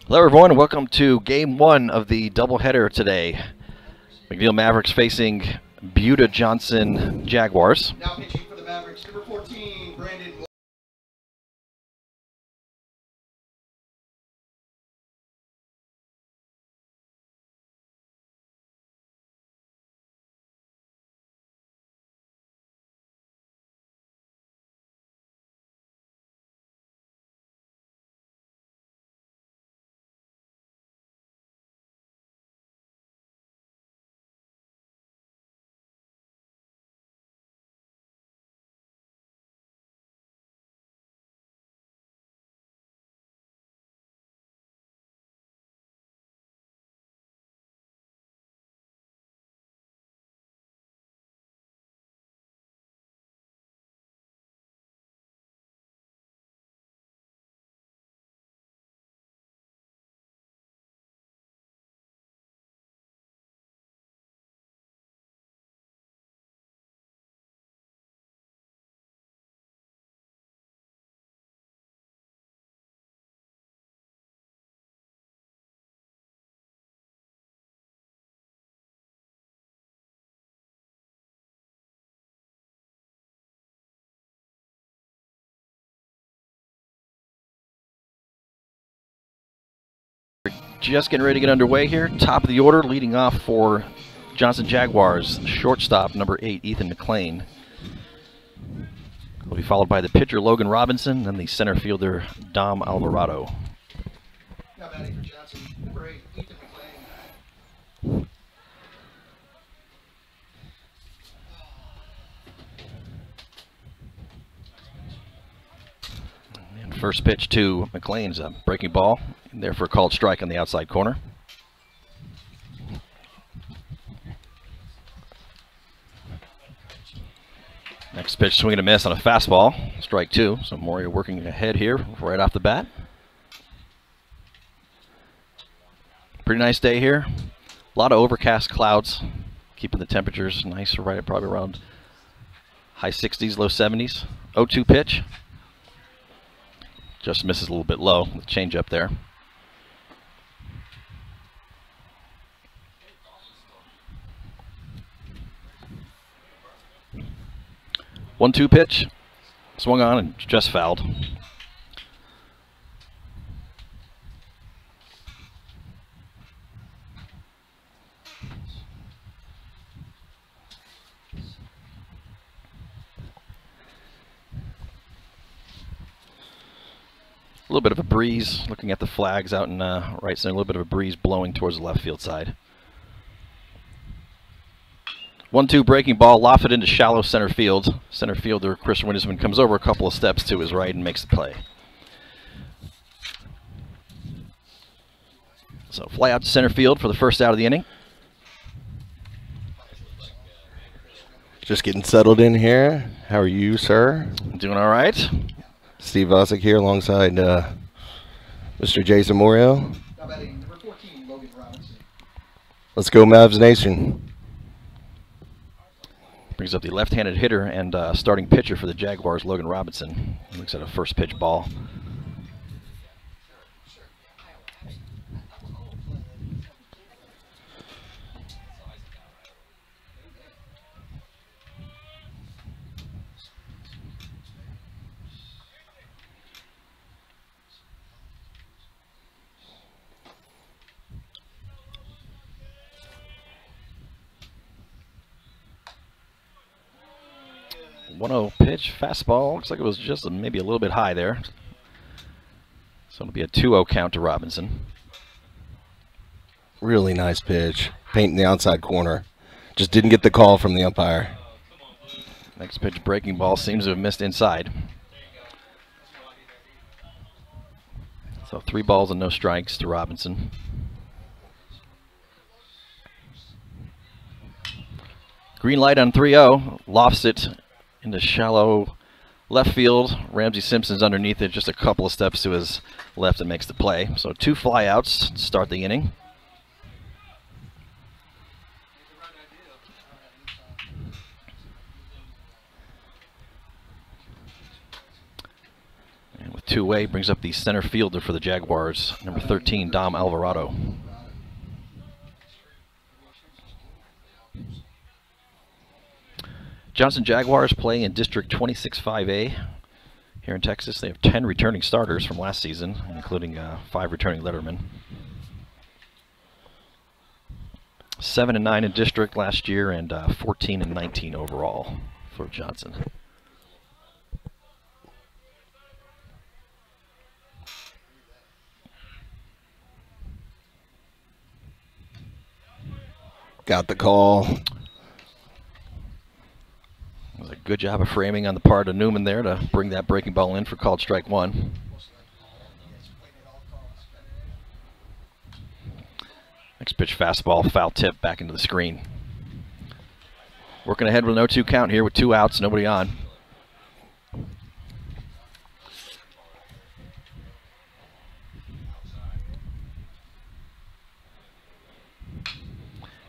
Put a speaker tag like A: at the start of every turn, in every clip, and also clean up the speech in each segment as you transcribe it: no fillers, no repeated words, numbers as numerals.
A: Hello everyone, and welcome to Game 1 of the doubleheader today. McNeil Mavericks facing Buda Johnson Jaguars.
B: Now pitching for the Mavericks, number 14, Brandon.
A: Just getting ready to get underway here. Top of the order, leading off for Johnson Jaguars, shortstop number 8, Ethan McNeil. Will be followed by the pitcher Logan Robinson and the center fielder Dom Alvarado.
B: Now batting for Johnson, number 8, Ethan McNeil.
A: And first pitch to McNeil's a breaking ball, in there for a called strike on the outside corner. Next pitch, swing and a miss on a fastball, strike 2. So Moria working ahead here right off the bat. Pretty nice day here. A lot of overcast clouds, keeping the temperatures nice, right probably around high 60s, low 70s. 0-2 pitch. Just misses a little bit low, the change up there. One-two pitch, swung on and just fouled. A little bit of a breeze, looking at the flags out in right center, a little bit of a breeze blowing towards the left field side. 1-2 breaking ball, lofted into shallow center field. Center fielder Chris Winnisman comes over a couple of steps to his right and makes the play. So fly out to center field for the first out of the inning.
C: Just getting settled in here. How are you, sir?
A: Doing all right.
C: Steve Vosick here alongside Mr. Jason Morio.
B: Now batting number 14, Logan Robinson.
C: Let's go Mavs Nation.
A: Brings up the left-handed hitter and starting pitcher for the Jaguars, Logan Robinson. He looks at a first pitch ball. One-0 pitch, fastball. Looks like it was just maybe a little bit high there. So it'll be a 2-0 count to Robinson.
C: Really nice pitch. Painting the outside corner. Just didn't get the call from the umpire.
A: Next pitch, breaking ball, seems to have missed inside. So 3 balls and no strikes to Robinson. Green light on 3-0. Lofts it into shallow left field. Ramsey Simpson's underneath it, just a couple of steps to his left and makes the play. So 2 flyouts to start the inning. And with two-way, brings up the center fielder for the Jaguars, number 13, Dom Alvarado. Johnson Jaguars play in District 26-5A here in Texas. They have 10 returning starters from last season, including 5 returning lettermen. 7-9 in district last year, and 14-19 overall for Johnson.
C: Got the call.
A: It was a good job of framing on the part of Newman there to bring that breaking ball in for called strike one. Next pitch, fastball, foul tip back into the screen. Working ahead with an 0-2 count here with 2 outs, nobody on.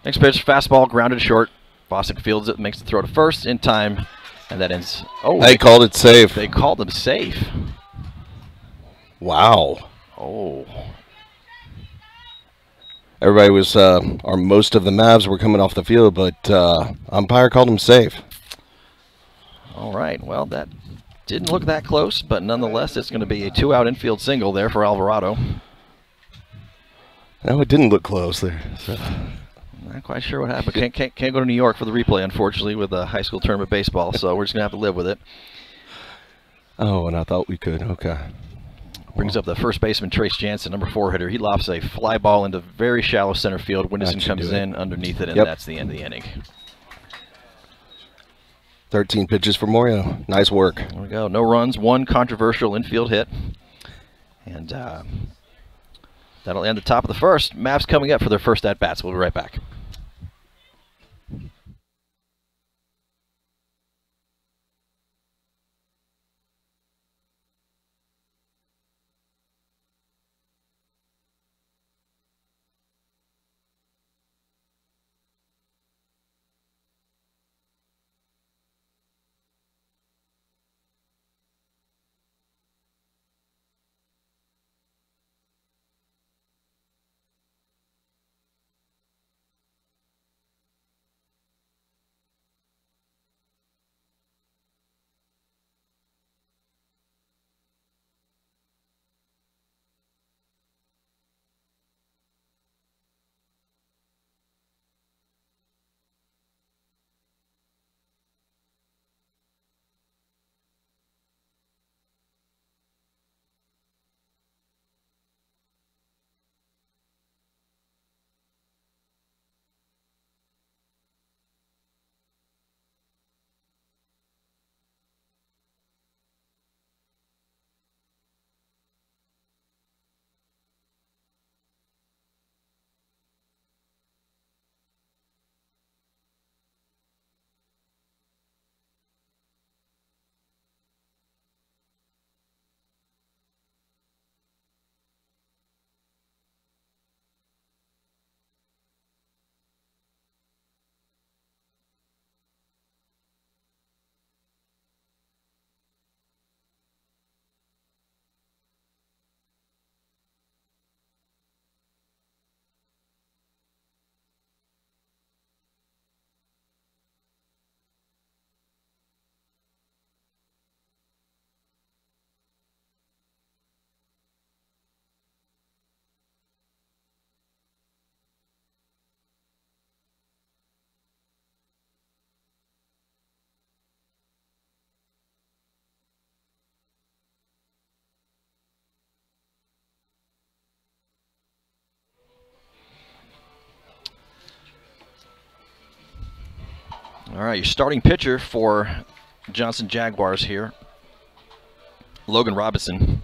A: Next pitch, fastball, grounded short. Vosick fields it, makes the throw to first in time, and that ends. Oh,
C: they called it safe.
A: They called him safe.
C: Wow.
A: Oh.
C: Everybody was, or most of the Mavs were coming off the field, but umpire called him safe.
A: All right. Well, that didn't look that close, but nonetheless, it's going to be a 2-out infield single there for Alvarado.
C: No, it didn't look close there. So.
A: Not quite sure what happened. Can't go to New York for the replay, unfortunately, with a high school tournament baseball, so we're just going to have to live with it.
C: Oh, and I thought we could. Okay.
A: Brings up the first baseman, Trace Jansen, number 4 hitter. He lofts a fly ball into very shallow center field. Windison comes in underneath it, and that's the end of the inning.
C: 13 pitches for Morio. Nice work.
A: There we go. No runs, 1 controversial infield hit. And that'll end the top of the first. Mavs coming up for their first at-bats. We'll be right back. All right, your starting pitcher for Johnson Jaguars here, Logan Robinson.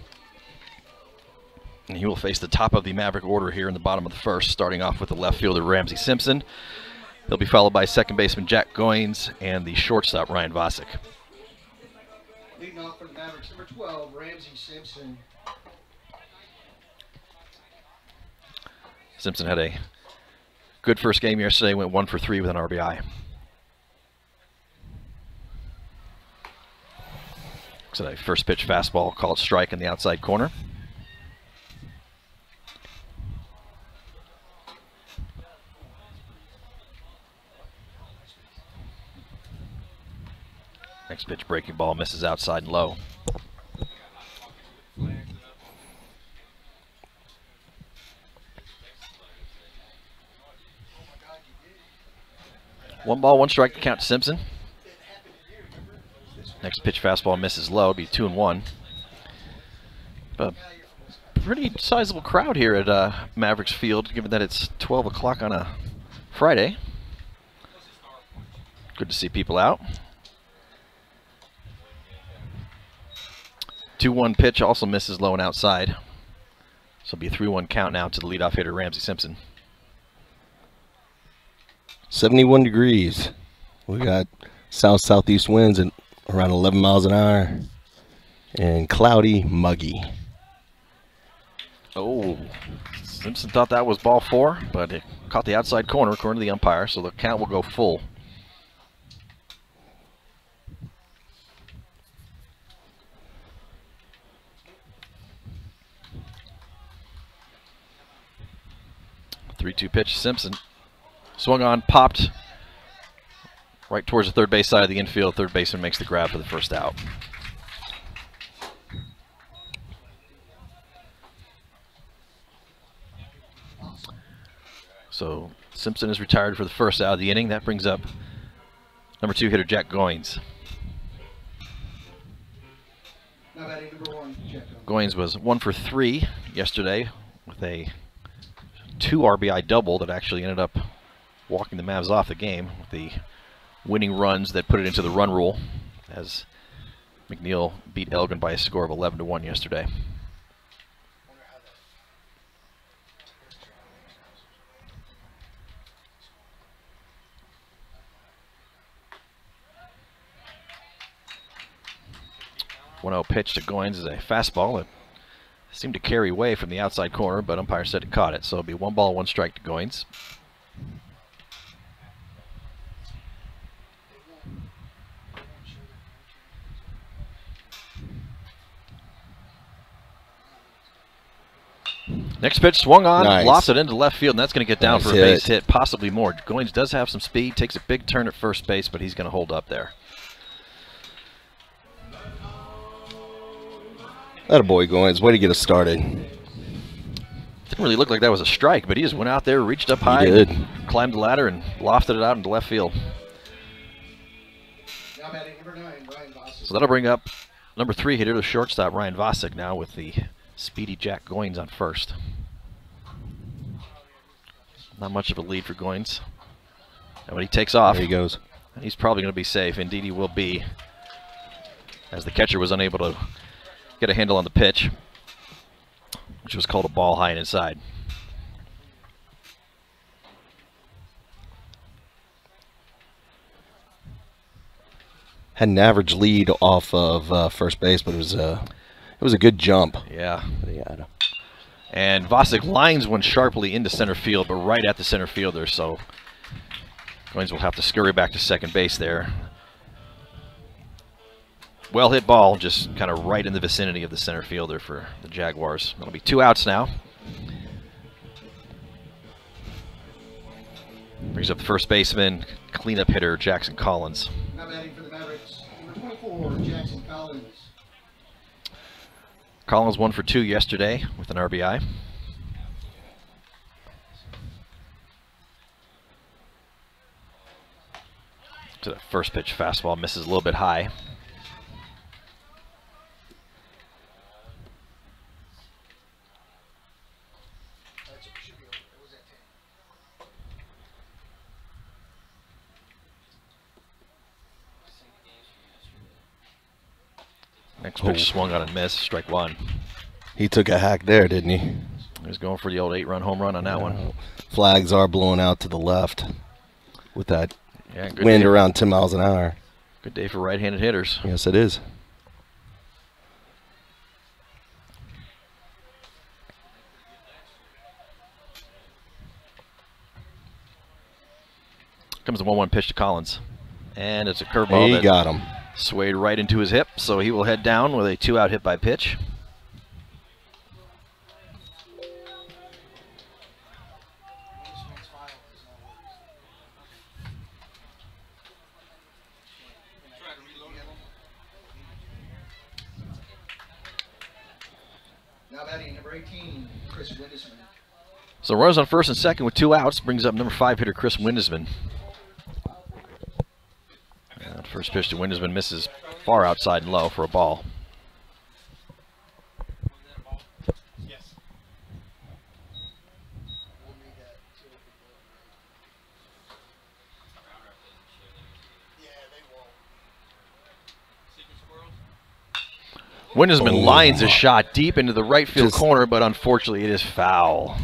A: And he will face the top of the Maverick order here in the bottom of the first, starting off with the left fielder, Ramsey Simpson. He'll be followed by second baseman Jack Goins and the shortstop, Ryan Vosick.
B: Leading off for the Mavericks, number 12, Ramsey Simpson.
A: Simpson had a good first game yesterday, went 1 for 3 with an RBI. So a first pitch fastball called strike in the outside corner. Next pitch breaking ball misses outside and low. One ball, one strike to count to Simpson. Next pitch fastball misses low, it'll be 2-1. But pretty sizable crowd here at Mavericks Field, given that it's 12 o'clock on a Friday. Good to see people out. 2-1 pitch also misses low and outside. So it'll be a 3-1 count now to the leadoff hitter, Ramsey Simpson.
C: 71 degrees. We got south-southeast winds at around 11 miles an hour. And cloudy, muggy.
A: Oh, Simpson thought that was ball 4, but it caught the outside corner according to the umpire, so the count will go full. Three-two pitch, Simpson. Swung on, popped right towards the third base side of the infield. Third baseman makes the grab for the first out. So Simpson is retired for the first out of the inning. That brings up number 2 hitter Jack Goins.
B: Now batting number 1, Jack.
A: Goins was 1 for 3 yesterday with a 2 RBI double that actually ended up walking the Mavs off the game with the winning runs that put it into the run rule, as McNeil beat Elgin by a score of 11-1 yesterday. One-0 pitch to Goins is a fastball that seemed to carry away from the outside corner, but umpire said it caught it, so it'll be 1 ball, 1 strike to Goins. Next pitch swung on,
C: Nice.
A: lost it into left field, and that's going to get down
C: Nice
A: for a base hit, possibly more. Goins does have some speed, takes a big turn at first base, but he's going to hold up there.
C: Attaboy, Goins. Way to get us started.
A: Didn't really look like that was a strike, but he just went out there, reached up high,
C: He did.
A: climbed the ladder, and lofted it out into left field.
B: Now batting number 9, Ryan Voss.
A: So that'll bring up number 3 hitter, the shortstop, Ryan Vosick, now with the speedy Jack Goins on first. Not much of a lead for Goins. And when he takes off,
C: There he goes.
A: he's probably going to be safe. Indeed, he will be, as the catcher was unable to get a handle on the pitch, which was called a ball high and inside.
C: Had an average lead off of first base, but it was a good jump.
A: Yeah.
C: Yeah.
A: And Vosick lines one sharply into center field, but right at the center fielder, so Goins will have to scurry back to second base there. Well hit ball, just kind of right in the vicinity of the center fielder for the Jaguars. That'll be 2 outs now. Brings up the first baseman, cleanup hitter Jackson Collins.
B: Now batting for the Mavericks, number 24, Jackson Collins.
A: Collins 1 for 2 yesterday with an RBI. To the first pitch fastball, misses a little bit high. Next pitch swung on and missed, strike 1.
C: He took a hack there, didn't he?
A: He was going for the old 8-run home run on that one.
C: Flags are blowing out to the left with that
A: Yeah, good
C: wind
A: day.
C: around 10 miles an hour.
A: Good day for right-handed hitters.
C: Yes, it is.
A: Comes the 1-1 pitch to Collins. And it's a curveball.
C: He got him.
A: Swayed right into his hip, so he will head down with a 2-out hit by pitch.
B: Now batting number 18, Chris Windisman.
A: So runners on first and second with 2 outs brings up number 5 hitter Chris Windisman. And first pitch to Windisman misses far outside and low for a ball. Windisman lines a shot deep into the right field corner, but unfortunately it is foul.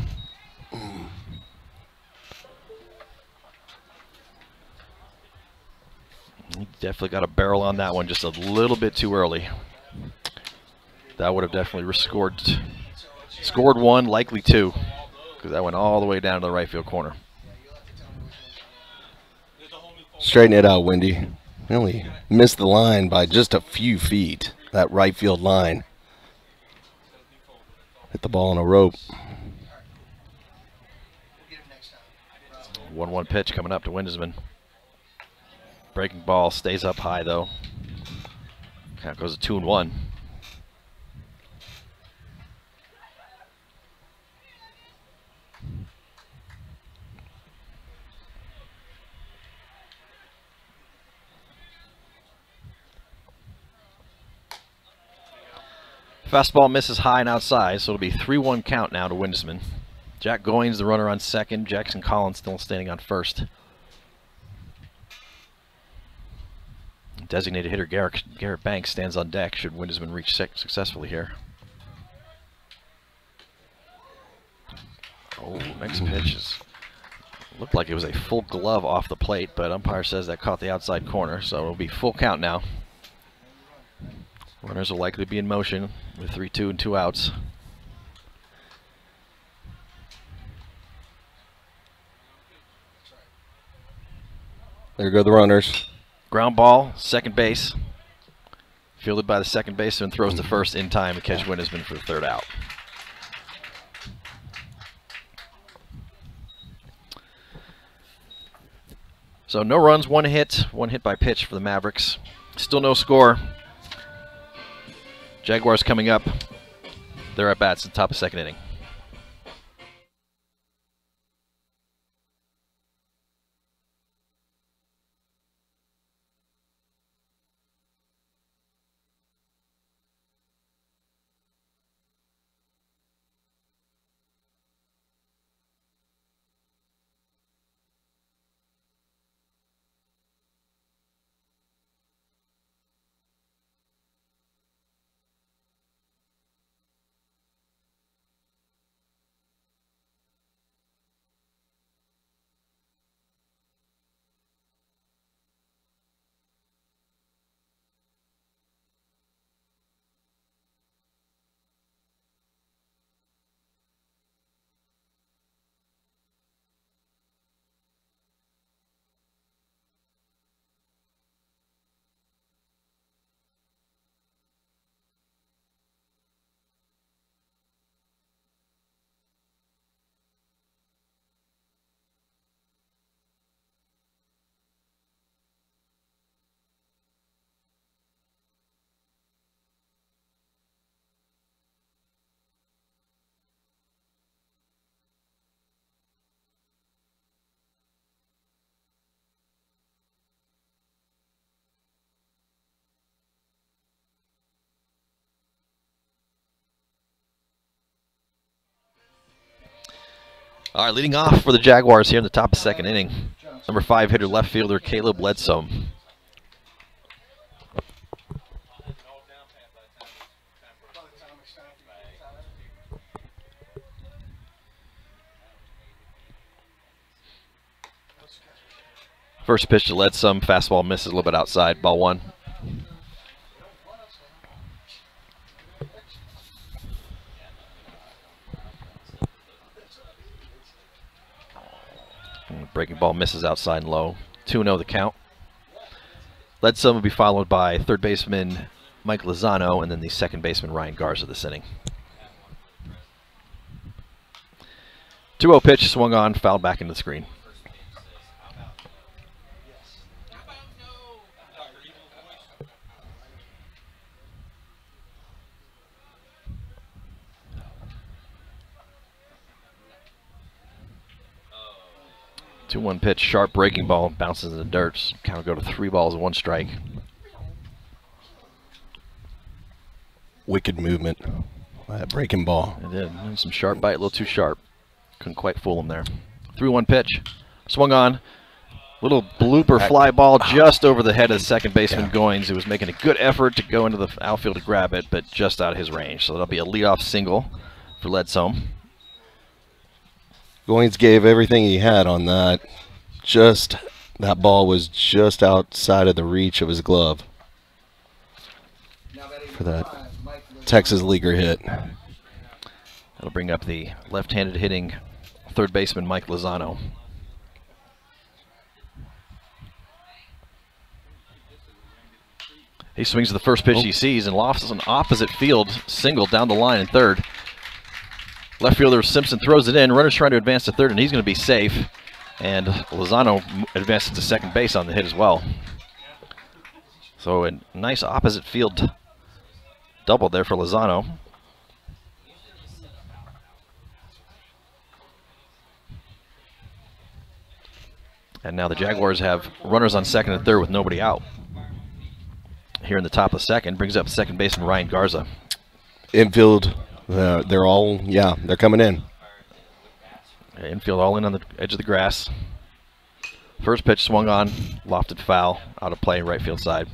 A: He definitely got a barrel on that one just a little bit too early. That would have definitely scored 1, likely 2, because that went all the way down to the right field corner.
C: Straighten it out, Wendy. You only missed the line by just a few feet. That right field line. Hit the ball on a rope.
A: 1-1 pitch coming up to Windisman. Breaking ball stays up high though. Count goes to 2-1. Fastball misses high and outside, so it'll be 3-1 count now to Windisman. Jack Goins, the runner on second. Jackson Collins still standing on first. Designated hitter Garrett Banks stands on deck should Windisman reach successfully here. Oh, next pitch looked like it was a full glove off the plate, but umpire says that caught the outside corner, so it'll be full count now. Runners will likely be in motion with 3-2 and 2 outs.
C: There go the runners.
A: Ground ball, second base. Fielded by the second baseman, throws to first in time to catch Windisman for the 3rd out. So no runs, 1 hit by pitch for the Mavericks. Still no score. Jaguars coming up. They're at bats in the top of 2nd inning. All right, leading off for the Jaguars here in the top of 2nd inning. Number 5 hitter, left fielder Caleb Bledsoe. First pitch to Bledsoe, fastball misses a little bit outside, ball 1. Breaking ball misses outside and low. 2-0 the count. Led some will be followed by third baseman Mike Lozano and then the second baseman Ryan Garza this inning. 2-0 pitch, swung on, fouled back into the screen. Two 2-1 pitch, sharp breaking ball, bounces in the dirt. Count will go to 3 balls and 1 strike.
C: Wicked movement. That breaking ball.
A: It did. Some sharp bite, a little too sharp. Couldn't quite fool him there. 3-1 pitch, swung on. Little blooper fly ball just over the head of the second baseman Goins, who was making a good effort to go into the outfield to grab it, but just out of his range. So that'll be a leadoff single for Ledsom.
C: Goins gave everything he had on that. That ball was just outside of the reach of his glove for that Texas leaguer hit.
A: That'll bring up the left-handed hitting third baseman Mike Lozano. He swings to the first pitch he sees and lofts an opposite field single down the line in third. Left fielder Simpson throws it in. Runner's trying to advance to third, and he's going to be safe. And Lozano advances to second base on the hit as well. So a nice opposite field double there for Lozano. And now the Jaguars have runners on second and third with nobody out. Here in the top of the second, brings up second baseman Ryan Garza.
C: Infield, they're all, they're coming in.
A: Infield all in on the edge of the grass. First pitch swung on, lofted foul, out of play, right field side.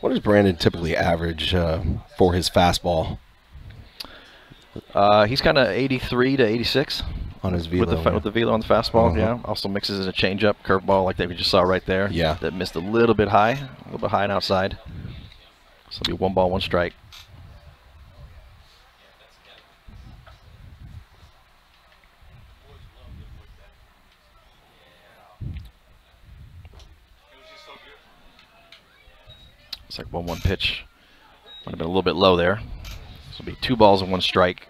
C: What does Brandon typically average for his fastball?
A: He's kind of 83 to 86
C: on his velo.
A: With the velo on the fastball, Also mixes in a changeup, curveball like that we just saw right there.
C: Yeah.
A: That missed a little bit high and outside. So it'll be 1 ball, 1 strike. It's like 1-1 pitch. Might have been a little bit low there. This will be 2 balls and 1 strike.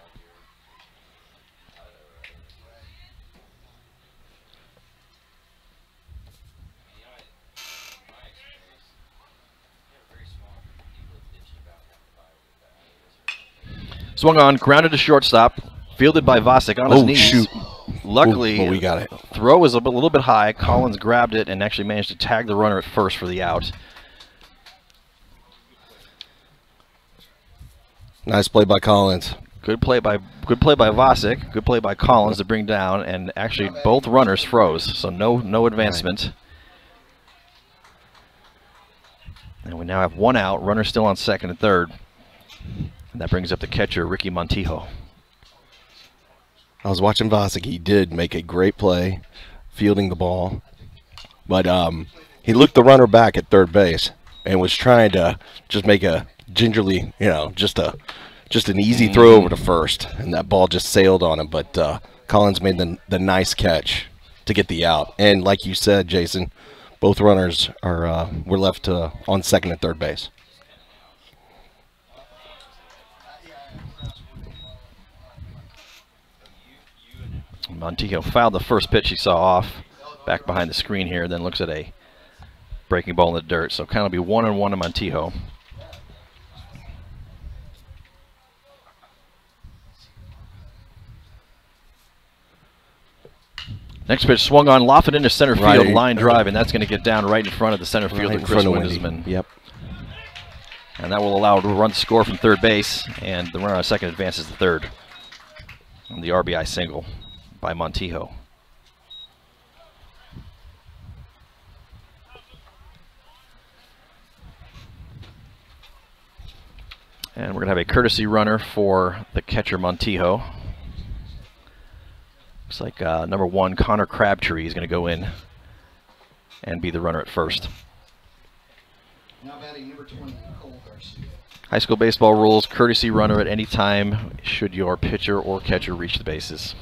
A: Swung on, grounded to shortstop, fielded by Vasic on his knees.
C: Shoot.
A: Luckily,
C: we got it.
A: Throw was a little bit high. Collins grabbed it and actually managed to tag the runner at first for the out.
C: Nice play by Collins.
A: Good play by Vasic. Good play by Collins to bring down, and actually both runners froze, so no advancement. And we now have 1 out. Runner still on second and third. And that brings up the catcher, Ricky Montijo.
C: I was watching Vasic. He did make a great play fielding the ball. But he looked the runner back at third base and was trying to just make a gingerly, just an easy throw over to first. And that ball just sailed on him. But Collins made the nice catch to get the out. And like you said, Jason, both runners were left on second and third base.
A: Montijo fouled the first pitch he saw off back behind the screen here, then looks at a breaking ball in the dirt. So kind of be 1-1 to Montijo. Next pitch swung on, lofted into center field, line drive, and that's going to get down right in front of the center fielder, Chris Windesman.
C: Yep.
A: And that will allow a run to score from third base, and the runner on second advances to third on the RBI single by Montijo. And we're going to have a courtesy runner for the catcher Montijo. Looks like number 1, Connor Crabtree, is going to go in and be the runner at first.
B: Now batting number 20, Cole Garcia.
A: High school baseball rules, courtesy runner at any time should your pitcher or catcher reach the bases.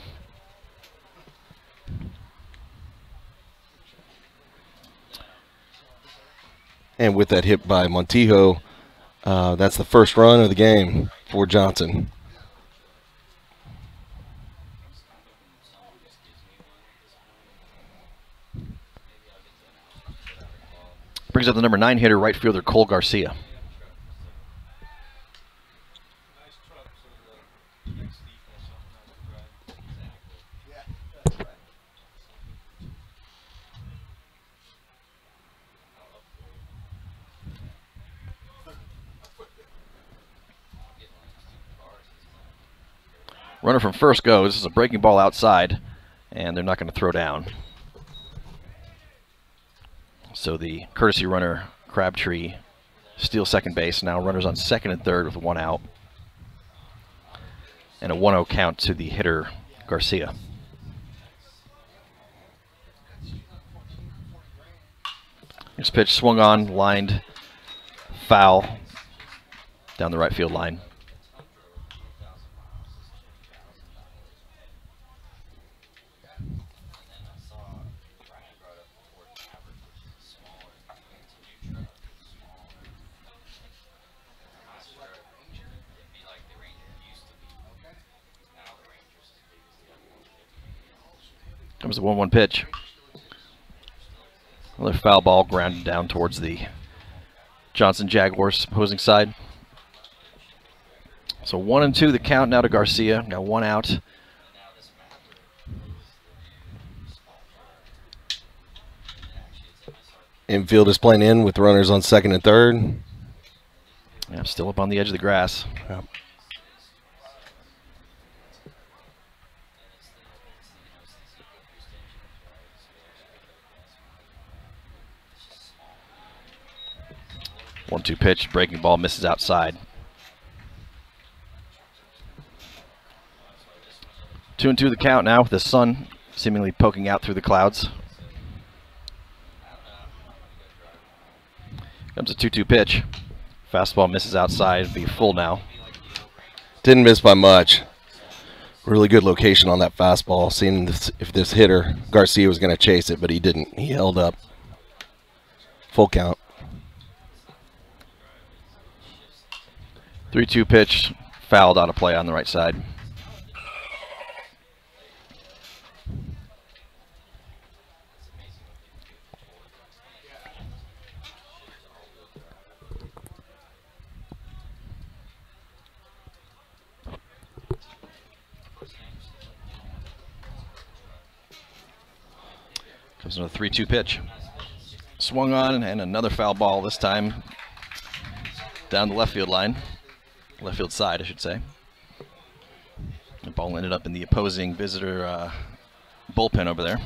C: And with that hit by Montijo, that's the first run of the game for Johnson.
A: Brings up the number 9 hitter, right fielder Cole Garcia. Runner from first goes. This is a breaking ball outside, and they're not going to throw down. So the courtesy runner, Crabtree, steals second base. Now runners on second and third with 1 out. And a 1-0 count to the hitter, Garcia. Next pitch swung on, lined, foul, down the right field line. Comes the 1-1 pitch. Another foul ball grounded down towards the Johnson Jaguars opposing side. So 1-2 the count now to Garcia. Got 1 out.
C: Infield is playing in with runners on second and third.
A: Yeah, still up on the edge of the grass.
C: Yep.
A: One-two pitch, breaking ball misses outside. 2-2 the count now with the sun seemingly poking out through the clouds. Comes a 2-2 pitch. Fastball misses outside. It'll be full now.
C: Didn't miss by much. Really good location on that fastball. Seeing if this hitter, Garcia, was going to chase it, but he didn't. He held up. Full count.
A: 3-2 pitch, fouled out of play on the right side. Comes another 3-2 pitch. Swung on and another foul ball, this time down the left field line. Left field side, I should say. The ball ended up in the opposing visitor bullpen over there.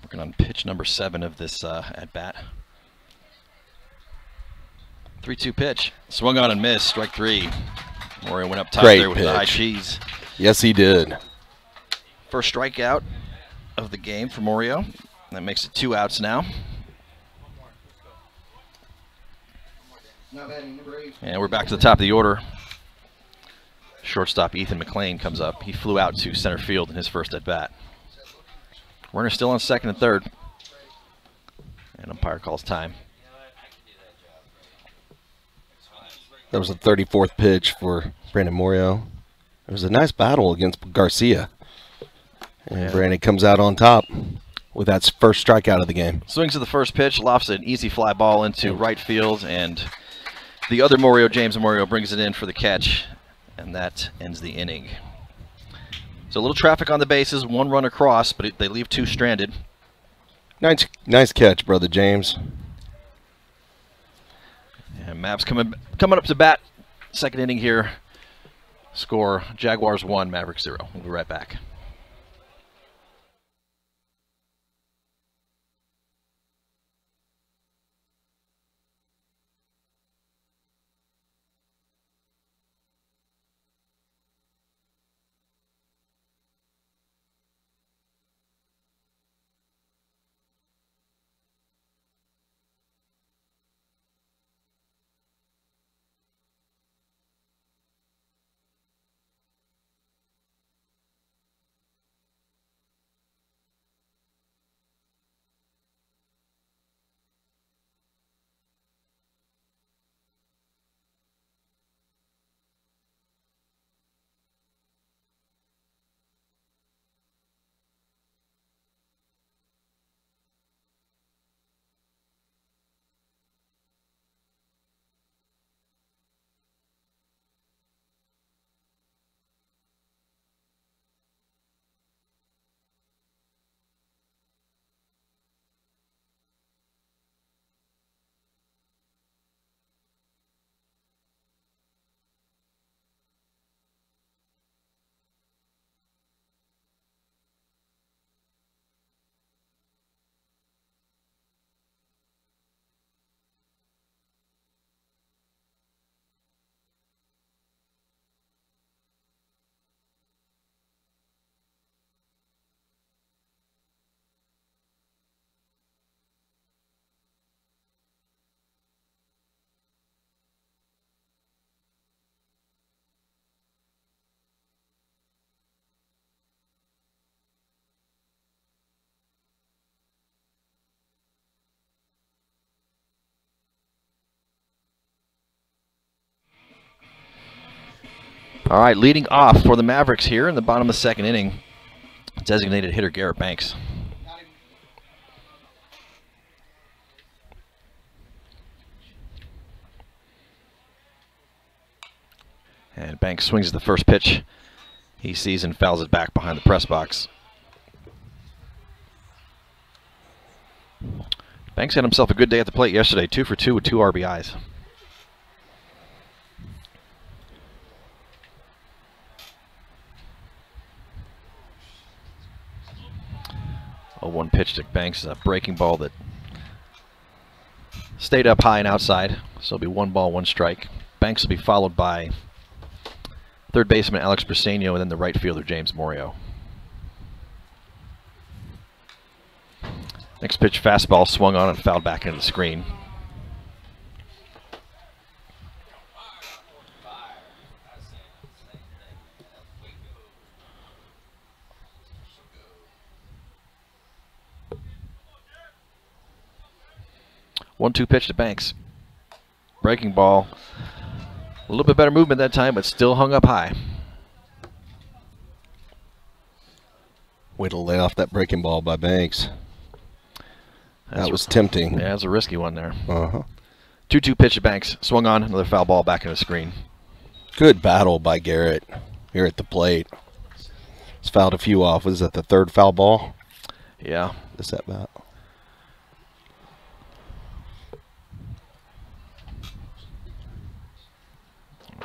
A: Working on pitch number 7 of this at-bat. 3-2 pitch. Swung on and missed. Strike 3. Moria went up top
C: Great
A: there with
C: pitch.
A: the high cheese.
C: Yes, he did.
A: First strikeout of the game for Morio. That makes it 2 outs now. And we're back to the top of the order. Shortstop Ethan McNeil comes up. He flew out to center field in his first at-bat. Runner still on second and third. And umpire calls time.
C: That was the 34th pitch for Brandon Morio. It was a nice battle against Garcia. And
A: Yeah.
C: Brandon comes out on top with that first strikeout of the game.
A: Swings to the first pitch, lofts an easy fly ball into right field, and the other Morio, James Morio, brings it in for the catch, and that ends the inning. So a little traffic on the bases, 1 run across, but they leave 2 stranded.
C: Nice catch, brother James.
A: And Mavs coming up to bat. Second inning here. Score Jaguars 1, Mavericks 0. We'll be right back. All right, leading off for the Mavericks here in the bottom of the second inning, designated hitter Garrett Banks. And Banks swings at the first pitch he sees and fouls it back behind the press box. Banks had himself a good day at the plate yesterday, 2 for 2 with 2 RBIs. A 1 pitch to Banks is a breaking ball that stayed up high and outside, so it'll be 1 ball, 1 strike. Banks will be followed by third baseman Alex Briseño and then the right fielder James Morio. Next pitch, fastball swung on and fouled back into the screen. One-two pitch to Banks. Breaking ball. A little bit better movement that time, but still hung up high.
C: Way to lay off that breaking ball by Banks. That was tempting.
A: Yeah, that's a risky one there. 2-2 pitch to Banks. Swung on, another foul ball back in the screen.
C: Good battle by Garrett here at the plate. He's fouled a few off. Was that the third foul ball?
A: Yeah.
C: This at bat.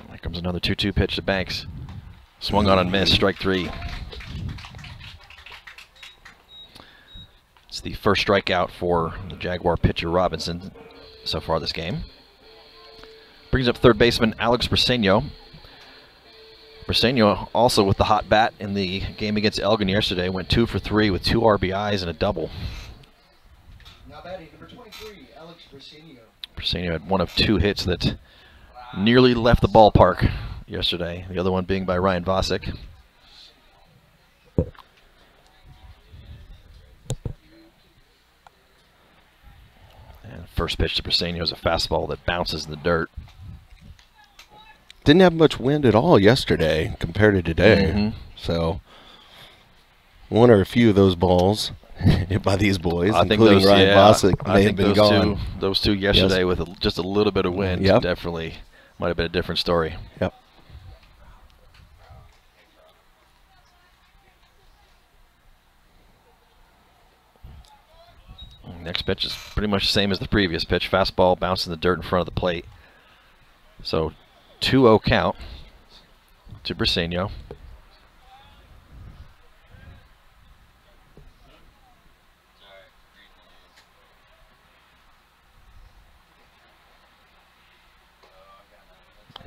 A: Here comes another 2-2 pitch to Banks. Swung on and missed, strike 3. It's the first strikeout for the Jaguar pitcher Robinson so far this game. Brings up third baseman Alex Briseño. Briseño also with the hot bat in the game against Elgin yesterday. Went 2 for 3 with 2 RBIs and a double.
B: Now batting number 23, Alex Briseño.
A: Briseño had 1 of 2 hits that nearly left the ballpark yesterday. The other one being by Ryan Vosick. And first pitch to Briseño is a fastball that bounces in the dirt.
C: Didn't have much wind at all yesterday compared to today. So one or a few of those balls hit by these boys, including Ryan Vosick, may have been gone.
A: Those two yesterday with just a little bit of wind definitely might have been a different story.
C: Yep.
A: Next pitch is pretty much the same as the previous pitch. Fastball bouncing the dirt in front of the plate. So 2-0 count to Briseño.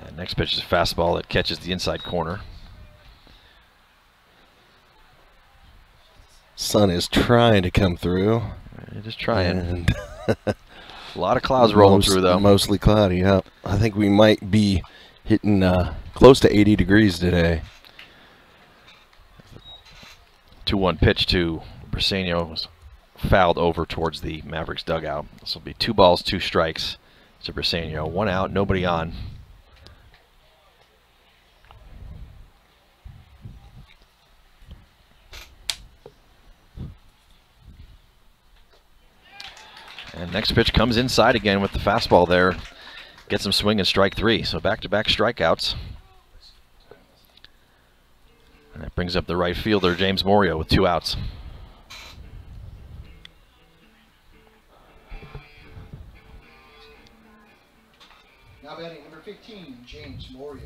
A: And next pitch is a fastball that catches the inside corner.
C: Sun is trying to come through.
A: Just trying. And a lot of clouds rolling through, though.
C: Mostly cloudy, yeah. I think we might be hitting close to 80 degrees today.
A: 2-1 pitch to Briseño was fouled over towards the Mavericks dugout. This will be 2 balls, 2 strikes to Briseño. 1 out, nobody on. And next pitch comes inside again with the fastball there. Gets him swinging, strike 3. So back-to-back strikeouts. And that brings up the right fielder, James Morio, with 2 outs.
B: Now batting number 15, James Morio.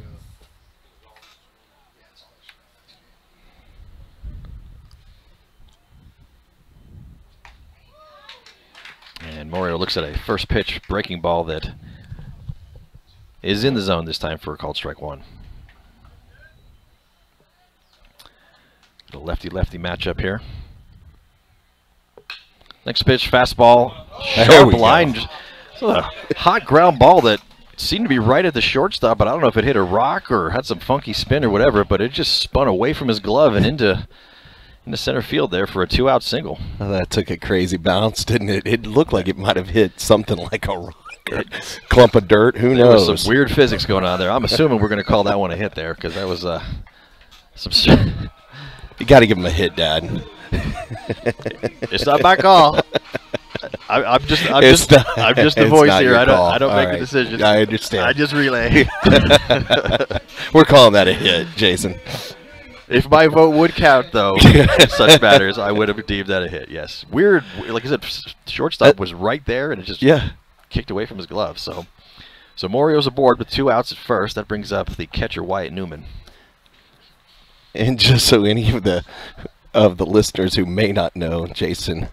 A: And Morio looks at a first pitch breaking ball that is in the zone this time for a called strike 1. The lefty-lefty matchup here. Next pitch, fastball, sharp line. Just a hot ground ball that seemed to be right at the shortstop, but I don't know if it hit a rock or had some funky spin or whatever, but it just spun away from his glove and into center field there for a 2-out single.
C: Oh, that took a crazy bounce, didn't it? It looked like it might have hit something like a rock. clump of dirt. Who
A: There
C: knows?
A: was some weird physics going on there. I'm assuming we're going to call that one a hit there because that was some.
C: You got to give him a hit, Dad.
A: It's not my call. I'm just the voice here. I don't make the decisions.
C: I understand.
A: I just relay.
C: We're calling that a hit, Jason.
A: If my vote would count, though, in such matters, I would have deemed that a hit. Yes. Weird. Like I said, shortstop was right there, and it just kicked away from his glove. So Morio's aboard with 2 outs at first. That brings up the catcher Wyatt Newman.
C: And just so any of the listeners who may not know, Jason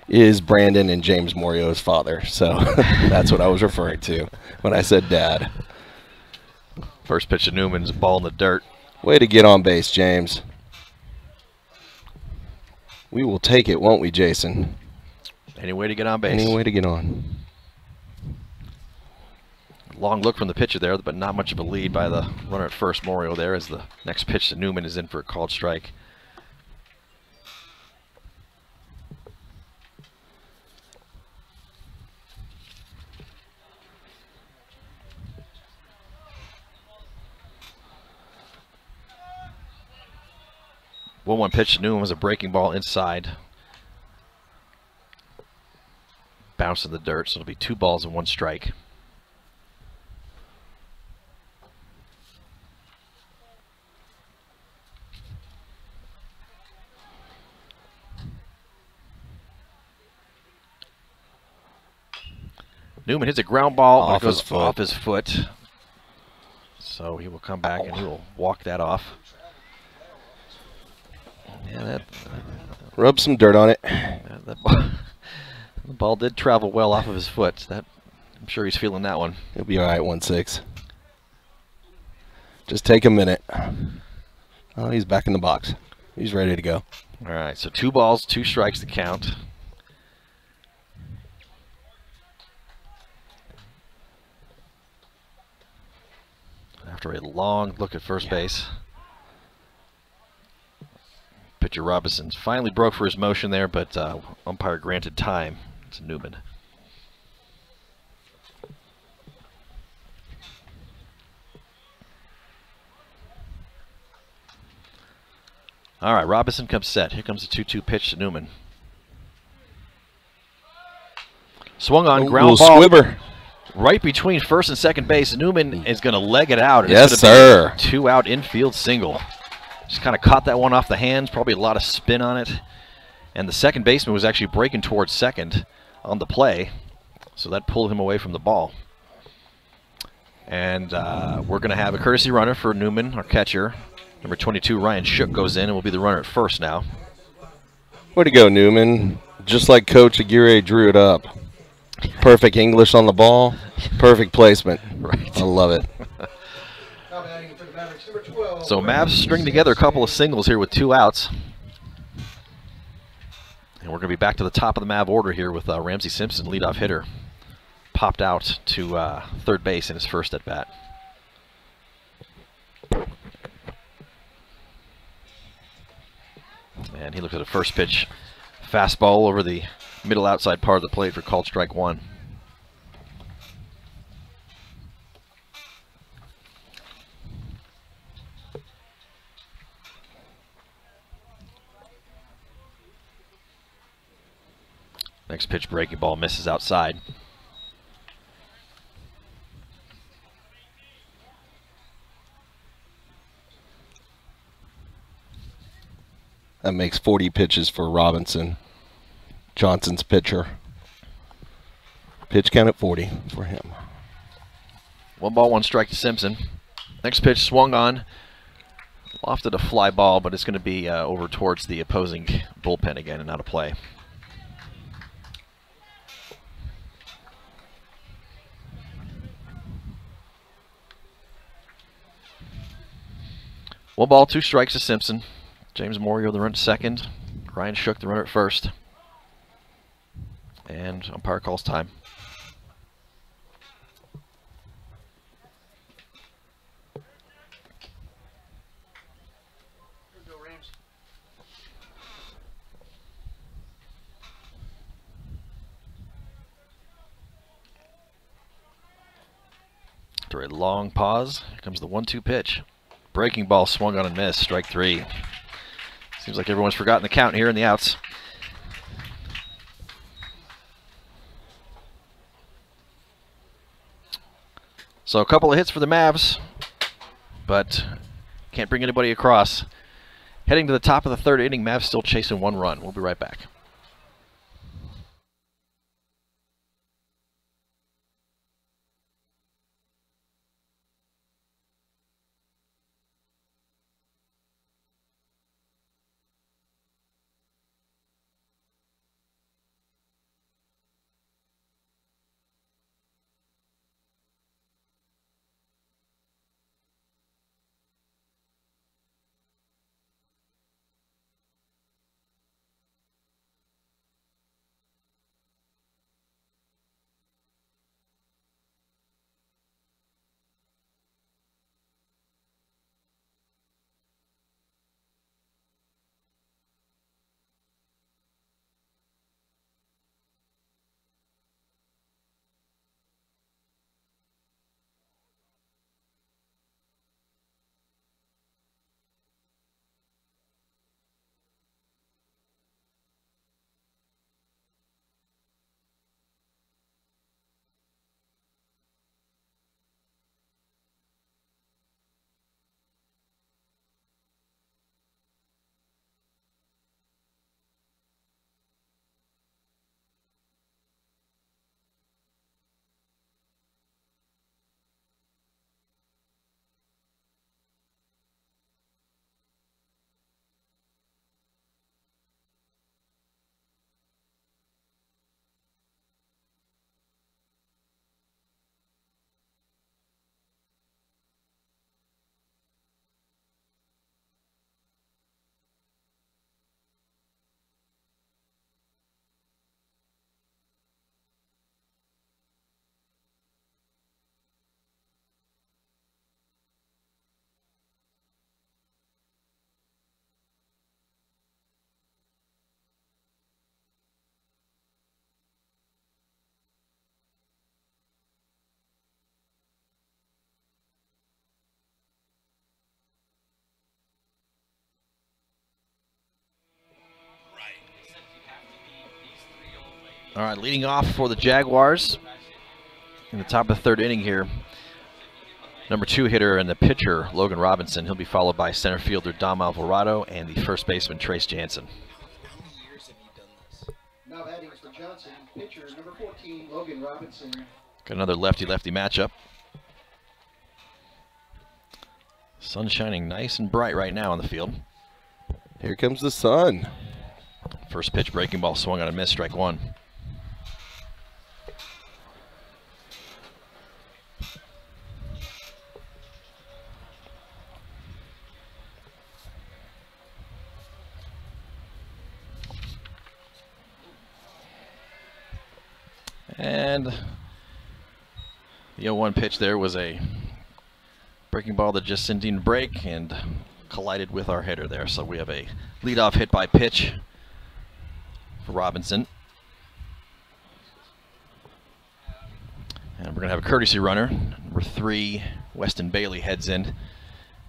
C: is Brandon and James Morio's father. So that's what I was referring to when I said Dad.
A: First pitch to Newman's a ball in the dirt.
C: Way to get on base, James. We will take it, won't we, Jason?
A: Any way to get on base.
C: Any way to get on.
A: Long look from the pitcher there, but not much of a lead by the runner at first, Morio, there, as the next pitch to Newman is in for a called strike. One pitch to Newman was a breaking ball inside. Bounce in the dirt, so it'll be 2 balls and 1 strike. Newman hits a ground ball,
C: off
A: it goes
C: his foot.
A: off his foot. So he will come back and he will walk that off. Yeah, that
C: Rub some dirt on it.
A: the ball did travel well off of his foot. I'm sure he's feeling that one.
C: He'll be all right, 1-6. Just take a minute. Oh, he's back in the box. He's ready to go.
A: All right, so 2 balls, 2 strikes to count. After a long look at first base. Pitcher Robinson finally broke for his motion there, but umpire granted time to Newman. All right, Robinson comes set. Here comes the 2-2 pitch to Newman. Swung on, ground ball.
C: Squibber.
A: Right between first and second base. Newman is going to leg it out.
C: Yes, sir.
A: 2-out infield single. Just kind of caught that one off the hands. Probably a lot of spin on it. And the second baseman was actually breaking towards second on the play. So that pulled him away from the ball. And we're going to have a courtesy runner for Newman, our catcher. Number 22, Ryan Shook, goes in and will be the runner at first now.
C: Way to go, Newman. Just like Coach Aguirre drew it up. Perfect English on the ball. Perfect placement.
A: Right.
C: I love it.
B: Now batting for the Mavericks, number 12.
A: So Mavs string together a couple of singles here with 2 outs. And we're going to be back to the top of the Mav order here with Ramsey Simpson, leadoff hitter. Popped out to third base in his first at bat. And he looks at a first pitch fastball over the middle outside part of the plate for called strike 1. Next pitch, breaking ball, misses outside.
C: That makes 40 pitches for Robinson, Johnson's pitcher. Pitch count at 40 for him.
A: 1 ball, 1 strike to Simpson. Next pitch swung on. Lofted a fly ball, but it's going to be over towards the opposing bullpen again and out of play. One ball, 2 strikes to Simpson. James Morio, the runner at second. Ryan Shook, the runner at first. And umpire calls time. After a long pause, here comes the 1-2 pitch. Breaking ball swung on and missed. Strike 3. Seems like everyone's forgotten the count here in the outs. So a couple of hits for the Mavs, but can't bring anybody across. Heading to the top of the 3rd inning, Mavs still chasing 1 run. We'll be right back. All right, leading off for the Jaguars in the top of the 3rd inning here. Number 2 hitter and the pitcher, Logan Robinson. He'll be followed by center fielder Dom Alvarado and the first baseman, Trace Jansen.
B: Now batting for Johnson, pitcher number 14, Logan Robinson.
A: Got another lefty-lefty matchup. Sun shining nice and bright right now on the field.
C: Here comes the sun.
A: First pitch, breaking ball swung on and missed. Strike 1. And the 0-1 pitch there was a breaking ball that just didn't even break and collided with our hitter there. So we have a leadoff hit by pitch for Robinson. And we're going to have a courtesy runner. Number 3, Weston Bailey heads in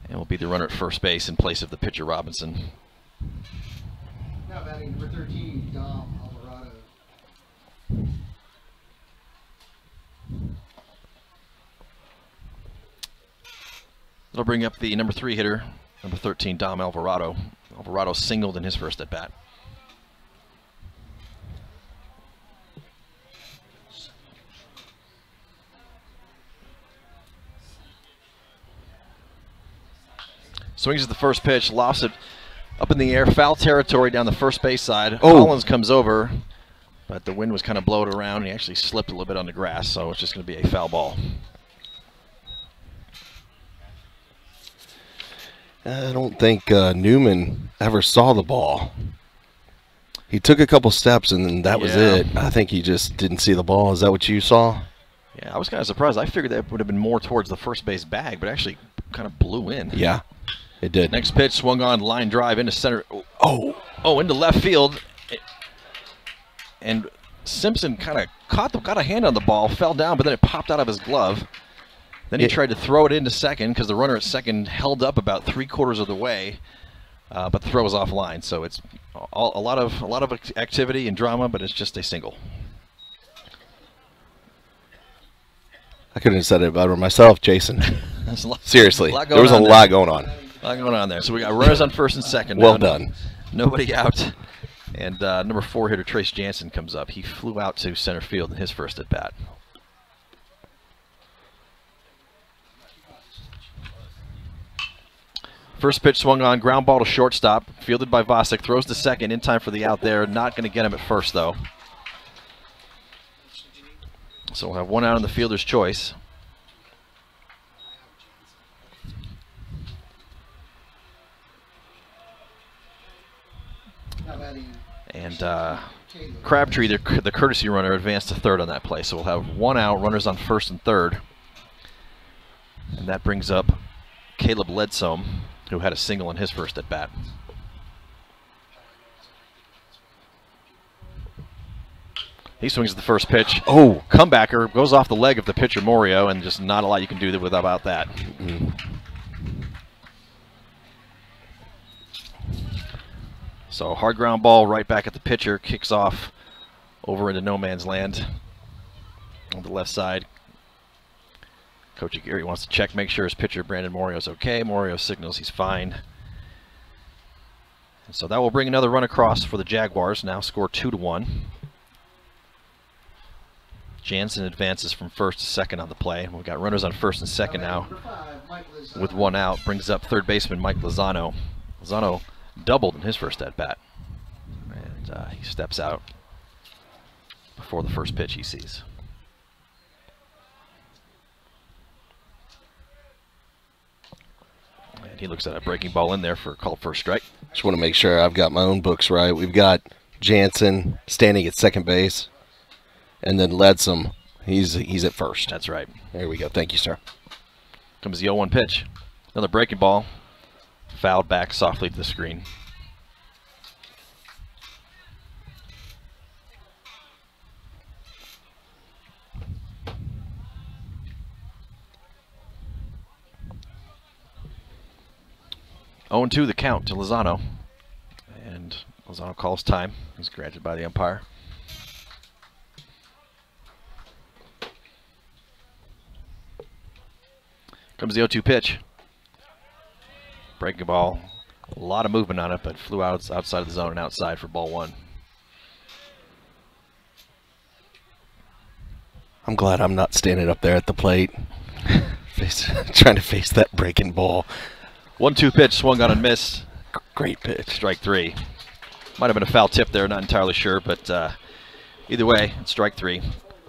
A: and will be the runner at first base in place of the pitcher Robinson.
B: Now batting number 13, Dom Alvarado.
A: That'll bring up the number 3 hitter, number 13, Dom Alvarado. Alvarado singled in his first at bat. Swings at the first pitch, lofts it up in the air, foul territory down the first base side.
C: Oh.
A: Collins comes over, but the wind was kind of blowing around, and he actually slipped a little bit on the grass, so it's just going to be a foul ball.
C: I don't think Newman ever saw the ball. He took a couple steps and then that was it. I think he just didn't see the ball. Is that what you saw?
A: Yeah, I was kind of surprised. I figured that would have been more towards the first base bag, but actually kind of blew in.
C: Yeah, it did.
A: Next pitch swung on, line drive into center. Oh, into left field. And Simpson kind of got a hand on the ball, fell down, but then it popped out of his glove. Then he tried to throw it into second because the runner at second held up about 3/4 of the way, but the throw was offline. So it's a lot of activity and drama, but it's just a single.
C: I couldn't have said it better myself, Jason. Seriously, there was a lot going on.
A: A lot going on there. So we got runners on first and second.
C: Well done.
A: Nobody out. And number 4 hitter Trace Jansen comes up. He flew out to center field in his first at bat. First pitch swung on, ground ball to shortstop, fielded by Vosick, throws to second in time for the out there. Not going to get him at first, though. So we'll have 1 out in the fielder's choice. And Crabtree, the courtesy runner, advanced to third on that play. So we'll have 1 out, runners on first and third. And that brings up Caleb Ledsom, who had a single in his first at bat. He swings at the first pitch. Oh, comebacker, goes off the leg of the pitcher Morio, and just not a lot you can do about that. So hard ground ball right back at the pitcher, kicks off over into no man's land on the left side. Coach Aguirre wants to check, make sure his pitcher Brandon Morio is okay. Morio signals he's fine. And so that will bring another run across for the Jaguars, now score 2-1. Jansen advances from first to second on the play. We've got runners on first and second now with 1 out. Brings up third baseman Mike Lozano. Lozano doubled in his first at bat. And he steps out before the first pitch he sees. And he looks at a breaking ball in there for a called first strike.
C: Just want to make sure I've got my own books right. We've got Jansen standing at second base. And then Ledsom, he's at first.
A: That's right.
C: There we go. Thank you, sir.
A: Comes the 0-1 pitch. Another breaking ball. Fouled back softly to the screen. Oh, 0-2 the count to Lozano. And Lozano calls time. He's granted by the umpire. Comes the 0-2 pitch. Breaking ball. A lot of movement on it, but flew outside of the zone and outside for ball 1.
C: I'm glad I'm not standing up there at the plate trying to face that breaking ball.
A: 1-2 pitch, swung on and missed.
C: Great pitch.
A: Strike 3. Might have been a foul tip there, not entirely sure, but either way, it's strike 3.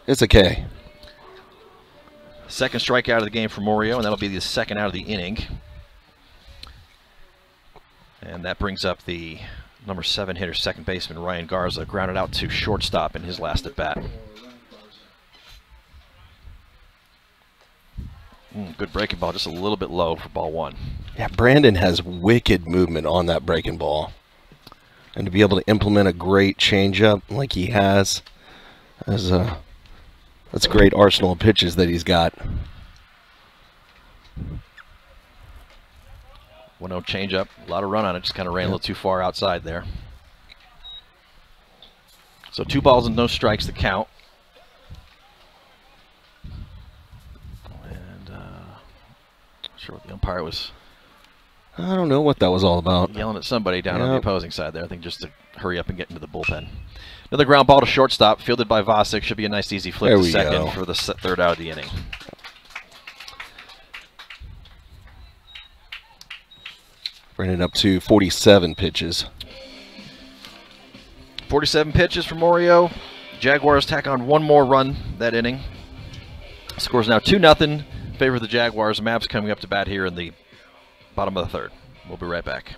C: It's okay.
A: Second strikeout of the game for Morio, and that'll be the second out of the inning. And that brings up the number 7 hitter, second baseman Ryan Garza, grounded out to shortstop in his last at bat. Good breaking ball, just a little bit low for ball 1.
C: Yeah, Brandon has wicked movement on that breaking ball. And to be able to implement a great changeup like he has, that's a great arsenal of pitches that he's got.
A: 1-0 changeup, a lot of run on it, just kind of ran a little too far outside there. So 2 balls and no strikes to count. And not sure what the umpire was.
C: I don't know what that was all about.
A: Yelling at somebody down on the opposing side there, I think just to hurry up and get into the bullpen. Another ground ball to shortstop, fielded by Vosick. Should be a nice easy flip to second for the third out of the inning.
C: Bringing it up to 47 pitches.
A: 47 pitches for Morio. Jaguars tack on 1 more run that inning. Score's now 2-0 in favor of the Jaguars. Mavs coming up to bat here in the bottom of the third. We'll be right back.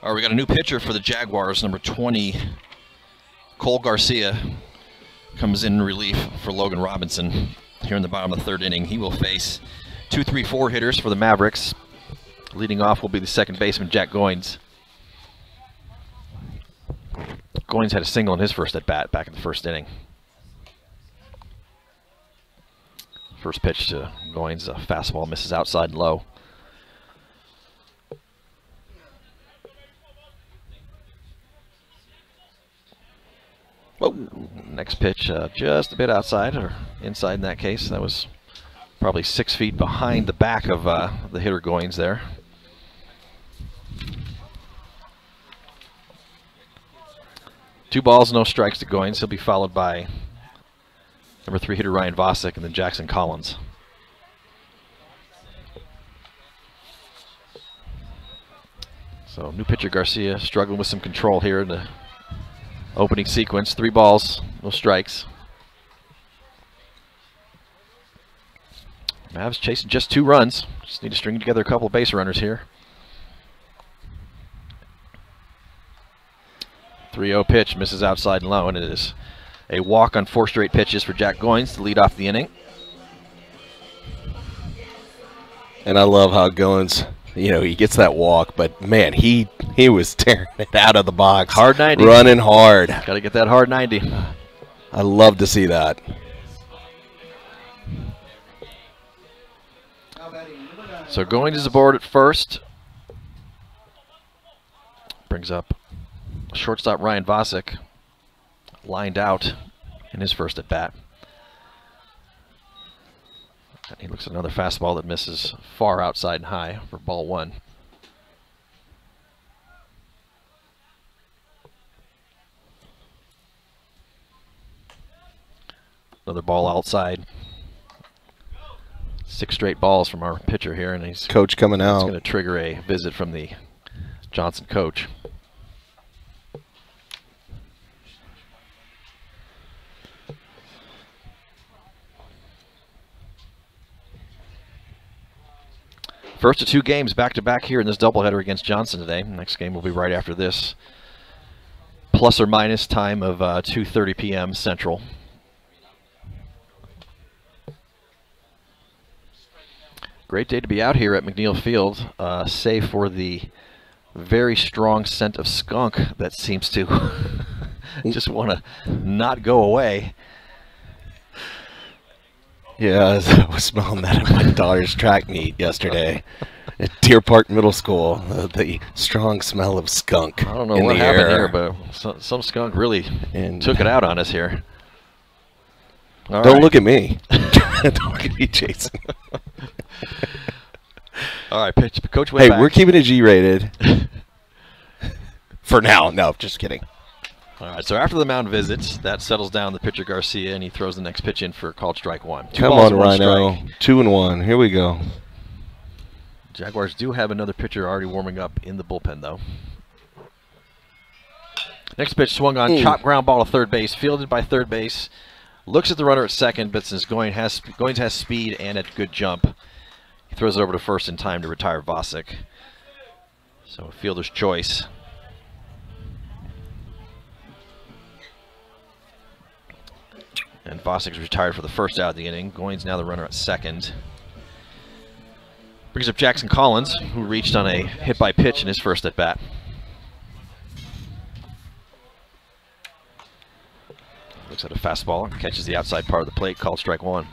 A: All right, we got a new pitcher for the Jaguars, number 20, Cole Garcia, comes in relief for Logan Robinson here in the bottom of the third inning. He will face 2, 3, 4 hitters for the Mavericks. Leading off will be the second baseman, Jack Goins. Goins had a single in his first at-bat back in the first inning. First pitch to Goins, a fastball, misses outside and low. Whoa. Next pitch, just a bit outside, or inside in that case. That was probably 6 feet behind the back of the hitter Goins there. Two balls, no strikes to Goins. He'll be followed by number 3 hitter Ryan Vosick and then Jackson Collins. So new pitcher Garcia struggling with some control here in the opening sequence. 3 balls, no strikes. Mavs chasing just 2 runs. Just need to string together a couple of base runners here. 3-0 pitch, misses outside and low, and it is a walk on 4 straight pitches for Jack Goins to lead off the inning.
C: And I love how Goins, you know, he gets that walk, but man, he was tearing it out of the box.
A: Hard 90.
C: Running hard.
A: Got to get that hard 90.
C: I love to see that.
B: So
A: Goins is aboard at first. Brings up shortstop Ryan Vosick, lined out in his first at bat. And he looks at another fastball that misses far outside and high for ball 1. Another ball outside. 6 straight balls from our pitcher here, and he's
C: Coach coming out.
A: It's going to trigger a visit from the Johnson coach. First of 2 games back-to-back here in this doubleheader against Johnson today. Next game will be right after this. Plus or minus time of 2:30 p.m. Central. Great day to be out here at McNeil Field, save for the very strong scent of skunk that seems to just want to not go away.
C: Yeah, I was smelling that at my daughter's track meet yesterday at Deer Park Middle School. The strong smell of skunk.
A: I don't know what happened here, but some skunk really took it out on us here.
C: Don't look at me. Don't look at me, Jason.
A: All right, pitch. Coach went back.
C: We're keeping it G-rated. For now. No, just kidding.
A: All right, so after the mound visits, that settles down the pitcher Garcia, and he throws the next pitch in for called strike 1. 2
C: Come
A: balls,
C: on,
A: 1
C: Rhino.
A: strike.
C: 2-1. Here we go.
A: Jaguars do have another pitcher already warming up in the bullpen, though. Next pitch swung on, chop ground ball to third base, fielded by third base. Looks at the runner at second, but since Goins has speed and a good jump, he throws it over to first in time to retire Vosick. So a fielder's choice. And Vosick's retired for the first out of the inning. Goins now the runner at second. Brings up Jackson Collins, who reached on a hit by pitch in his first at bat. Looks at a fastball, catches the outside part of the plate, called strike 1.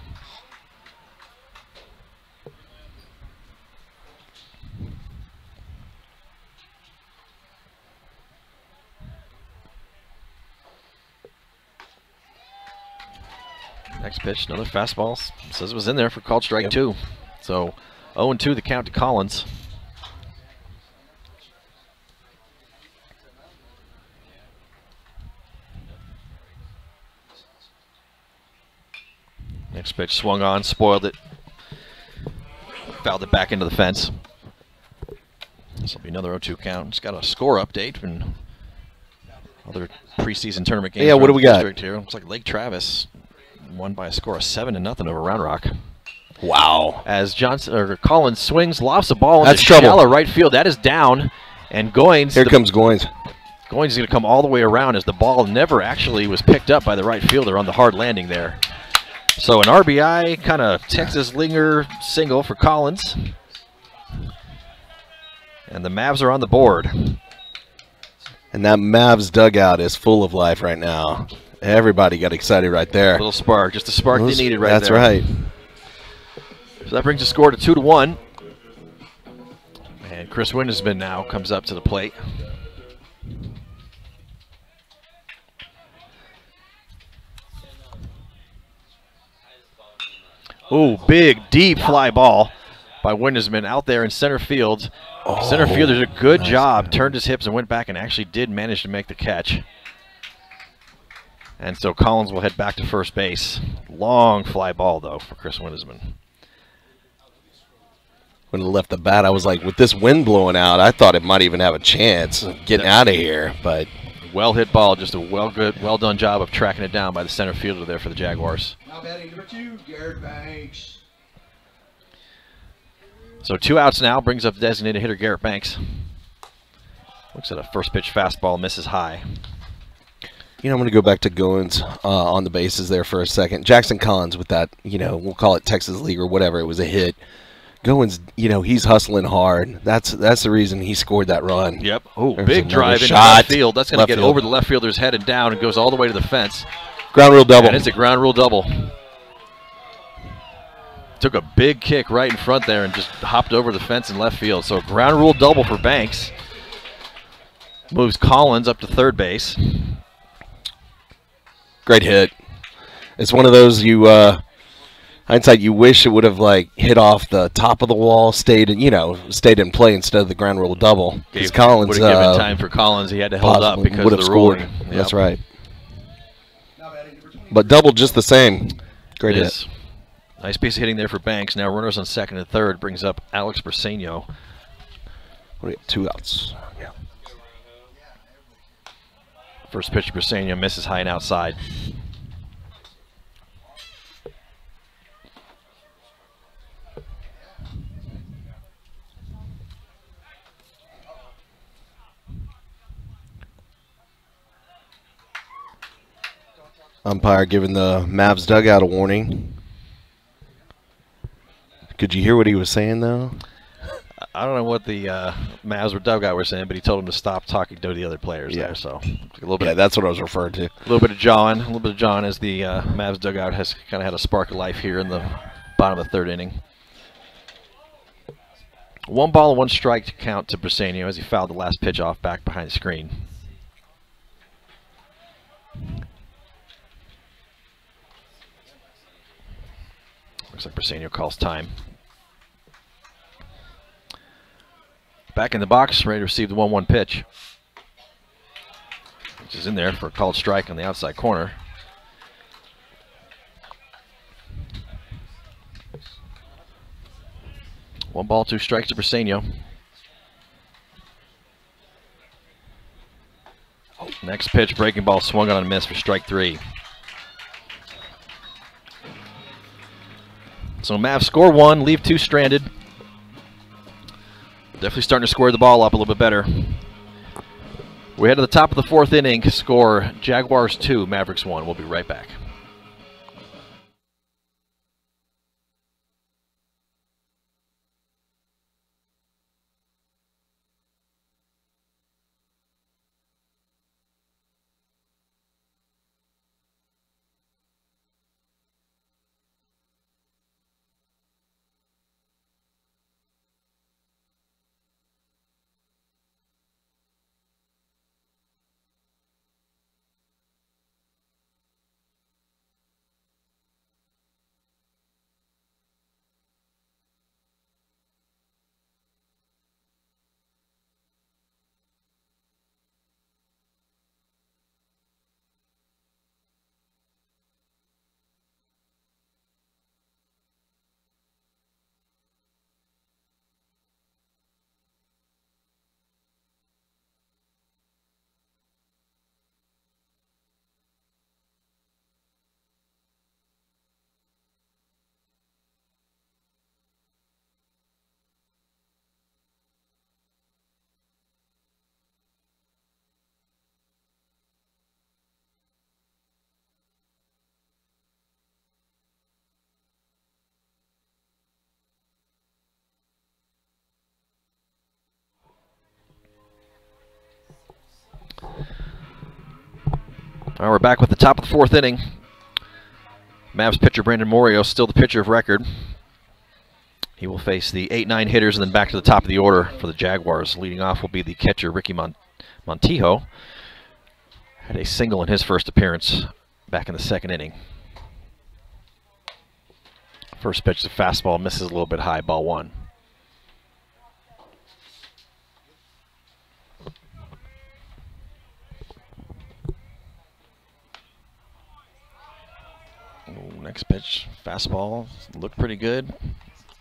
A: Next pitch, another fastball. Says it was in there for called strike 2. So 0-2 the count to Collins. Next pitch swung on, spoiled it. Fouled it back into the fence. This will be another 0-2 count. Just got a score update and other preseason tournament games.
C: Yeah, what do we got?
A: Here. Looks like Lake Travis won by a score of 7-0 over Round Rock.
C: Wow.
A: As Collins swings, lofts a ball into
C: That's trouble.
A: shallow right field. That is down. And Goins.
C: Here comes Goins.
A: Goins is going to come all the way around as the ball never actually was picked up by the right fielder on the hard landing there. So an RBI, kind of Texas Linger single for Collins. And the Mavs are on the board.
C: And that Mavs dugout is full of life right now. Everybody got excited right there.
A: A little spark, just the spark they needed right
C: That's
A: there.
C: right.
A: So that brings the score to 2-1. And Chris Windesman now comes up to the plate. Ooh, big, deep fly ball by Windesman out there in center field.
C: Oh,
A: Center fielder did a good
C: nice
A: job,
C: guy.
A: turned his hips and went back and actually did manage to make the catch. And so Collins will head back to first base. Long fly ball, though, for Chris Windesman.
C: When he left the bat, I was like, with this wind blowing out, I thought it might even have a chance of getting out of here. But
A: Well hit ball, just a well done job of tracking it down by the center fielder there for the Jaguars.
B: Now batting number 2, Garrett Banks.
A: So 2 outs now, brings up designated hitter Garrett Banks. Looks at a first pitch fastball, misses high.
C: you know, I'm going to go back to Goins on the bases there for a second. Jackson Collins with that, you know, we'll call it Texas League or whatever. It was a hit. Goins, you know, he's hustling hard. That's the reason he scored that run.
A: Yep. Oh,
C: There's
A: big
C: another
A: drive into
C: shot.
A: left field. That's going to
C: Left
A: get
C: field.
A: over the left fielder's head and down and goes all the way to the fence.
C: Ground rule double.
A: And it's a ground rule double. Took a big kick right in front there and just hopped over the fence in left field. So ground rule double for Banks. Moves Collins up to third base.
C: Great hit. It's one of those hindsight, you wish it would have like hit off the top of the wall, stayed in play instead of the ground rule double. Because Collins
A: would have given time for Collins. He had to hold up because
C: would
A: of
C: have
A: the
C: scored.
A: ruling. Yep.
C: That's right.
B: Now batting number 20.
C: But double just the same. Great
A: It
C: hit.
A: is. Nice piece of hitting there for Banks. Now runners on second and third brings up Alex Briseño.
C: What do we have? 2 outs. Yeah.
A: First pitch, Briseño misses high and outside.
C: Umpire giving the Mavs dugout a warning. Could you hear what he was saying, though?
A: I don't know what the Mavs or dugout were saying, but he told him to stop talking to the other players
C: Yeah.
A: there. So a little bit,
C: Yeah, that's what I was referring to.
A: a little bit of John as the Mavs dugout has kind of had a spark of life here in the bottom of the third inning. 1 ball and 1 strike to count to Briseño as he fouled the last pitch off back behind the screen. Looks like Briseño calls time. Back in the box, ready to receive the 1-1 pitch, which is in there for a called strike on the outside corner. One ball, 2 strikes to Briseño. Next pitch, breaking ball, swung on and missed for strike 3. So Mavs score 1, leave 2 stranded. Definitely starting to square the ball up a little bit better. We head to the top of the 4th inning. Score Jaguars 2, Mavericks 1. We'll be right back. All right, we're back with the top of the 4th inning. Mavs pitcher Brandon Morio still the pitcher of record. He will face the 8-9 hitters and then back to the top of the order for the Jaguars. Leading off will be the catcher Ricky Montijo. Had a single in his first appearance back in the 2nd inning. First pitch, the fastball misses a little bit high, ball 1. Next pitch, fastball, looked pretty good.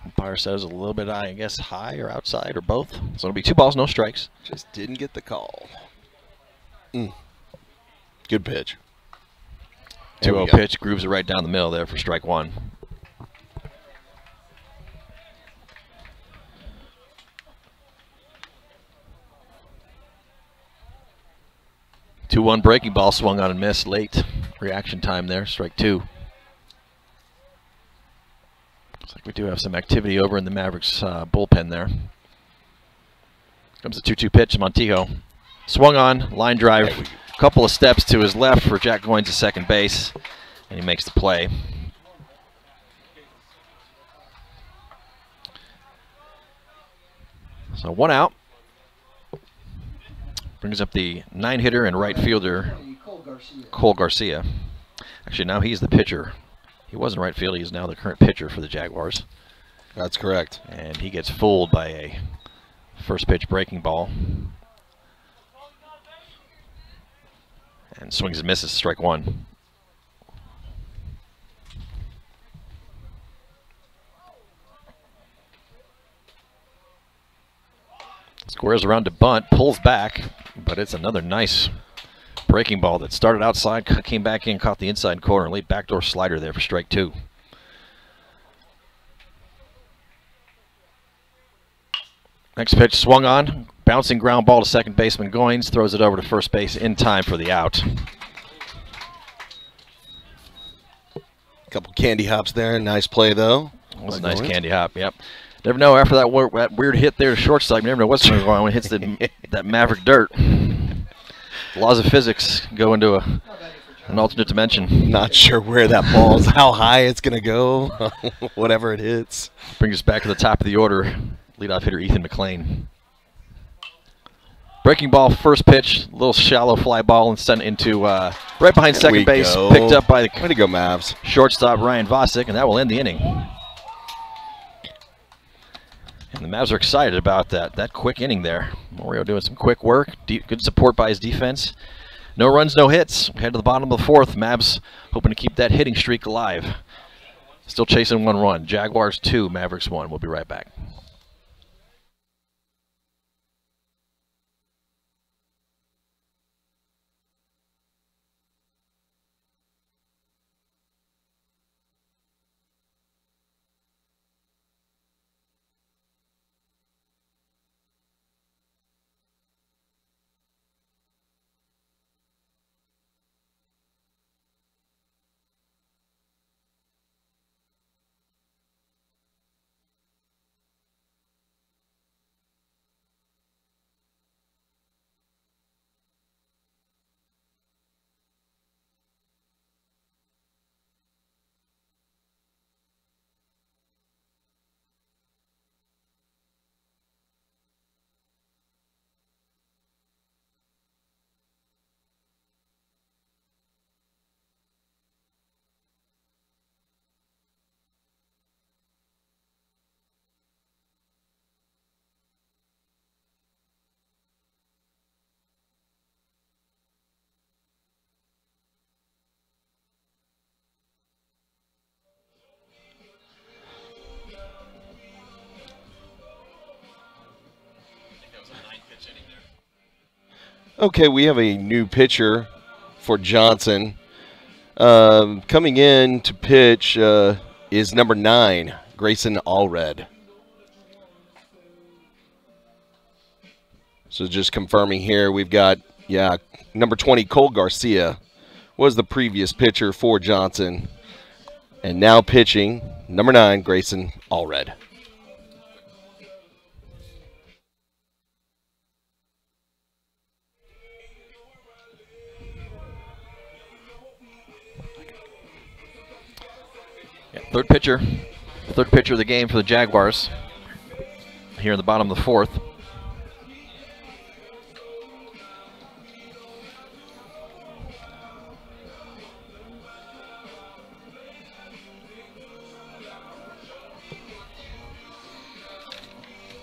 A: Umpire says a little bit, I guess, high or outside or both. So it'll be 2 balls, no strikes.
C: Just didn't get the call. Good pitch.
A: 2-0 pitch, grooves it right down the middle there for strike 1. Two-one breaking ball swung on and missed late. Reaction time there, strike 2. Looks like we do have some activity over in the Mavericks bullpen there. Comes the 2-2 pitch, Montijo. Swung on, line drive, a couple of steps to his left for Jack Goins to second base, and he makes the play. So 1 out. Brings up the 9-hitter and right fielder, Cole Garcia. Actually, now he's the pitcher. He was in right field. He is now the current pitcher for the Jaguars.
C: That's correct.
A: And he gets fooled by a first pitch breaking ball. And swings and misses, strike 1. Squares around to bunt, pulls back, but it's another nice breaking ball that started outside, came back in, caught the inside corner, late backdoor slider there for strike 2. Next pitch swung on, bouncing ground ball to second baseman Goins, throws it over to first base in time for the out.
C: Couple candy hops there, nice play though.
A: That was a nice candy hop, yep. Never know after that weird hit there to shortstop, you never know what's going on when it hits that Maverick dirt. The laws of physics go into an alternate dimension.
C: Not sure where that ball's, how high it's going to go, whatever it hits.
A: Brings us back to the top of the order. Leadoff hitter Ethan McNeil. Breaking ball, first pitch, a little shallow fly ball and sent into right behind second base. Picked up by the
C: way to go, Mavs.
A: Shortstop Ryan Vosick, and that will end the inning. And the Mavs are excited about that quick inning there. Morio doing some quick work, good support by his defense. No runs, no hits. Head to the bottom of the 4th. Mavs hoping to keep that hitting streak alive. Still chasing 1 run. Jaguars 2, Mavericks 1. We'll be right back.
C: Okay, we have a new pitcher for Johnson. Coming in to pitch is number 9, Grayson Allred. So just confirming here, we've got, number 20, Cole Garcia was the previous pitcher for Johnson. And now pitching, number 9, Grayson Allred.
A: Third pitcher of the game for the Jaguars here in the bottom of the fourth.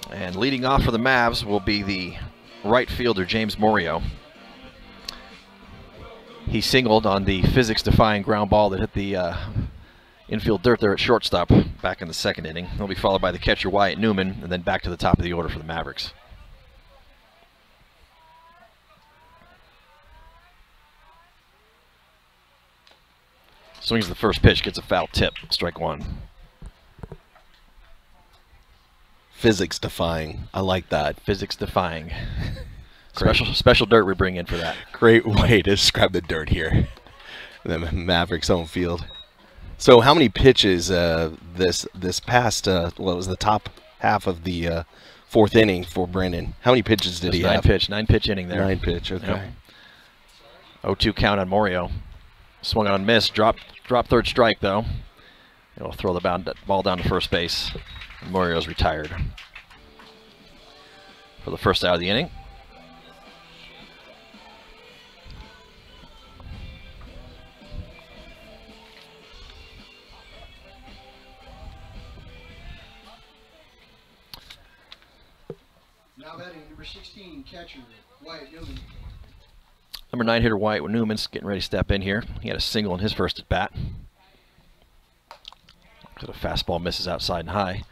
A: And leading off for the Mavs will be the right fielder, James Morio. He singled on the physics-defying ground ball that hit the infield dirt there at shortstop back in the second inning. He'll be followed by the catcher, Wyatt Newman, and then back to the top of the order for the Mavericks. Swings the first pitch, gets a foul tip, strike one.
C: Physics defying. I like that.
A: Physics defying. special dirt we bring in for that.
C: Great way to describe the dirt here. The Mavericks home field. So how many pitches this past what was the top half of the fourth inning for Brandon? How many pitches did he have?
A: Nine pitch inning there.
C: 9 pitch, okay.
A: Yep. 0-2 count on Morio. Swung on, miss, drop third strike though. It'll throw the ball down to first base. Morio's retired for the first out of the inning.
B: Now batting number 16, catcher Wyatt Newman.
A: Number 9 hitter Wyatt Newman's getting ready to step in here. He had a single in his first at bat. A fastball misses outside and high.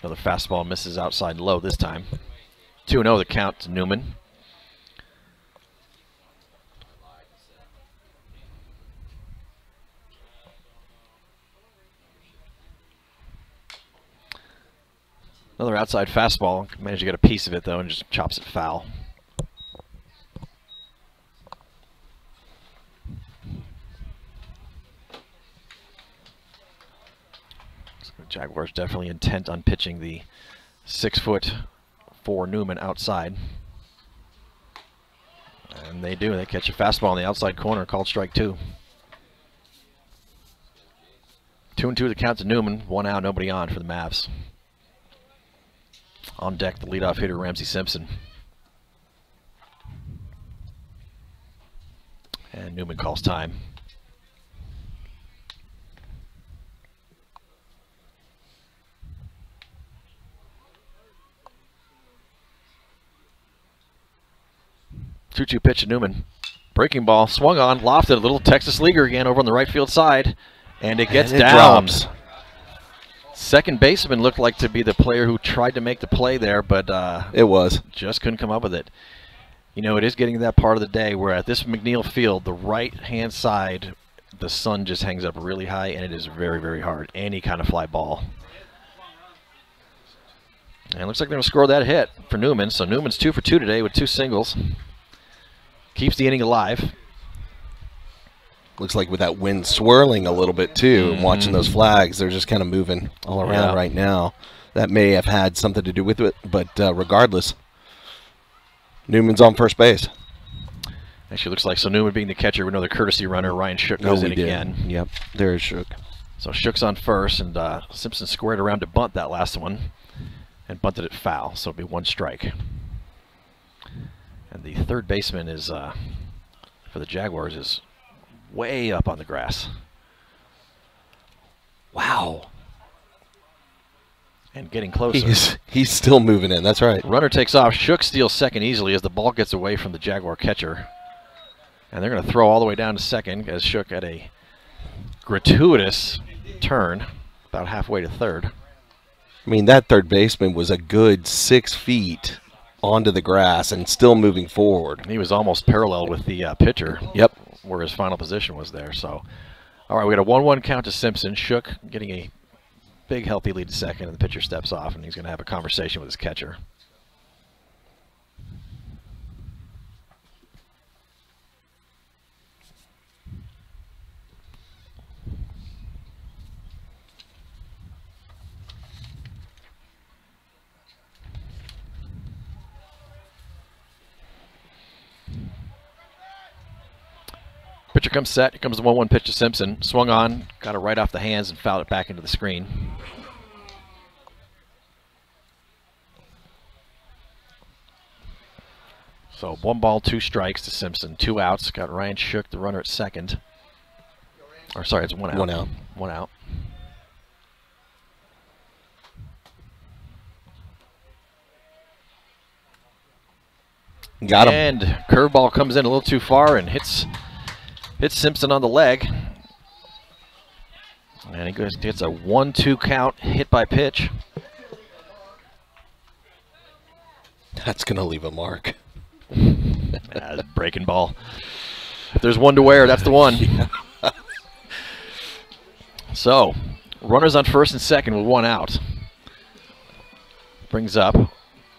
A: Another fastball misses outside and low this time. 2-0 the count to Newman. Another outside fastball. Managed to get a piece of it though and just chops it foul. Jaguars definitely intent on pitching the 6'4" Newman outside. And they do. They catch a fastball in the outside corner, called strike 2. 2-2 the count to Newman. 1 out, nobody on for the Mavs. On deck, the leadoff hitter, Ramsey Simpson. And Newman calls time. Two-two pitch to Newman. Breaking ball, swung on, lofted, a little Texas leaguer again over on the right field side, and it gets down.
C: Drops.
A: Second baseman looked like to be the player who tried to make the play there, but
C: it was
A: just couldn't come up with it. You know, it is getting to that part of the day where at this McNeil field, the right-hand side, the sun just hangs up really high, and it is very, very hard. Any kind of fly ball. And it looks like they're going to score that hit for Newman. So Newman's 2 for 2 today with 2 singles. Keeps the inning alive.
C: Looks like with that wind swirling a little bit too, and watching those flags, they're just kind of moving all around right now. That may have had something to do with it, but regardless, Newman's on first base.
A: Actually, looks like so Newman being the catcher, another courtesy runner. Ryan Shook goes in again.
C: Yep, there's Shook.
A: So Shook's on first, and Simpson squared around to bunt that last one, and bunted it foul. So it'll be 1 strike. And the third baseman is for the Jaguars is way up on the grass. Wow. And getting closer.
C: He's still moving in, that's right.
A: Runner takes off. Shook steals second easily as the ball gets away from the Jaguar catcher. And they're going to throw all the way down to second as Shook had a gratuitous turn about halfway to third.
C: I mean, that third baseman was a good 6 feet onto the grass and still moving forward.
A: He was almost parallel with the pitcher.
C: Yep.
A: Where his final position was there. So, all right, we got a 1-1 count to Simpson. Shook getting a big healthy lead to second, and the pitcher steps off, and he's going to have a conversation with his catcher. Pitcher comes set. Here comes the 1-1 pitch to Simpson. Swung on, got it right off the hands and fouled it back into the screen. So 1 ball, 2 strikes to Simpson. 2 outs. Got Ryan Shook, the runner at second. Or sorry, it's 1 out.
C: 1 out.
A: 1 out.
C: Got him.
A: And curveball comes in a little too far and hits Simpson on the leg. And he gets a 1-2 count, hit by pitch.
C: That's going to leave a mark.
A: Breaking ball. If there's one to wear, that's the one.
C: Yeah.
A: So, runners on first and second with 1 out. Brings up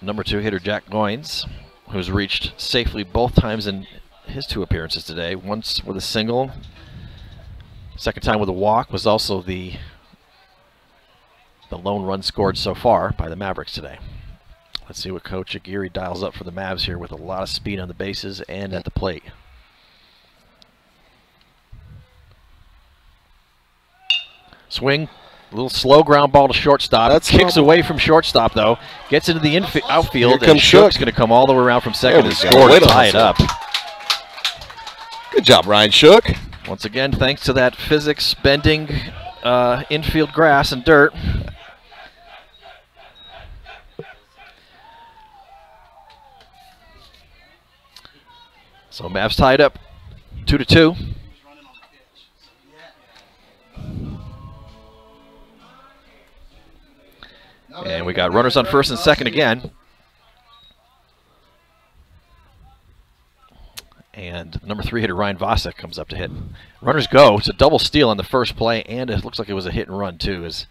A: number 2 hitter Jack Goins, who's reached safely both times in his 2 appearances today. Once with a single, second time with a walk, was also the lone run scored so far by the Mavericks today. Let's see what Coach Aguirre dials up for the Mavs here with a lot of speed on the bases and at the plate. Swing, a little slow ground ball to shortstop.
C: That's
A: kicks away from shortstop though. Gets into the outfield, and
C: Shook's
A: going to come all the way around from second and score to tie it up.
C: Good job, Ryan Shook.
A: Once again, thanks to that physics bending infield grass and dirt. So Mavs tied up 2-2. And we got runners on first and second again. And number 3 hitter Ryan Vosek comes up to hit. Runners go. It's a double steal on the first play, and it looks like it was a hit and run too, as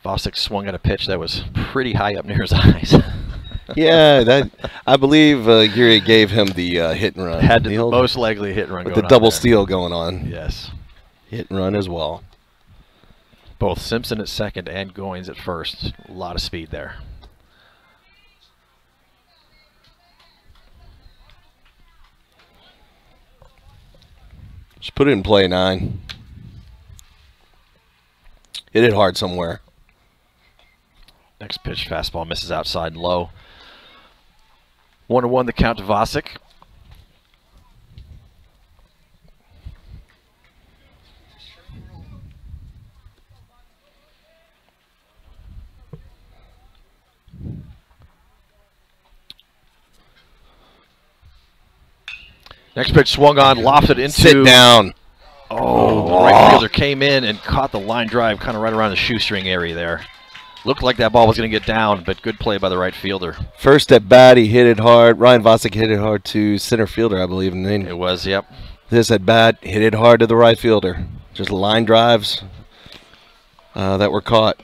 A: Vosek swung at a pitch that was pretty high up near his eyes.
C: Yeah, that I believe Aguirre gave him the hit and run.
A: Had the most likely hit and run
C: with
A: going
C: the double
A: on there.
C: steal going on.
A: Yes.
C: Hit and run as well.
A: Both Simpson at second and Goins at first. A lot of speed there.
C: Just put it in play 9. Hit it hard somewhere.
A: Next pitch, fastball misses outside and low. 1-1 the count to Vosek. Next pitch swung on, lofted into.
C: Sit down.
A: Oh, the right fielder came in and caught the line drive kind of right around the shoestring area there. Looked like that ball was going to get down, but good play by the right fielder.
C: First at bat, he hit it hard. Ryan Vosek hit it hard to center fielder, I believe. And then
A: It was, yep.
C: this at bat, hit it hard to the right fielder. Just line drives that were caught.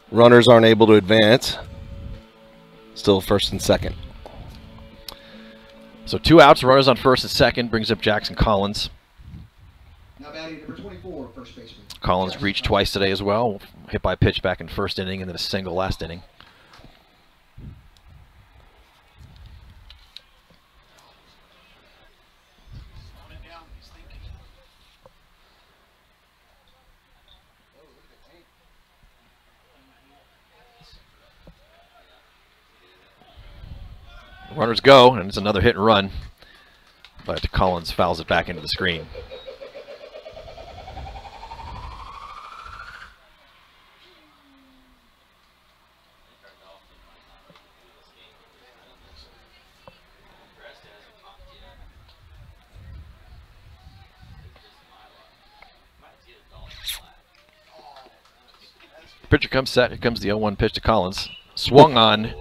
C: Runners aren't able to advance. Still first and second.
A: So 2 outs, runners on first and second, brings up Jackson Collins.
B: Now batting number 24, first baseman.
A: Collins reached twice today as well. Hit by pitch back in first inning and then a single last inning. Runners go, and it's another hit and run, but Collins fouls it back into the screen. Pitcher comes set. Here comes the 0-1 pitch to Collins. Swung on.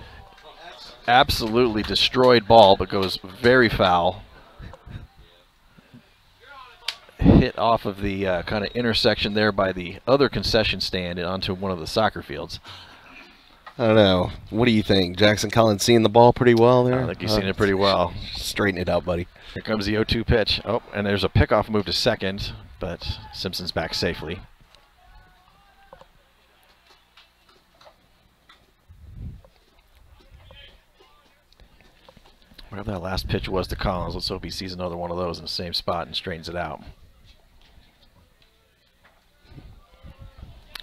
A: Absolutely destroyed ball, but goes very foul. Hit off of the kind of intersection there by the other concession stand and onto one of the soccer fields.
C: I don't know. What do you think? Jackson Collins seeing the ball pretty well there?
A: I think he's seen it pretty well.
C: Straighten it out, buddy.
A: Here comes the 0-2 pitch. Oh, and there's a pickoff move to second, but Simpson's back safely. Whatever that last pitch was to Collins, let's hope he sees another one of those in the same spot and straightens it out.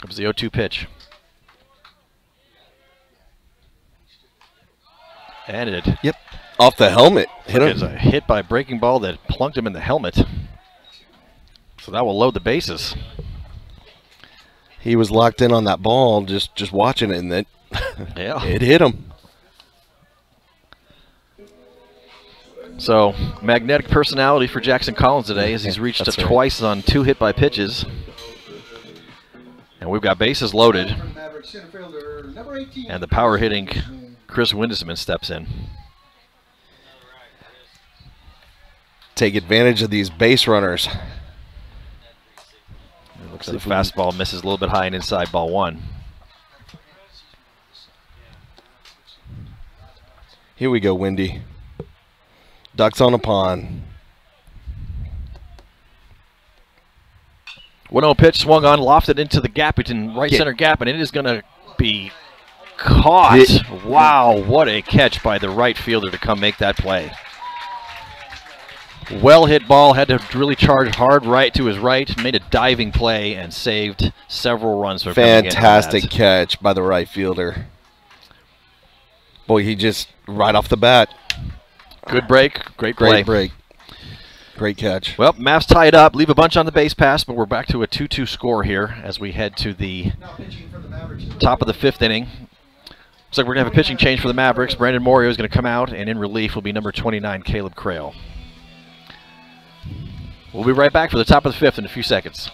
A: Comes the 0-2 pitch. And it
C: Yep. Off the helmet. Hit him.
A: is a hit by a breaking ball that plunked him in the helmet. So that will load the bases.
C: He was locked in on that ball, just watching it, and then
A: Yeah.
C: it hit him.
A: So magnetic personality for Jackson Collins today, as he's reached
C: That's
A: it
C: right.
A: twice on 2 hit by pitches. And we've got bases loaded.
B: From the Mavericks, center fielder, number 18.
A: And the power hitting Chris Windesman steps in.
C: Take advantage of these base runners.
A: It looks like the fastball misses a little bit high and inside, ball 1.
C: Here we go, Windy. Ducks on a pond.
A: 1-0 pitch swung on, lofted into the gap, it's in right center gap, and it is going to be caught. Wow, what a catch by the right fielder to come make that play. Well hit ball, had to really charge hard right to his right, made a diving play and saved several runs. For
C: Fantastic catch by the right fielder. Boy, he just right off the bat.
A: Good break, great play.
C: Great break. Great catch.
A: Well, Mavs tie it up, leave a bunch on the base pass, but we're back to a 2-2 score here as we head to the
B: Now pitching for the Mavericks.
A: top of the 5th inning. Looks like we're going to have a pitching change for the Mavericks. Brandon Morio is going to come out, and in relief will be number 29, Caleb Crail. We'll be right back for the top of the 5th in a few seconds.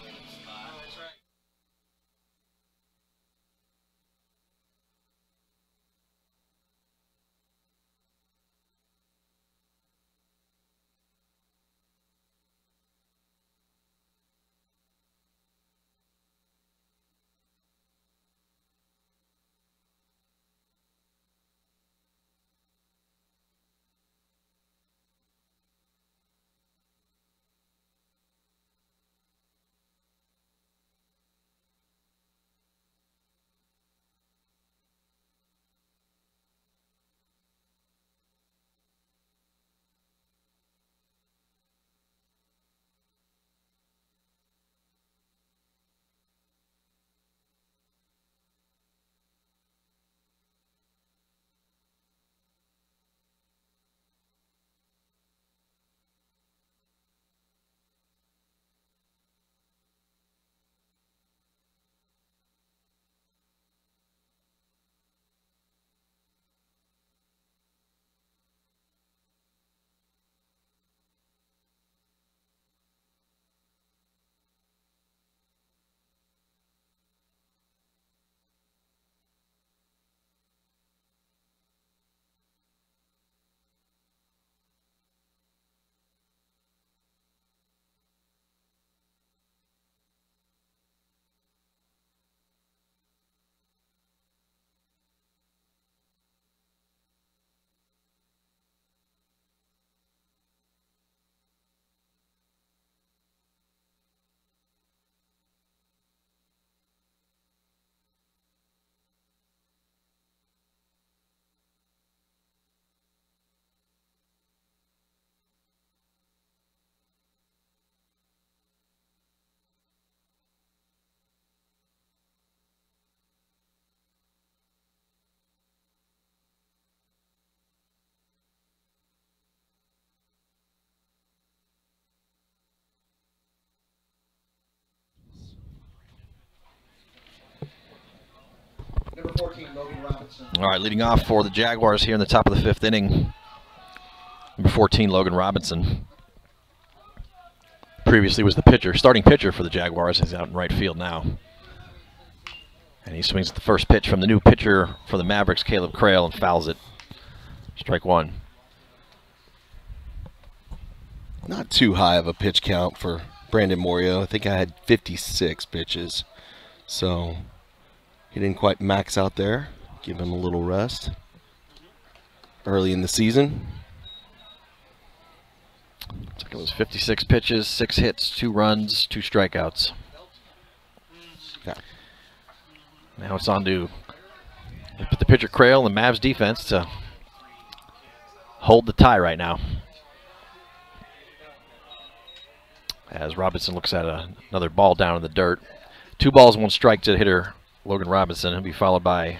B: Number 14, Logan Robinson.
A: All right, leading off for the Jaguars here in the top of the 5th inning, number 14, Logan Robinson. Previously was the pitcher, starting pitcher for the Jaguars. He's out in right field now. And he swings at the first pitch from the new pitcher for the Mavericks, Caleb Crail, and fouls it. Strike 1.
C: Not too high of a pitch count for Brandon Morio. I think I had 56 pitches. So he didn't quite max out there. Give him a little rest early in the season.
A: Looks like it was 56 pitches, 6 hits, 2 runs, 2 strikeouts.
C: Yeah.
A: Now it's on to put the pitcher Crail and the Mavs defense to hold the tie right now. As Robinson looks at another ball down in the dirt. 2 balls, 1 strike to hitter Logan Robinson. He'll be followed by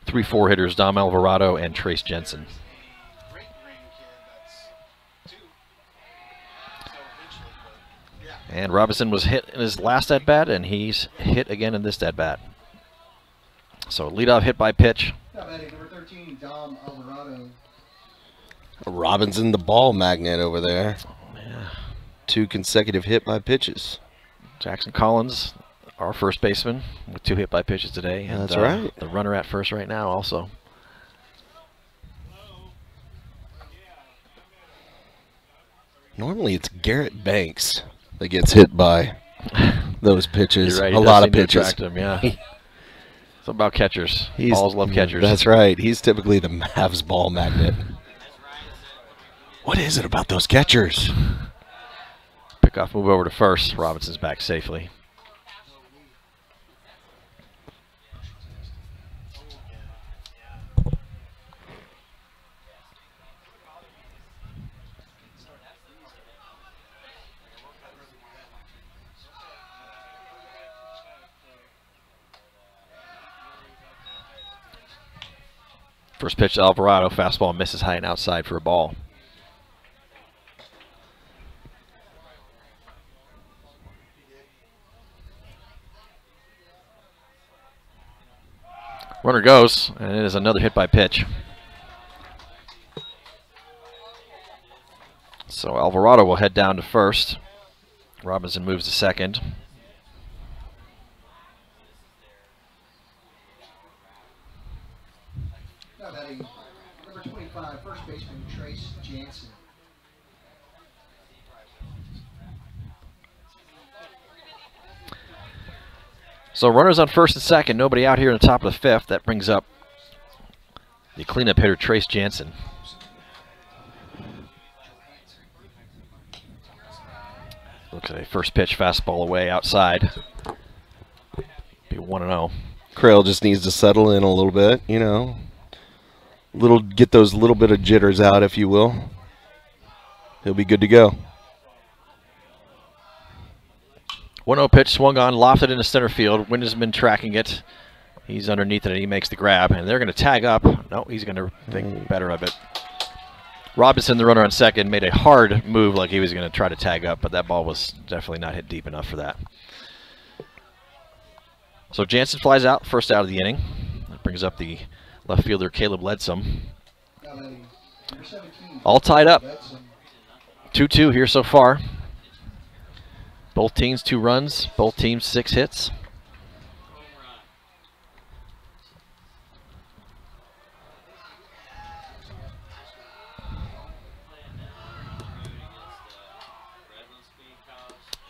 A: 3-4 hitters Dom Alvarado and Trace Jensen. And Robinson was hit in his last at-bat, and he's hit again in this at-bat. So leadoff hit by pitch.
B: Number 13, Dom Alvarado.
C: Robinson, the ball magnet over there.
A: Yeah.
C: 2 consecutive hit by pitches.
A: Jackson Collins, our first baseman, with 2 hit by pitches today. And,
C: that's right.
A: The runner at first right now also.
C: Normally it's Garrett Banks that gets hit by those pitches.
A: You're right,
C: a lot of pitches.
A: Him, yeah. It's about catchers. Balls love catchers.
C: That's right. He's typically the Mavs ball magnet. What is it about those catchers?
A: Pickoff move over to first. Robinson's back safely. First pitch to Alvarado, fastball misses high and outside for a ball. Runner goes, and it is another hit by pitch. So Alvarado will head down to first. Robinson moves to second.
B: Number 25, first baseman Trace Jansen.
A: So runners on first and second, nobody out here in the top of the 5th. That brings up the cleanup hitter Trace Jansen. Looks like a first pitch fastball away outside. Be 1-0.
C: Crail just needs to settle in a little bit, you know. Get those little bit of jitters out, if you will. He'll be good to go.
A: 1-0 pitch swung on, lofted into center field. Wind has been tracking it. He's underneath it, and he makes the grab. And they're going to tag up. No, he's going to think better of it. Robinson, the runner on second, made a hard move like he was going to try to tag up, but that ball was definitely not hit deep enough for that. So Jansen flies out, first out of the inning. That brings up the left fielder Caleb Ledsum. All tied up. 2-2 here so far. Both teams 2 runs, both teams 6 hits.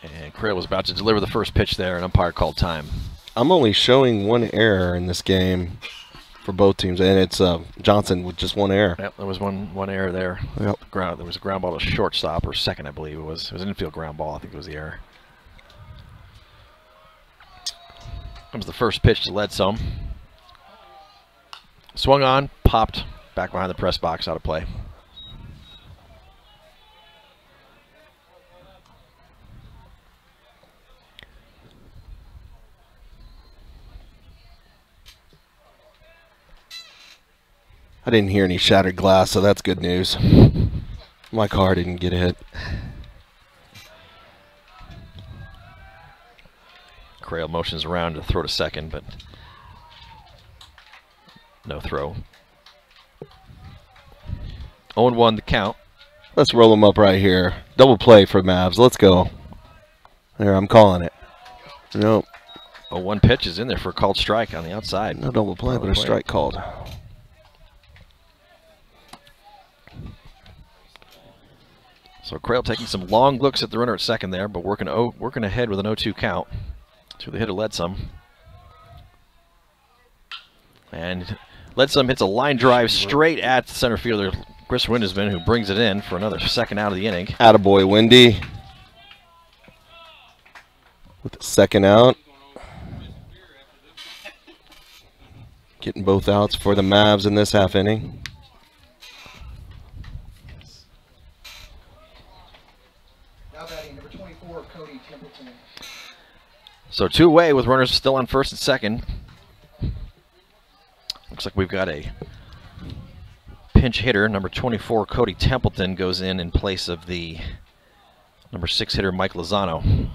A: And Crail was about to deliver the first pitch there, and umpire called time.
C: I'm only showing 1 error in this game for both teams, and it's Johnson with just 1 error.
A: Yep, there was one error there.
C: Yep.
A: There was a ground ball to shortstop, or second, I believe it was. It was an infield ground ball. I think it was the error. Comes the first pitch to Ledsum. Swung on, popped back behind the press box, out of play.
C: I didn't hear any shattered glass, so that's good news. My car didn't get hit.
A: Crail motions around to throw to second, but no throw. 0-1 the count.
C: Let's roll them up right here. Double play for Mavs. Let's go. There, I'm calling it. Nope.
A: 0-1 pitch is in there for a called strike on the outside.
C: No double play, but a strike called.
A: So Crail taking some long looks at the runner at second there, but working ahead with an 0-2 count. To the hitter Ledsum. And Ledsum hits a line drive straight at center fielder Chris Windesman, who brings it in for another second out of the inning.
C: Attaboy, Windy. With the second out. Getting both outs for the Mavs in this half inning.
A: So 2 away with runners still on first and second. Looks like we've got a pinch hitter. Number 24, Cody Templeton, goes in place of the number 6 hitter, Mike Lozano.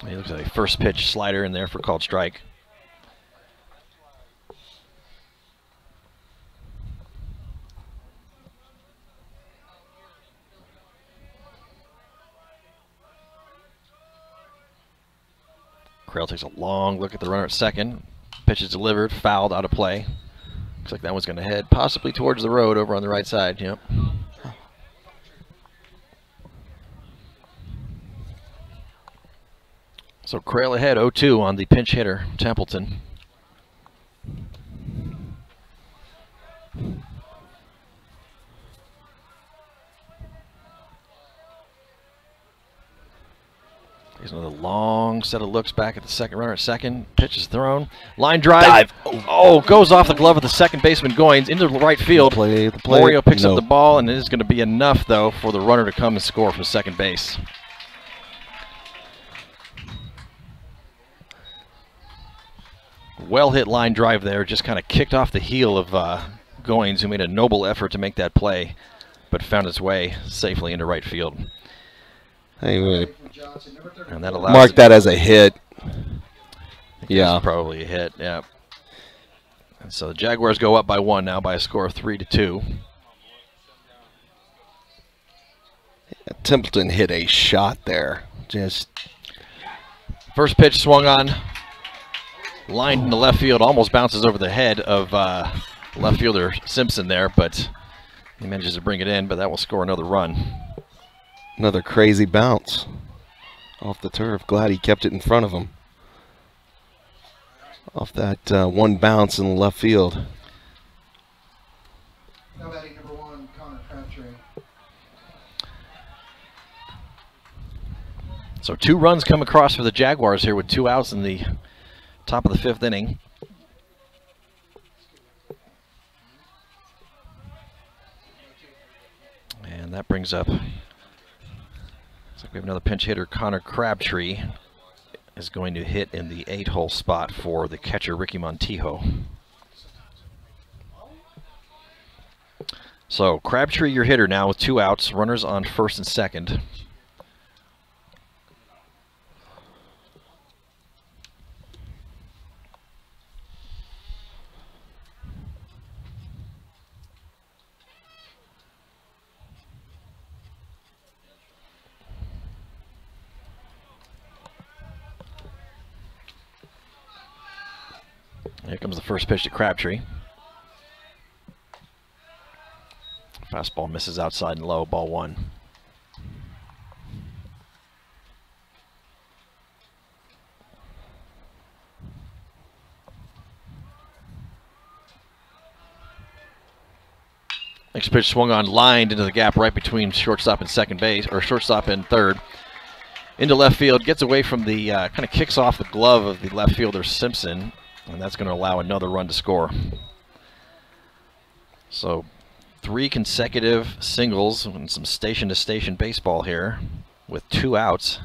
A: He looks like a first pitch slider in there for called strike. Crail takes a long look at the runner at second. Pitch is delivered, fouled, out of play. Looks like that one's going to head possibly towards the road over on the right side. Yep. So Crail ahead 0-2 on the pinch hitter, Templeton. Here's another long set of looks back at the second runner at second. Pitch is thrown. Line drive. Oh, goes off the glove of the second baseman Goins into the right field.
C: The play.
A: Morio picks up the ball, and it is going to be enough, though, for the runner to come and score from second base. Well hit line drive there. Just kind of kicked off the heel of Goins, who made a noble effort to make that play, but found its way safely into right field.
C: Hey,
A: and that allows
C: mark that as a hit. Yeah,
A: probably a hit. Yeah. And so the Jaguars go up by 1 now by a score of 3-2.
C: Templeton hit a shot there. Just
A: first pitch swung on, lined into left field, almost bounces over the head of left fielder Simpson there, but he manages to bring it in. But that will score another run.
C: Another crazy bounce off the turf. Glad he kept it in front of him. Off that one bounce in the left field.
B: Now batting number 1, Connor Crabtree.
A: So 2 runs come across for the Jaguars here with 2 outs in the top of the 5th inning. And that brings up, looks like we have another pinch hitter. Connor Crabtree is going to hit in the 8-hole spot for the catcher Ricky Montijo. So Crabtree, your hitter now with 2 outs, runners on first and second. Here comes the first pitch to Crabtree. Fastball misses outside and low, ball 1. Next pitch swung on, lined into the gap right between shortstop and second base, or shortstop and third. Into left field, gets away from the, kind of kicks off the glove of the left fielder Simpson. And that's going to allow another run to score. So 3 consecutive singles and some station-to-station baseball here with 2 outs.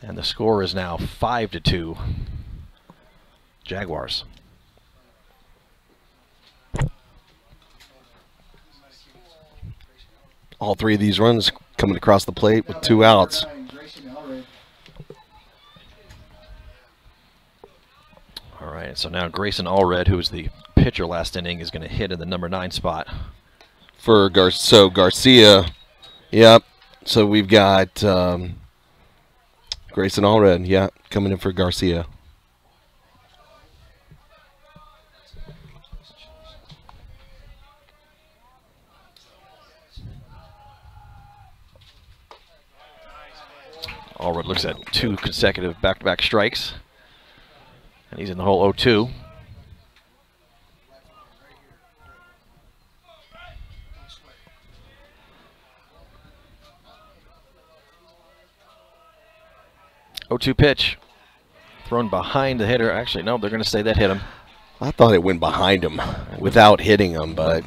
A: And the score is now 5-2. Jaguars.
C: All 3 of these runs coming across the plate with 2 outs.
A: All right, so now Grayson Allred, who was the pitcher last inning, is going to hit in the number 9 spot.
C: For Garcia, yep. So we've got Grayson Allred, yeah, coming in for Garcia.
A: Allred looks at 2 consecutive back-to-back strikes. And he's in the hole 0-2. Pitch. Thrown behind the hitter. Actually, no, they're going to say that hit him.
C: I thought it went behind him without hitting him, but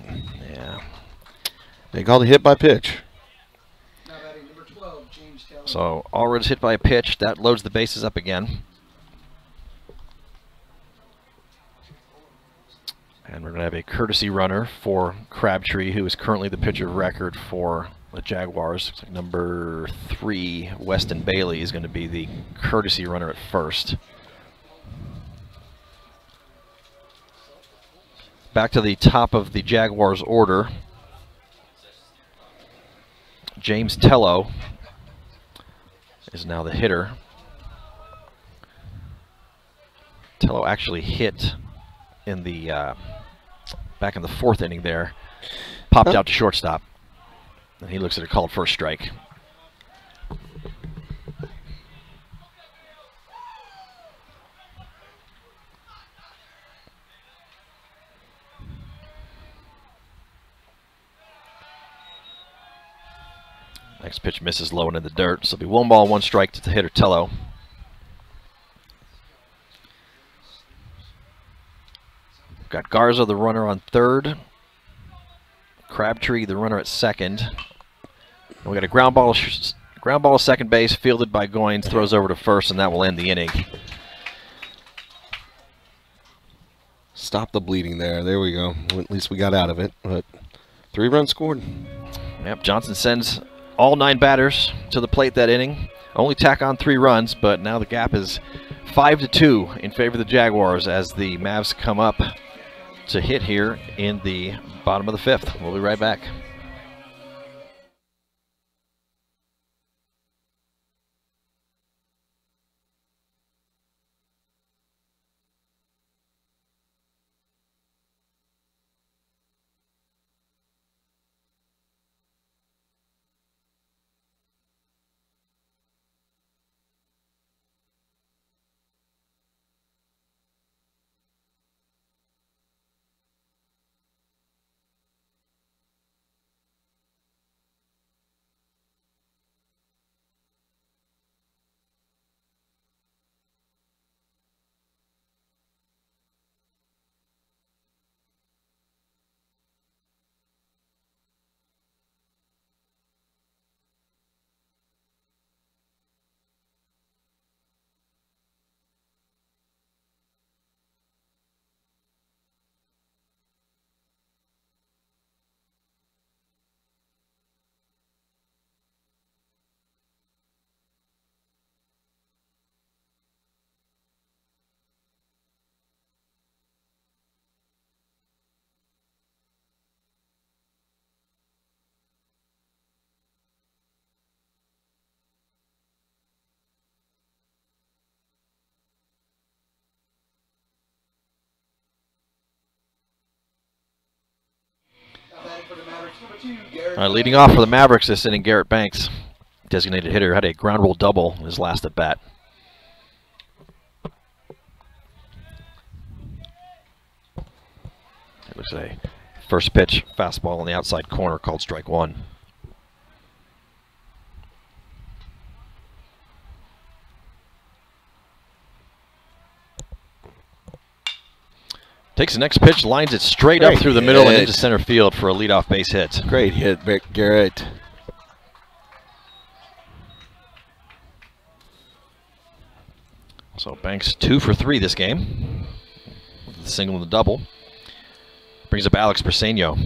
A: yeah.
C: They called a hit by pitch.
B: Now batting number 12, James Taylor.
A: So Allred's hit by a pitch. That loads the bases up again. And we're going to have a courtesy runner for Crabtree, who is currently the pitcher of record for the Jaguars. Looks like number 3, Weston Bailey, is going to be the courtesy runner at first. Back to the top of the Jaguars order. James Tello is now the hitter. Tello actually hit in the back in the 4th inning there, popped out to shortstop, and he looks at a called first strike. Next pitch misses low and in the dirt, so it'll be 1 ball, 1 strike to the hitter Tello. Got Garza, the runner, on 3rd. Crabtree, the runner, at 2nd. And we got a ground ball to second base, fielded by Goins, throws over to first, and that will end the inning.
C: Stop the bleeding there. There we go. Well, at least we got out of it. But 3 runs scored.
A: Yep, Johnson sends all 9 batters to the plate that inning. Only tack on 3 runs, but now the gap is 5-2 in favor of the Jaguars as the Mavs come up to hit here in the bottom of the 5th. We'll be right back. Leading off for the Mavericks this inning, Garrett Banks, designated hitter, had a ground rule double in his last at bat. It was a first pitch fastball on the outside corner called strike 1. Takes the next pitch, lines it straight up through the middle and into center field for a leadoff base hit.
C: Great hit, Garrett.
A: So Banks 2 for 3 this game, with the single and the double. Brings up Alex Briseño.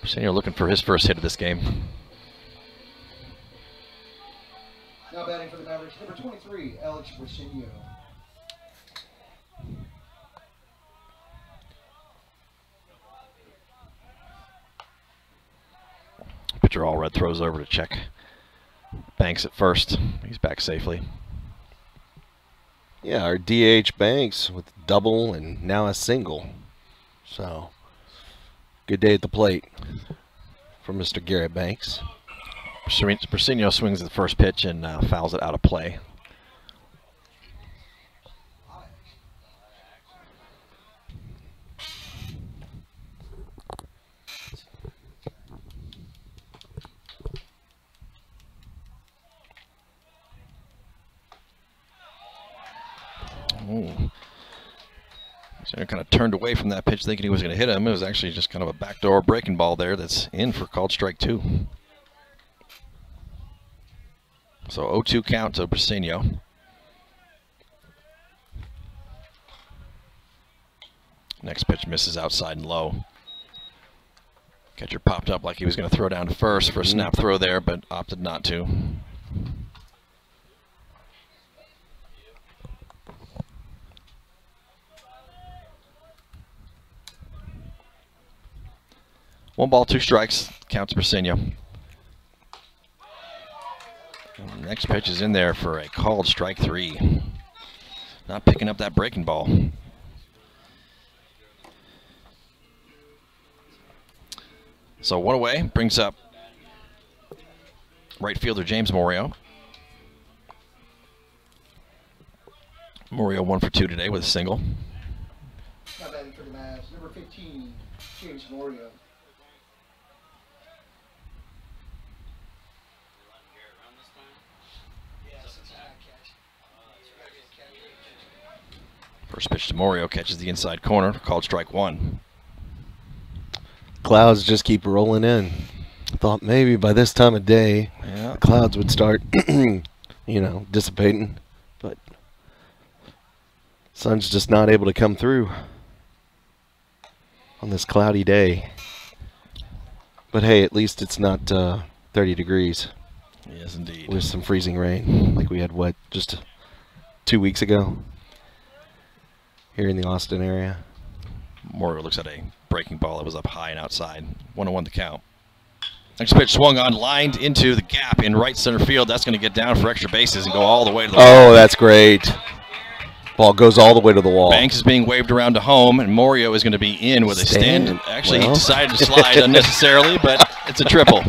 A: Briseño looking for his first hit of this game.
B: Now batting for the Mavericks, number 23, Alex Briseño.
A: Pitcher Allred throws over to check Banks at first. He's back safely.
C: Yeah, our DH Banks with double and now a single. So, good day at the plate for Mr. Garrett Banks.
A: Briseño swings at the first pitch and fouls it out of play. So kind of turned away from that pitch thinking he was going to hit him. It was actually just kind of a backdoor breaking ball there that's in for called strike 2. So 0-2 count to Briseño. Next pitch misses outside and low. Catcher popped up like he was going to throw down to first for a snap throw there, but opted not to. One ball, 2 strikes, counts Briseño. And the next pitch is in there for a called strike 3. Not picking up that breaking ball. So 1 away, brings up right fielder James Morio. Morio 1 for 2 today with a single.
B: Not batting for the Mavs. Number 15, James Morio.
A: First pitch to Morio, catches the inside corner, called strike 1.
C: Clouds just keep rolling in. Thought maybe by this time of day, the clouds would start, you know, dissipating, but sun's just not able to come through on this cloudy day. But hey, at least it's not 30 degrees.
A: Yes, indeed.
C: With some freezing rain, like we had, what, just 2 weeks ago here in the Austin area.
A: Morio looks at a breaking ball that was up high and outside. 1-1 the count. Next pitch swung on, lined into the gap in right center field. That's going to get down for extra bases and go all the way to the wall.
C: Oh, that's great. Ball goes all the way to the wall.
A: Banks is being waved around to home, and Morio is going to be in with a stand. Actually, he decided to slide unnecessarily, but it's a triple.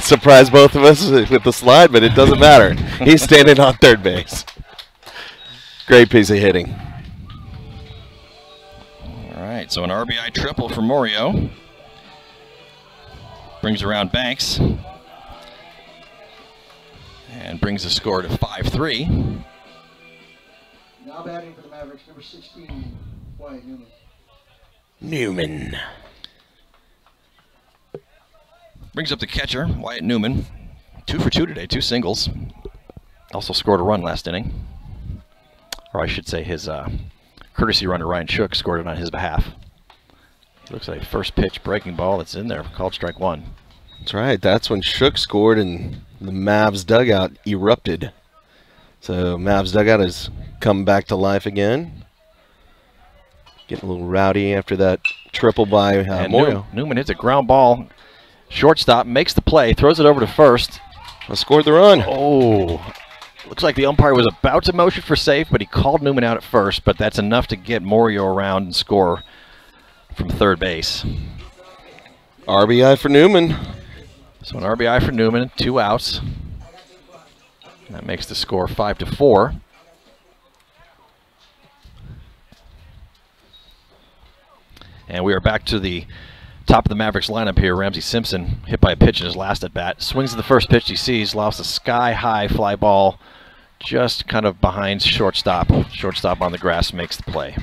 C: Surprised both of us with the slide, but it doesn't matter. He's standing on third base. Great piece of hitting.
A: All right, so an RBI triple for Morio. Brings around Banks. And brings the score to 5-3.
B: Now batting for the Mavericks, number 16, Wyatt Newman.
C: Newman.
A: Brings up the catcher, Wyatt Newman. 2 for 2 today, 2 singles. Also scored a run last inning. Or I should say his courtesy runner, Ryan Shook, scored it on his behalf. Looks like first pitch breaking ball that's in there, called strike 1.
C: That's right. That's when Shook scored and the Mavs dugout erupted. So Mavs dugout has come back to life again. Getting a little rowdy after that triple by Morio.
A: Newman hits a ground ball. Shortstop makes the play, throws it over to first.
C: Scored the run.
A: Oh, looks like the umpire was about to motion for safe, but he called Newman out at first. But that's enough to get Morio around and score from third base.
C: RBI for Newman.
A: So an RBI for Newman, 2 outs. That makes the score 5-4. And we are back to the top of the Mavericks lineup here. Ramsey Simpson hit by a pitch in his last at bat. Swings at the first pitch he sees, lost a sky-high fly ball just kind of behind shortstop. Shortstop on the grass makes the play.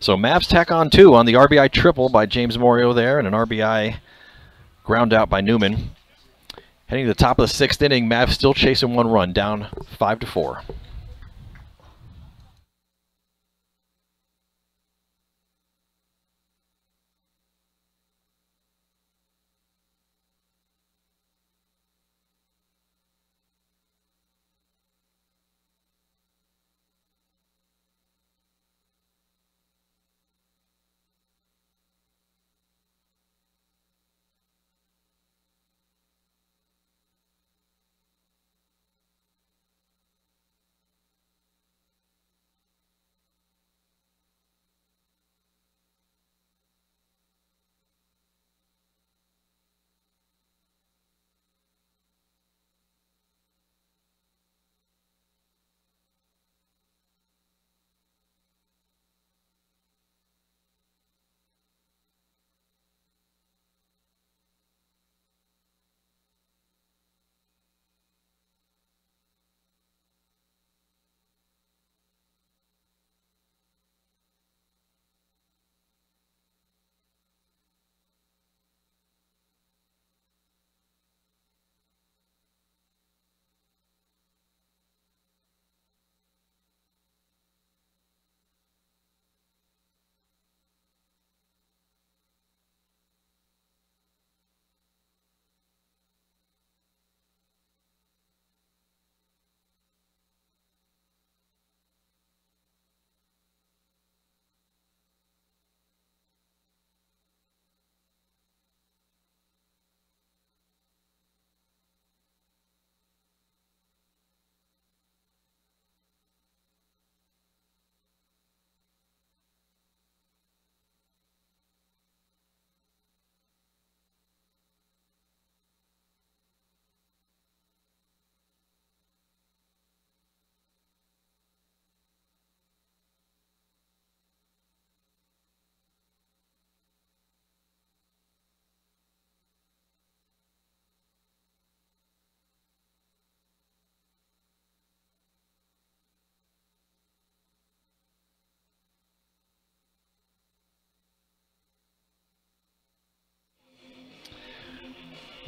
A: So Mavs tack on 2 on the RBI triple by James Morio there, and an RBI ground out by Newman. Heading to the top of the 6th inning, Mavs still chasing 1 run, down 5-4.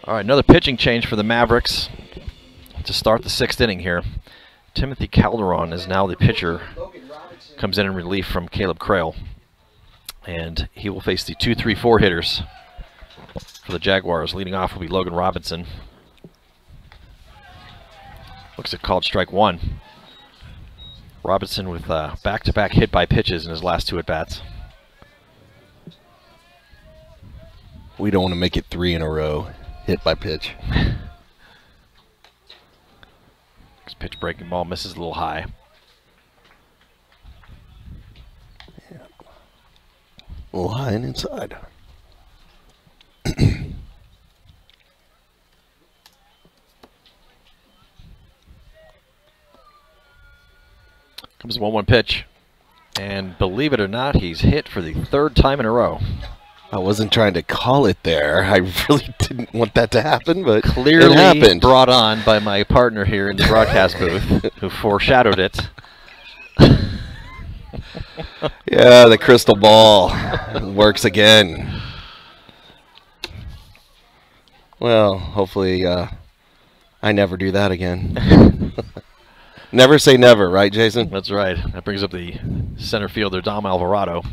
A: All right, another pitching change for the Mavericks to start the 6th inning here. Timothy Calderon is now the pitcher. Comes in relief from Caleb Crail. And he will face the 2-3-4 hitters for the Jaguars. Leading off will be Logan Robinson. Looks at called strike 1. Robinson with back-to-back hit by pitches in his last 2 at-bats.
C: We don't want to make it 3 in a row. Hit by pitch.
A: Pitch breaking ball misses a little high.
C: Yeah. A little high and inside.
A: Comes 1-1 pitch. And believe it or not, he's hit for the 3rd time in a row.
C: I wasn't trying to call it there. I really didn't want that to happen, but
A: clearly
C: it happened.
A: Brought on by my partner here in the broadcast booth, who foreshadowed it.
C: Yeah, the crystal ball works again. Well, hopefully I never do that again. Never say never, right, Jason?
A: That's right. That brings up the center fielder, Dom Alvarado.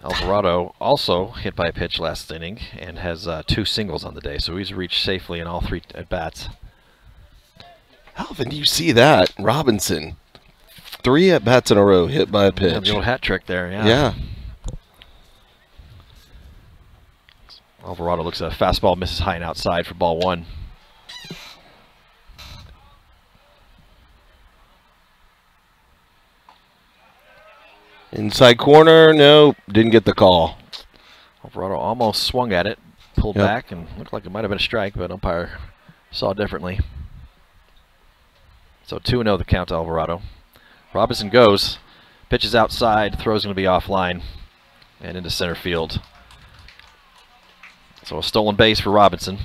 A: Alvarado also hit by a pitch last inning and has 2 singles on the day, so he's reached safely in all 3 at-bats.
C: How often do you see that? Robinson, 3 at-bats in a row hit by a pitch.
A: Yeah, the old hat trick there, yeah.
C: Yeah.
A: Alvarado looks at a fastball, misses high and outside for ball 1.
C: Inside corner, nope, didn't get the call.
A: Alvarado almost swung at it, pulled back, and looked like it might have been a strike, but umpire saw differently. So 2-0 the count to Alvarado. Robinson goes, pitches outside, throw's going to be offline, and into center field. So a stolen base for Robinson.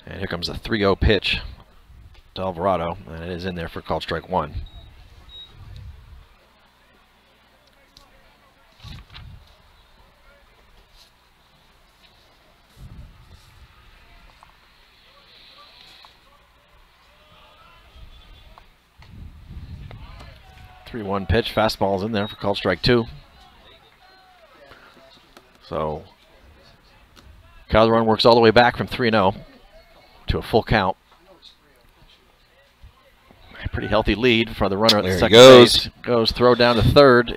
A: And here comes a 3-0 pitch to Alvarado, and it is in there for called strike 1. Three-one pitch, fastball's in there for called strike 2. So Calderon works all the way back from 3-0 to a full count. Pretty healthy lead for the runner at the second base. Goes throw down to third,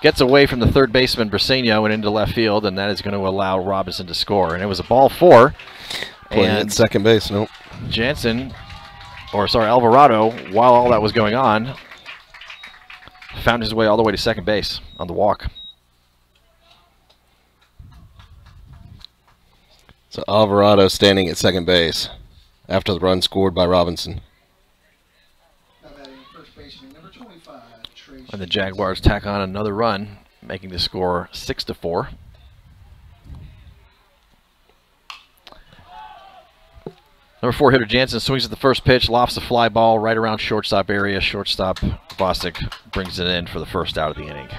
A: gets away from the third baseman Briseño and into left field, and that is going to allow Robinson to score. And it was a ball 4.
C: Playing at second base, nope.
A: Alvarado, while all that was going on, found his way all the way to second base on the walk.
C: So Alvarado standing at second base after the run scored by Robinson.
A: And the Jaguars tack on another run, making the score 6-4. Number 4 hitter Jansen swings at the first pitch, lofts a fly ball right around shortstop area. Shortstop Bostic brings it in for the first out of the inning.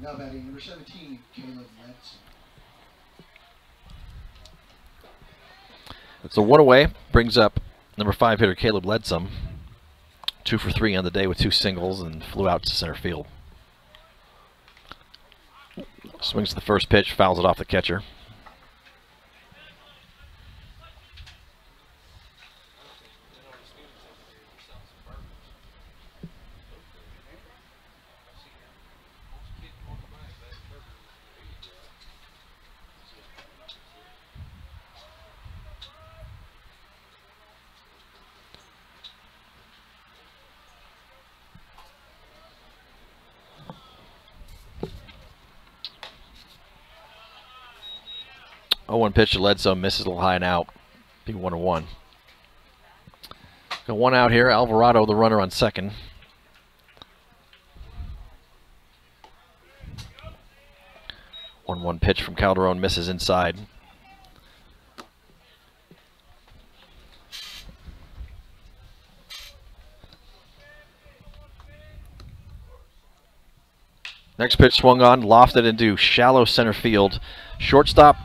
B: Now batting number 17, Caleb Ledson.
A: So 1 away brings up number 5 hitter Caleb Ledson. 2 for 3 on the day with 2 singles and flew out to center field. Swings to the first pitch, fouls it off the catcher. One pitch to Ledson, misses a little high and out. Be 1-1. Got one out here. Alvarado, the runner on second. One pitch from Calderon misses inside. Next pitch swung on, lofted into shallow center field. Shortstop.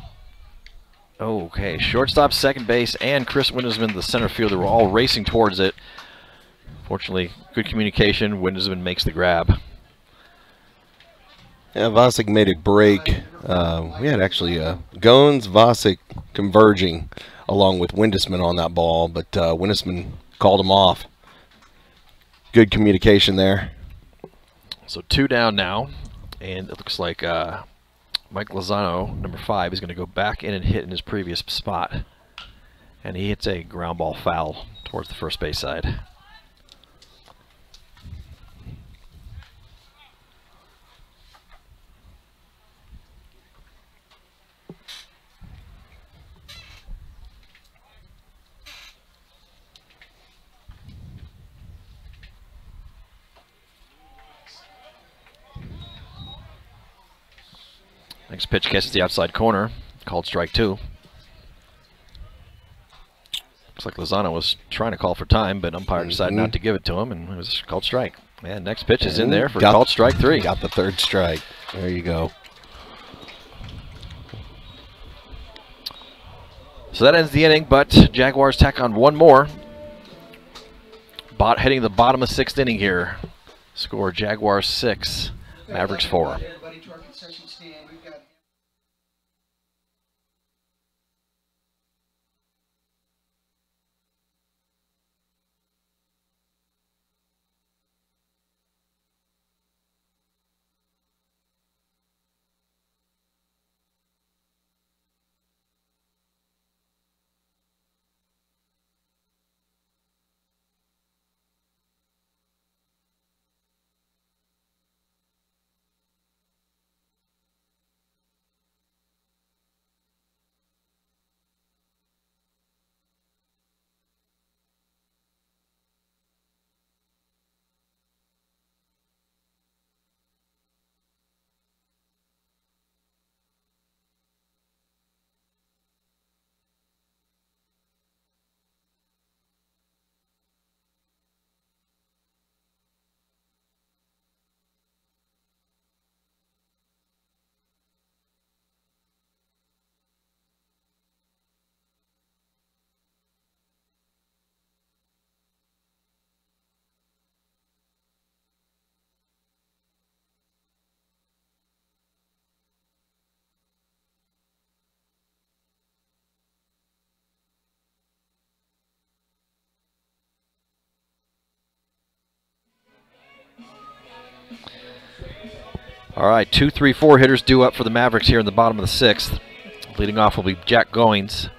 A: Okay, shortstop, second base, and Chris Windesman, the center fielder, were all racing towards it. Fortunately, good communication. Windesman makes the grab.
C: Yeah, Vosick made a break. We had actually Goins, Vosick converging along with Windesman on that ball, but Windesman called him off. Good communication there.
A: So 2 down now, and it looks like Mike Lozano, number 5, is going to go back in and hit in his previous spot. And he hits a ground ball foul towards the first base side. Next pitch catches the outside corner, called strike 2. Looks like Lozano was trying to call for time, but umpire decided not to give it to him, and it was called strike. And next pitch is in there for called strike 3.
C: Got the 3rd strike. There you go.
A: So that ends the inning, but Jaguars tack on one more. Heading the bottom of 6th inning here. Score Jaguars 6, Mavericks 4. All right, 2, 3, 4 hitters due up for the Mavericks here in the bottom of the 6th. Leading off will be Jack Goins.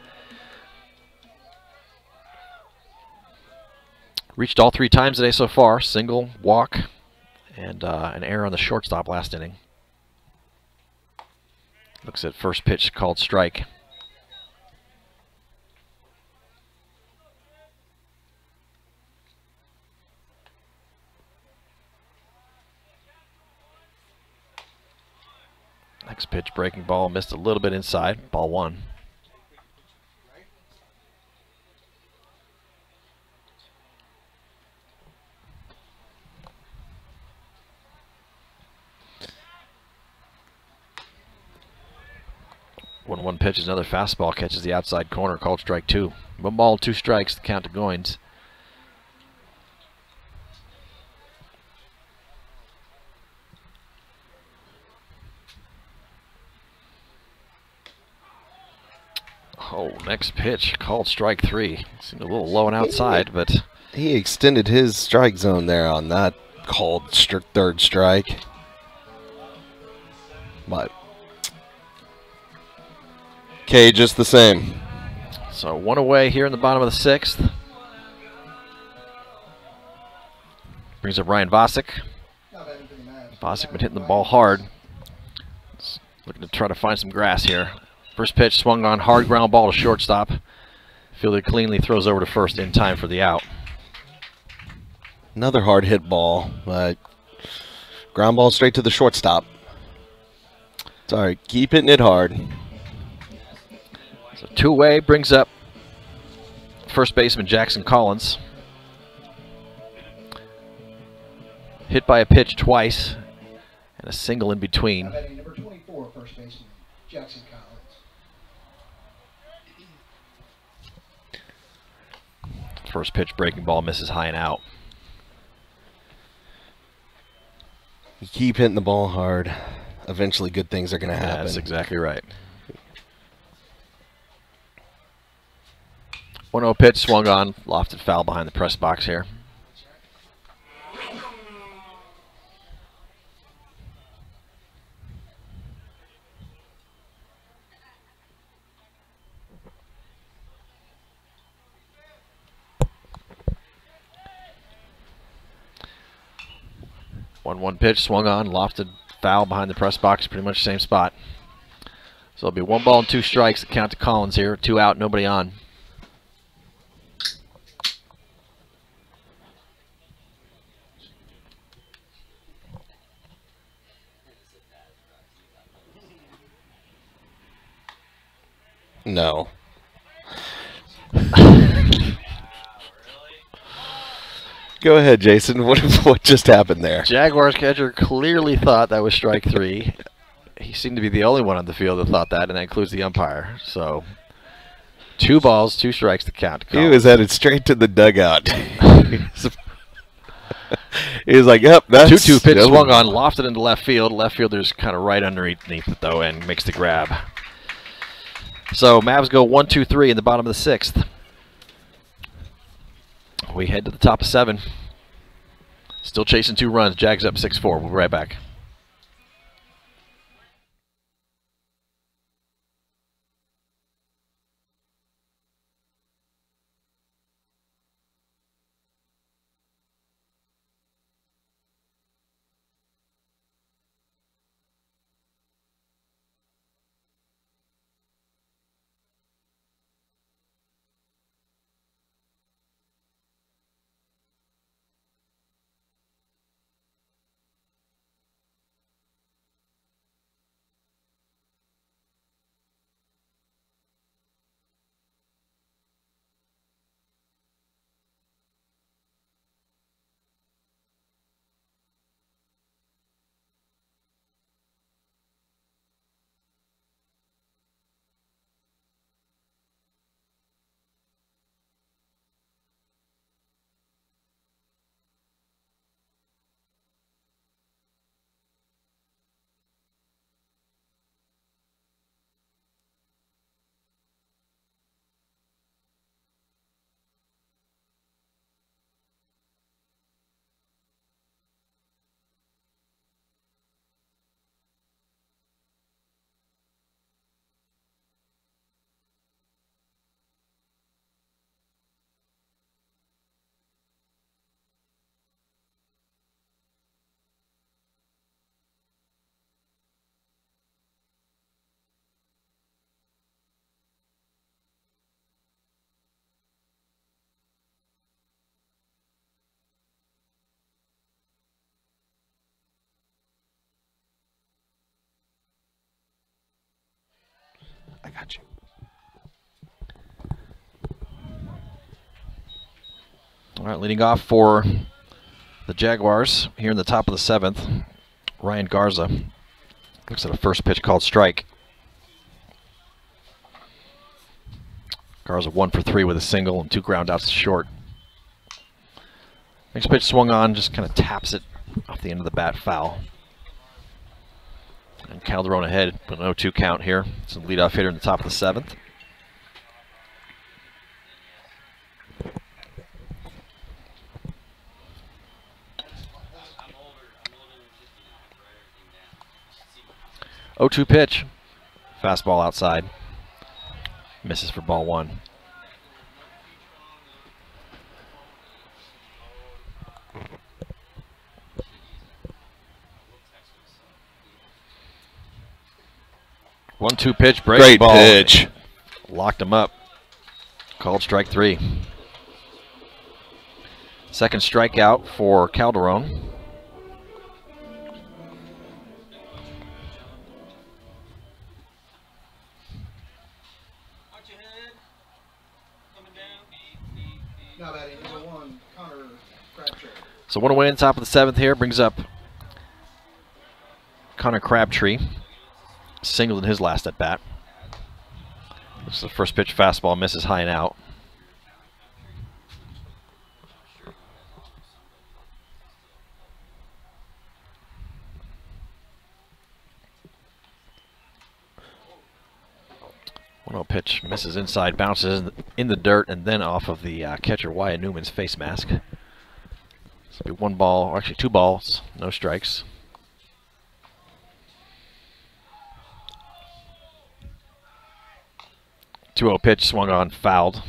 A: Reached all 3 times today so far. Single, walk, and an error on the shortstop last inning. Looks at first pitch called strike. Next pitch, breaking ball, missed a little bit inside. Ball 1. One pitch is another fastball, catches the outside corner, called strike 2. 1 ball, 2 strikes, the count to Goins. Oh, next pitch, called strike 3. Seemed a little low and outside, but
C: he extended his strike zone there on that called 3rd strike. But okay, just the same.
A: So 1 away here in the bottom of the 6th. Brings up Ryan Vosick. Vosick been hitting the ball hard. Looking to try to find some grass here. First pitch swung on, hard ground ball to shortstop. Fielder cleanly throws over to first in time for the out.
C: Another hard hit ball. Ground ball straight to the shortstop. Sorry, keep hitting it hard.
A: So two-way brings up first baseman Jackson Collins. Hit by a pitch twice and a single in between.
B: Now batting number 24, first baseman Jackson Collins.
A: First pitch breaking ball misses high and out.
C: You keep hitting the ball hard. Eventually good things are going to happen.
A: That's exactly right. 1-0 pitch swung on, lofted foul behind the press box here. One pitch swung on, lofted foul behind the press box, pretty much the same spot. So it'll be 1 ball and 2 strikes. The count to Collins here. 2 out, nobody on.
C: No. Go ahead, Jason. What just happened there?
A: Jaguars catcher clearly thought that was strike 3. He seemed to be the only one on the field that thought that, and that includes the umpire. So 2 balls, 2 strikes to count.
C: He was headed straight to the dugout. He was like, yep, that's...
A: 2-2 pitch swung on, lofted into left field. Left fielder's kind of right underneath it, though, and makes the grab. So Mavs go 1-2-3 in the bottom of the 6th. We head to the top of 7. Still chasing 2 runs. Jags up 6-4. We'll be right back.
C: I got you.
A: All right, leading off for the Jaguars here in the top of the 7th, Ryan Garza. Looks at a first pitch called strike. Garza 1 for 3 with a single and 2 ground outs to short. Next pitch swung on, just kind of taps it off the end of the bat, foul. And Calderon ahead, but no 2 count here. It's a leadoff hitter in the top of the 7th. Oh, 2 pitch. Fastball outside. Misses for ball 1. One-two pitch, break
C: Great
A: ball.
C: pitch.
A: Locked him up. Called strike 3. Second strikeout for Calderon.
B: Now batting number 1, Connor Crabtree.
A: So one away in the top of the 7th here brings up Connor Crabtree. Singled in his last at bat. This is the first pitch fastball, misses high and out. One pitch misses inside, bounces in the dirt, and then off of the catcher Wyatt Newman's face mask. This will be 1 ball, or actually 2 balls, no strikes. .2-0 pitch swung on, fouled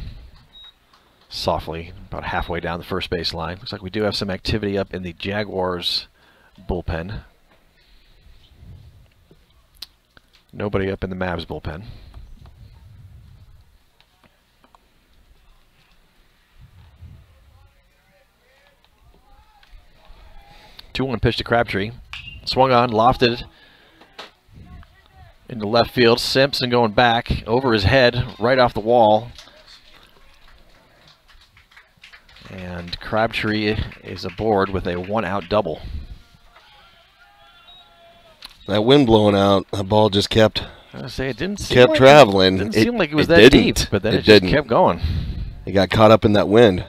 A: softly, about halfway down the first base line. Looks like we do have some activity up in the Jaguars bullpen. Nobody up in the Mavs bullpen. 2-1 pitch to Crabtree. Swung on, lofted into left field. Simpson going back over his head, right off the wall. And Crabtree is aboard with a 1-out double.
C: That wind blowing out, the ball just kept.
A: I was gonna say it didn't seem
C: kept
A: like
C: traveling.
A: It didn't seem like it was that deep, but then it just kept going.
C: It got caught up in that wind.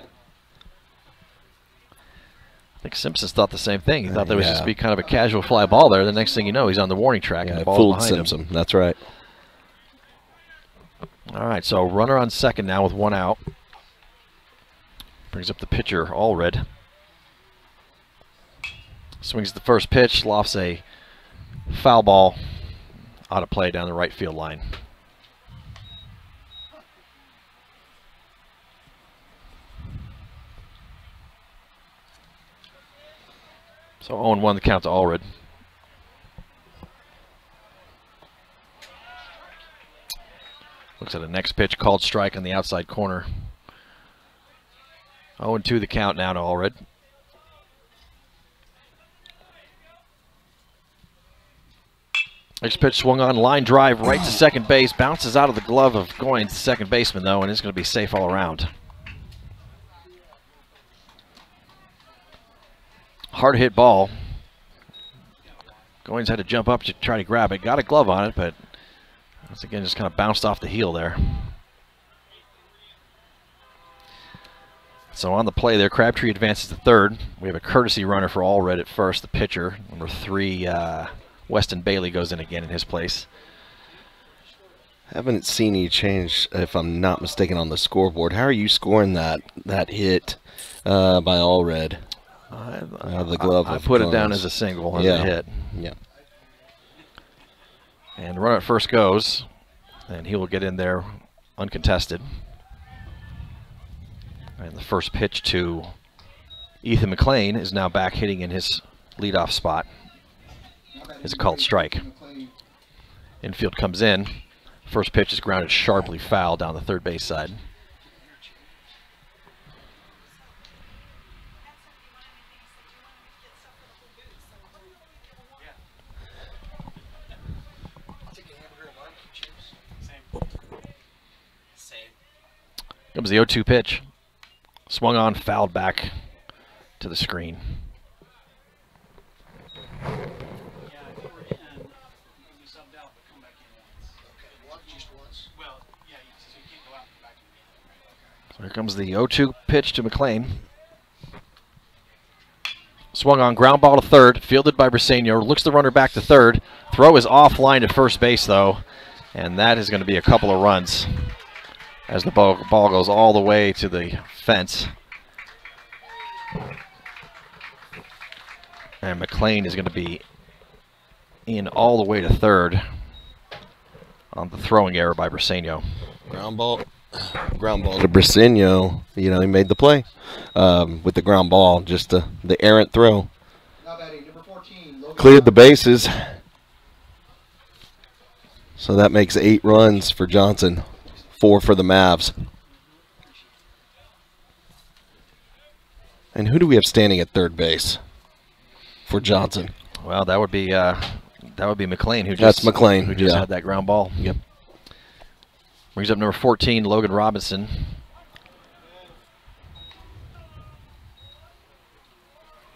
A: I think Simpson thought the same thing. He thought there was just be kind of a casual fly ball there. The next thing you know, he's on the warning track and the ball's
C: fooled
A: behind
C: Simpson.
A: him.
C: That's right.
A: All right, so runner on second now with 1 out. Brings up the pitcher, Allred. Swings the first pitch, lofts a foul ball out of play down the right field line. So 0-1 the count to Allred. Looks at the next pitch, called strike on the outside corner. 0-2 the count now to Allred. Next pitch swung on, line drive right to second base. Bounces out of the glove of Goins, the second baseman, though, and it's going to be safe all around. Hard hit ball. Goins had to jump up to try to grab it. Got a glove on it, but once again just kind of bounced off the heel there. So on the play there, Crabtree advances to third. We have a courtesy runner for Allred at first, the pitcher. Number 3, Weston Bailey goes in again in his place.
C: Haven't seen any change, if I'm not mistaken, on the scoreboard. How are you scoring that hit by Allred? The glove.
A: I put it down as a single, as a hit.
C: Yeah.
A: And the runner at first goes, and he will get in there uncontested. And the first pitch to Ethan McNeil is now back hitting in his leadoff spot. It's a called strike. Infield comes in. First pitch is grounded sharply foul down the third base side. Comes the 0-2 pitch. Swung on, fouled back to the screen. So here comes the 0-2 pitch to McNeil. Swung on, ground ball to third, fielded by Briseño. Looks the runner back to third. Throw is offline at first base, though, and that is going to be a couple of runs as the ball goes all the way to the fence. And McNeil is going to be in all the way to third on the throwing error by Briseño.
C: Ground ball to Briseño. You know, he made the play with the ground ball, just the errant throw.
B: Now batting, number 14,
C: Cleared the bases. So that makes 8 runs for Johnson, 4 for the Mavs. And who do we have standing at third base for Johnson?
A: Well, that would be McNeil, who
C: That's
A: just
C: McNeil,
A: who just
C: yeah.
A: had that ground ball.
C: Yep.
A: Brings up number 14, Logan Robinson.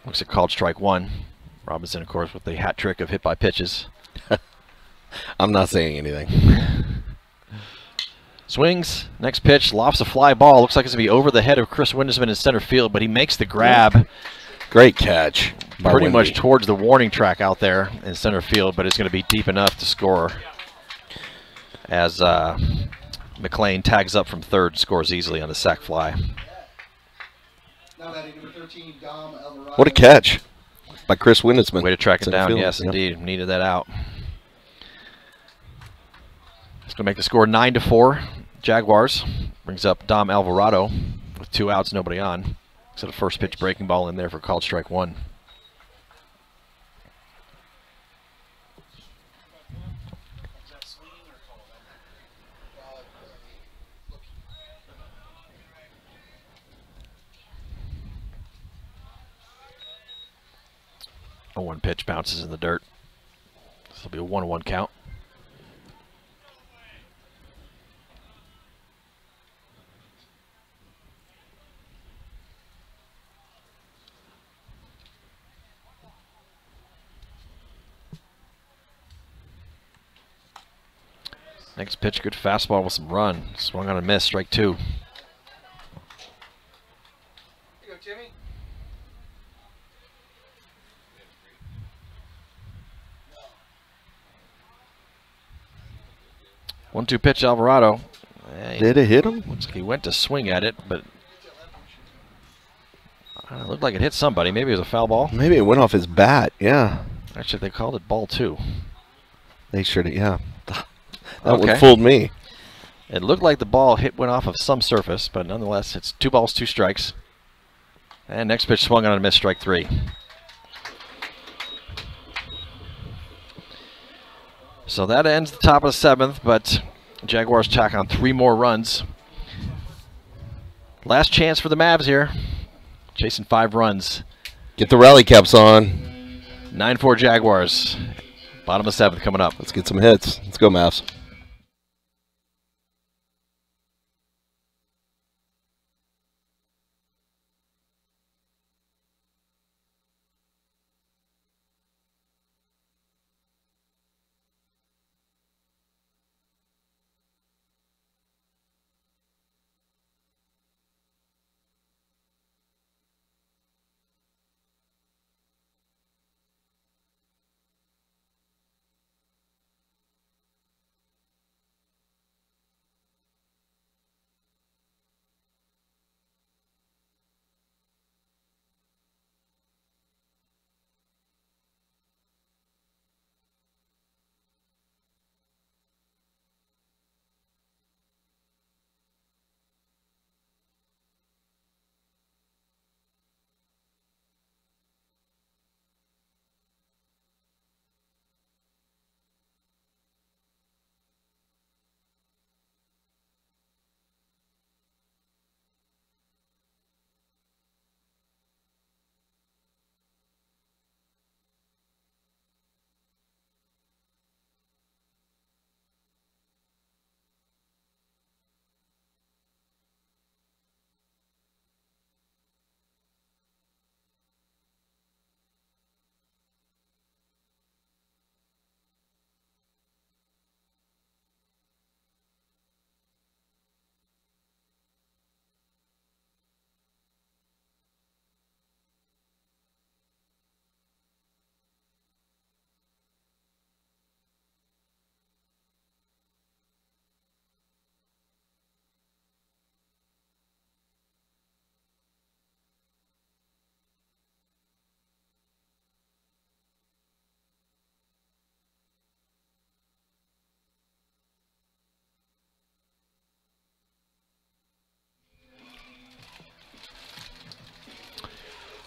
A: Looks like called strike one. Robinson, of course, with the hat trick of hit by pitches.
C: I'm not saying anything.
A: Swings, next pitch, lofts a fly ball. Looks like it's going to be over the head of Chris Windesman in center field, but he makes the grab.
C: Great catch. By
A: Pretty
C: Wendy.
A: much towards the warning track out there in center field, but it's going to be deep enough to score as McNeil tags up from third, scores easily on the sac fly.
B: Now batting number 13, Dom Alvarado.
C: What a catch by Chris Windesman.
A: Way to track it
C: Center
A: down,
C: field.
A: yes,
C: Yep.
A: indeed. Needed that out. It's going to make the score 9-4. Jaguars. Brings up Dom Alvarado with 2 outs, nobody on. So the first pitch breaking ball in there for called strike one. A 1 pitch bounces in the dirt. This will be a 1-1 count. Next pitch, good fastball with some run. Swung on a miss, strike 2.
B: Here you go, Timmy.
A: One-two pitch, Alvarado.
C: Did it hit him?
A: Looks like he went to swing at it, but it looked like it hit somebody. Maybe it was a foul ball.
C: Maybe it went off his bat. Yeah.
A: Actually, they called it ball 2.
C: They sure did. Yeah. That
A: Okay.
C: one fooled me.
A: It looked like the ball went off of some surface, but nonetheless, it's 2 balls, 2 strikes. And next pitch swung on a miss, strike 3. So that ends the top of the 7th, but Jaguars tack on 3 more runs. Last chance for the Mavs here. Chasing 5 runs.
C: Get the rally caps on.
A: 9-4 Jaguars. Bottom of 7th coming up.
C: Let's get some hits. Let's go, Mavs.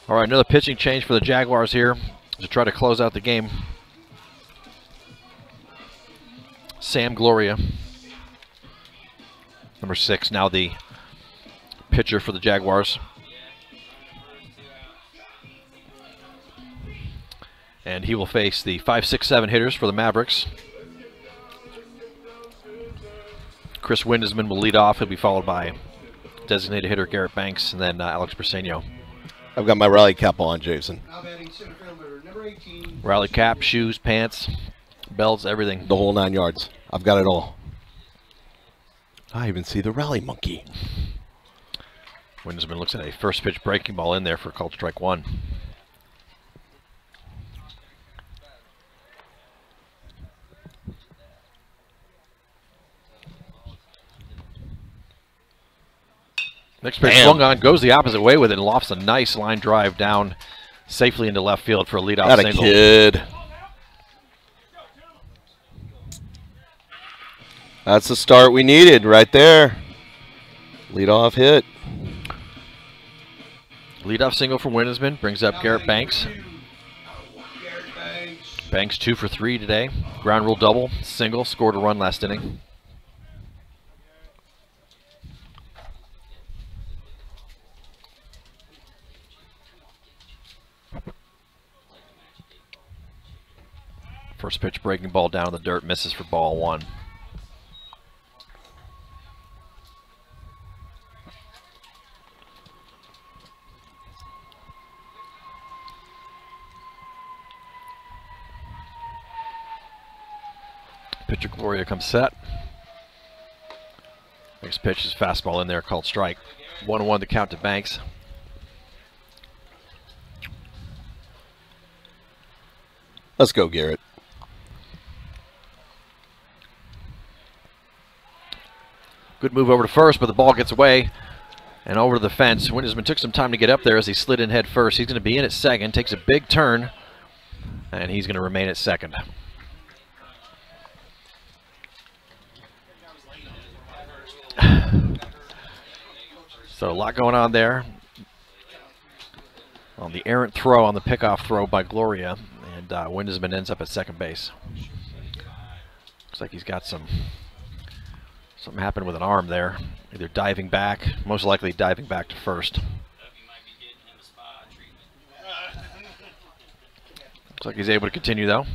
A: All right, another pitching change for the Jaguars here to try to close out the game. Sam Gloria, number 6, now the pitcher for the Jaguars. And he will face the 5, 6, 7 hitters for the Mavericks. Chris Windesman will lead off. He'll be followed by designated hitter Garrett Banks and then Alex Briseño.
C: I've got my rally cap on, Jason.
B: Now batting center fielder, number 18.
A: Rally cap, shoes, pants, belts, everything.
C: The whole 9 yards. I've got it all. I even see the rally monkey.
A: Windesman looks at a first pitch breaking ball in there for called strike 1. Next pitch swung on, goes the opposite way with it, and lofts a nice line drive down safely into left field for a leadoff
C: Got a
A: single.
C: kid. That's the start we needed right there. Leadoff hit.
A: Leadoff single for Windesman brings up Garrett Banks. Banks 2 for 3 today. Ground rule double, single, scored a run last inning. First pitch breaking ball down in the dirt, misses for ball 1. Pitcher Gloria comes set. Next pitch is fastball in there, called strike. 1-1 to count to Banks.
C: Let's go, Garrett.
A: Good move over to first, but the ball gets away and over to the fence. Windesman took some time to get up there as he slid in head first. He's going to be in at second, takes a big turn, and he's going to remain at second. So a lot going on there. On the errant throw, on the pickoff throw by Gloria, and Windesman ends up at second base. Looks like he's got something happened with an arm there. Either diving back, most likely diving back to first. Looks like he's able to continue though.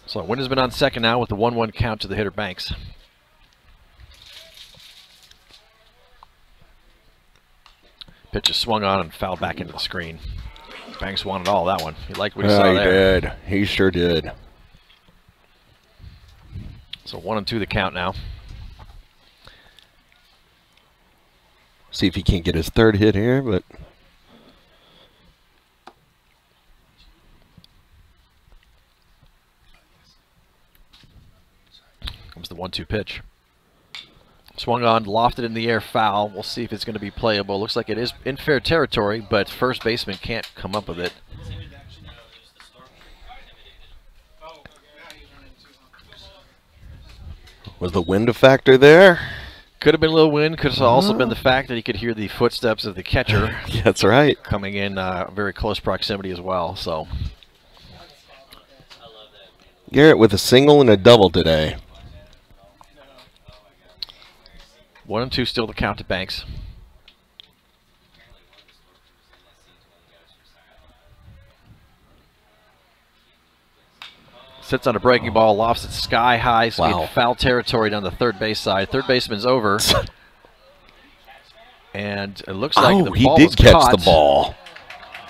A: So Windesman on second now with the 1-1 count to the hitter Banks. Pitch is swung on and fouled back into the screen. Banks wanted all that one. He liked what he saw there.
C: He did. He sure did.
A: So 1-2 the count now.
C: See if he can't get his third hit here, but
A: comes the 1-2 pitch. Swung on, lofted in the air, foul. We'll see if it's going to be playable. Looks like it is in fair territory, but first baseman can't come up with it.
C: was the wind a factor there?
A: Could have been a little wind. Could have also been the fact that he could hear the footsteps of the catcher.
C: That's right.
A: Coming in very close proximity as well. So
C: Garrett with a single and a double today.
A: 1-2 still to count to Banks. Sits on a breaking ball, lofts it sky high, so
C: Wow.
A: in foul territory down the third base side. Third baseman's over. And it looks like the
C: he
A: ball
C: did
A: was
C: catch
A: caught.
C: the ball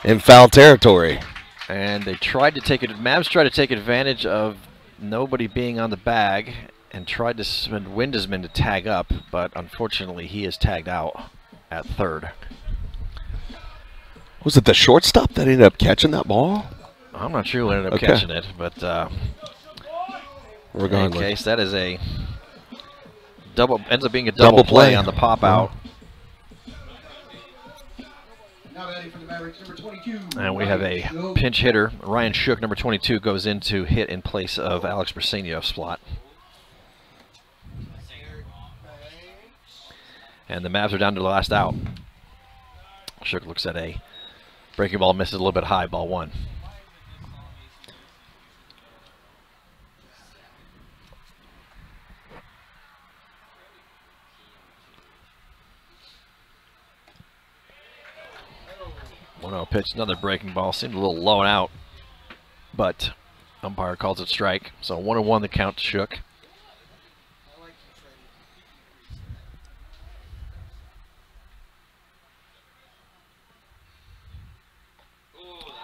C: in foul territory.
A: And they tried to take it. Mavs tried to take advantage of nobody being on the bag and tried to send Windesman to tag up, but unfortunately he is tagged out at third.
C: Was it the shortstop that ended up catching that ball?
A: I'm not sure who ended up
C: Okay.
A: catching it, but in
C: Regardless.
A: any case, that is a double. Ends up being a double play on the pop out.
B: Now batting for the Mavericks, number 22.
A: And we have a pinch hitter. Ryan Shook, number 22, goes in to hit in place of Alex Briseño's slot. And the Mavs are down to the last out. Shook looks at a breaking ball, misses a little bit high, ball 1. pitch, another breaking ball. Seemed a little low and out, but umpire calls it strike. So 1-1 the count to Shook.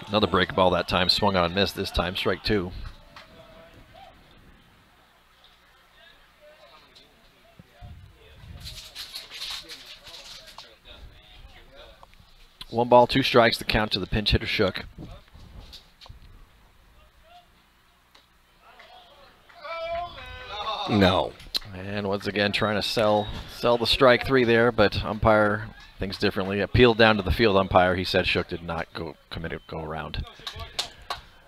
A: Another breaking ball that time, swung on and missed. This time, strike 2. One ball, 2 strikes, the count to the pinch hitter Shook.
C: No.
A: And once again trying to sell the strike 3 there, but umpire thinks differently. Appealed down to the field umpire. He said Shook did not go around.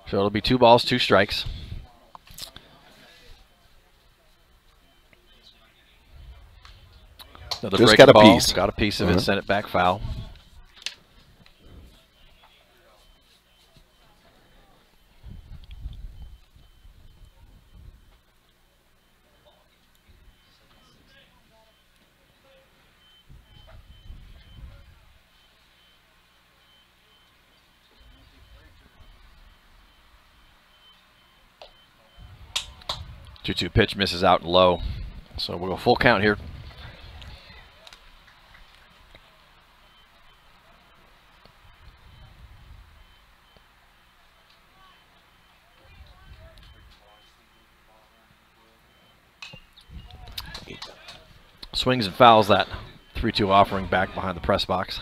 A: So it'll be 2 balls, 2 strikes. Another
C: Just
A: breaking
C: got a
A: ball.
C: piece.
A: Got a piece of it, sent it back foul. Two pitch misses out and low. So we'll go full count here. Swings and fouls that 3-2 offering back behind the press box.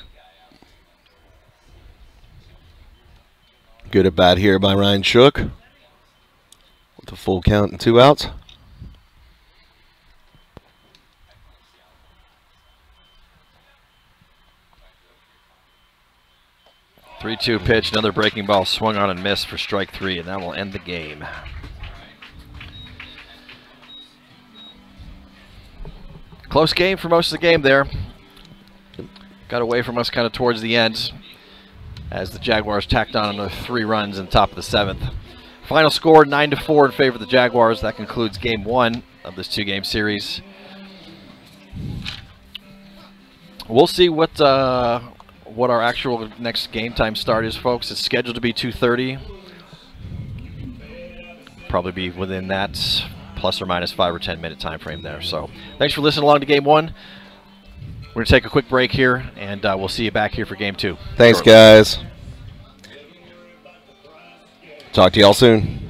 C: Good at bat here by Ryan Shook. With a full count and 2 outs.
A: Three-two pitch, another breaking ball swung on and missed for strike 3, and that will end the game. Close game for most of the game there. Got away from us kind of towards the end as the Jaguars tacked on another 3 runs in the top of the 7th. Final score 9-4 in favor of the Jaguars. That concludes game 1 of this 2-game series. We'll see what our actual next game time start is, folks. It's scheduled to be 2:30. Probably be within that plus or minus 5 or 10 minute time frame there. So thanks for listening along to game 1. We're going to take a quick break here, and we'll see you back here for game 2.
C: Thanks, guys. Talk to y'all soon.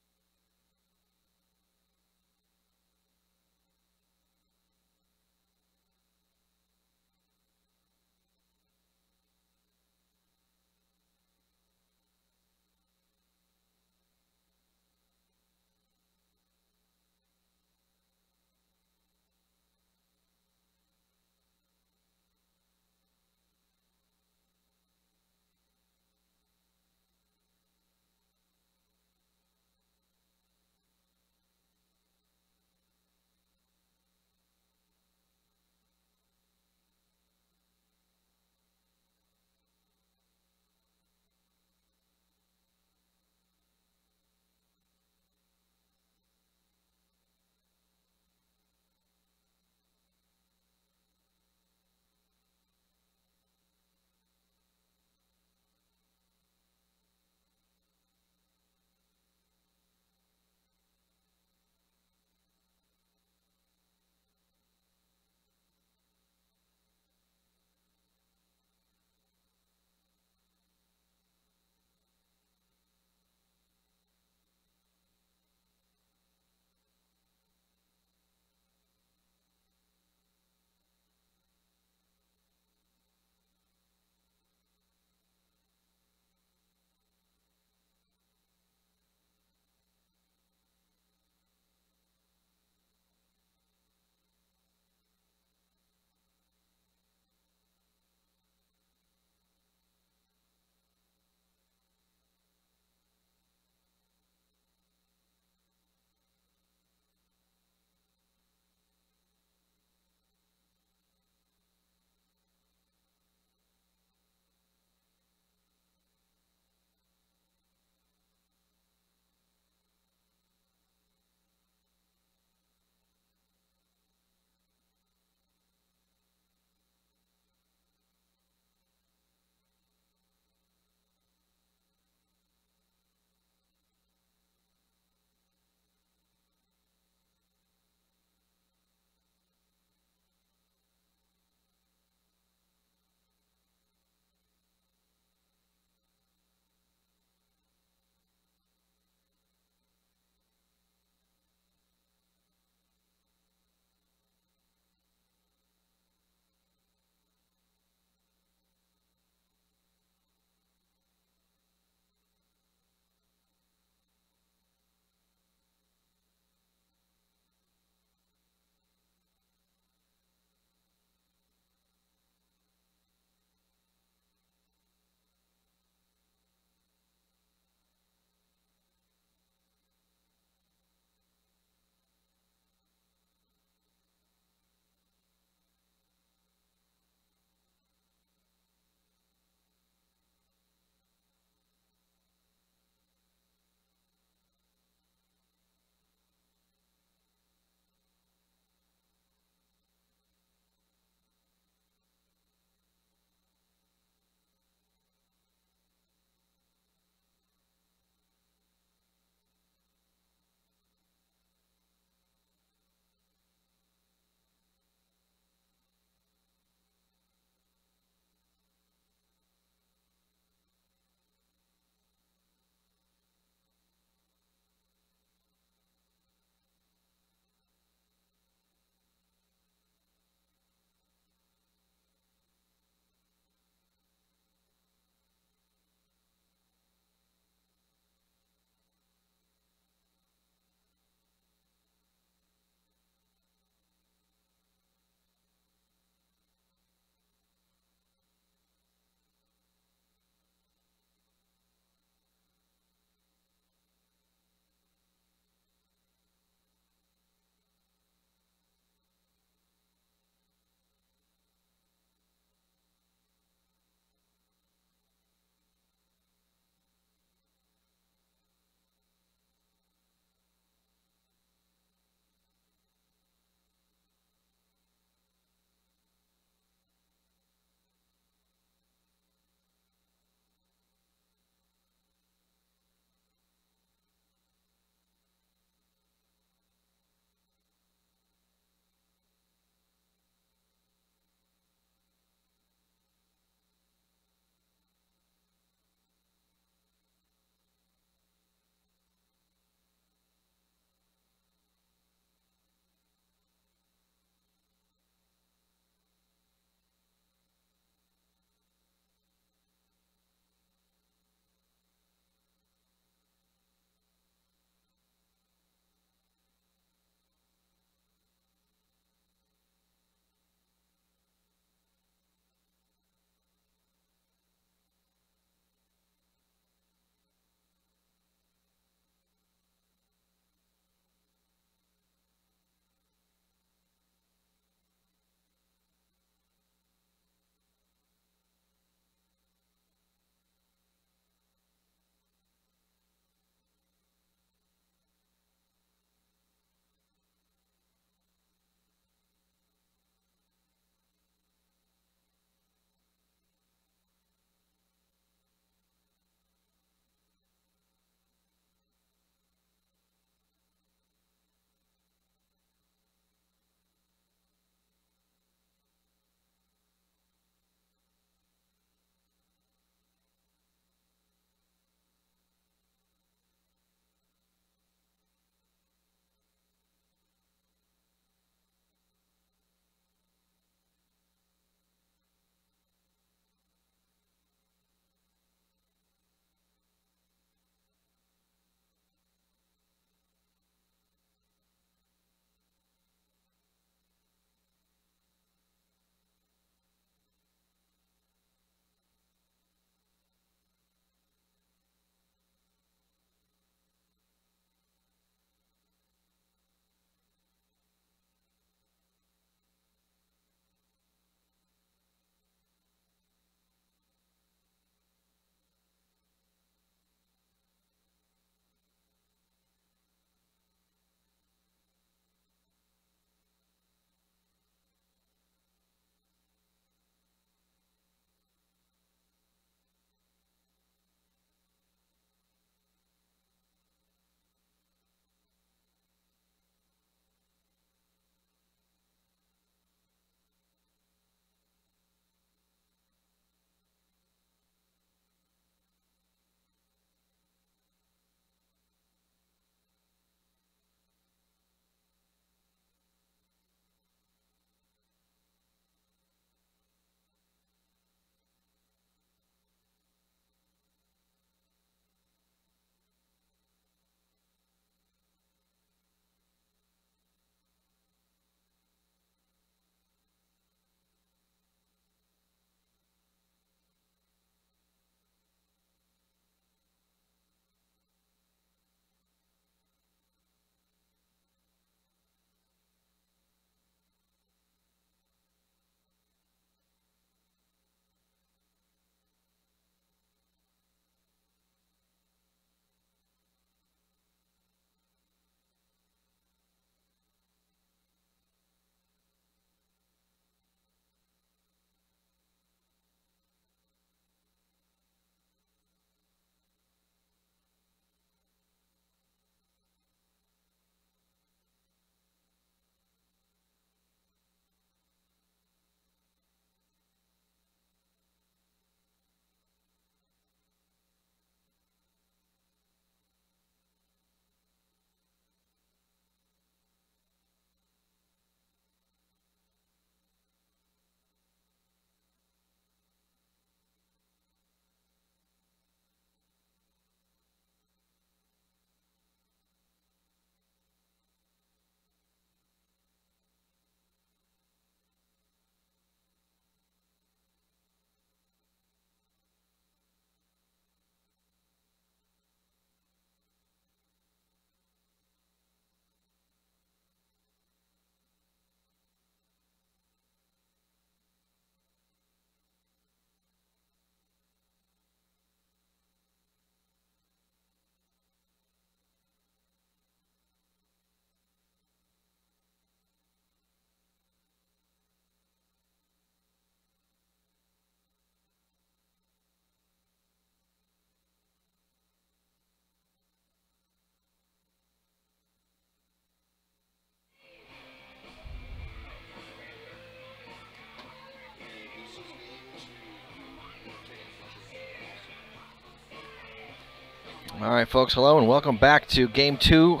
A: All right, folks, hello and welcome back to Game 2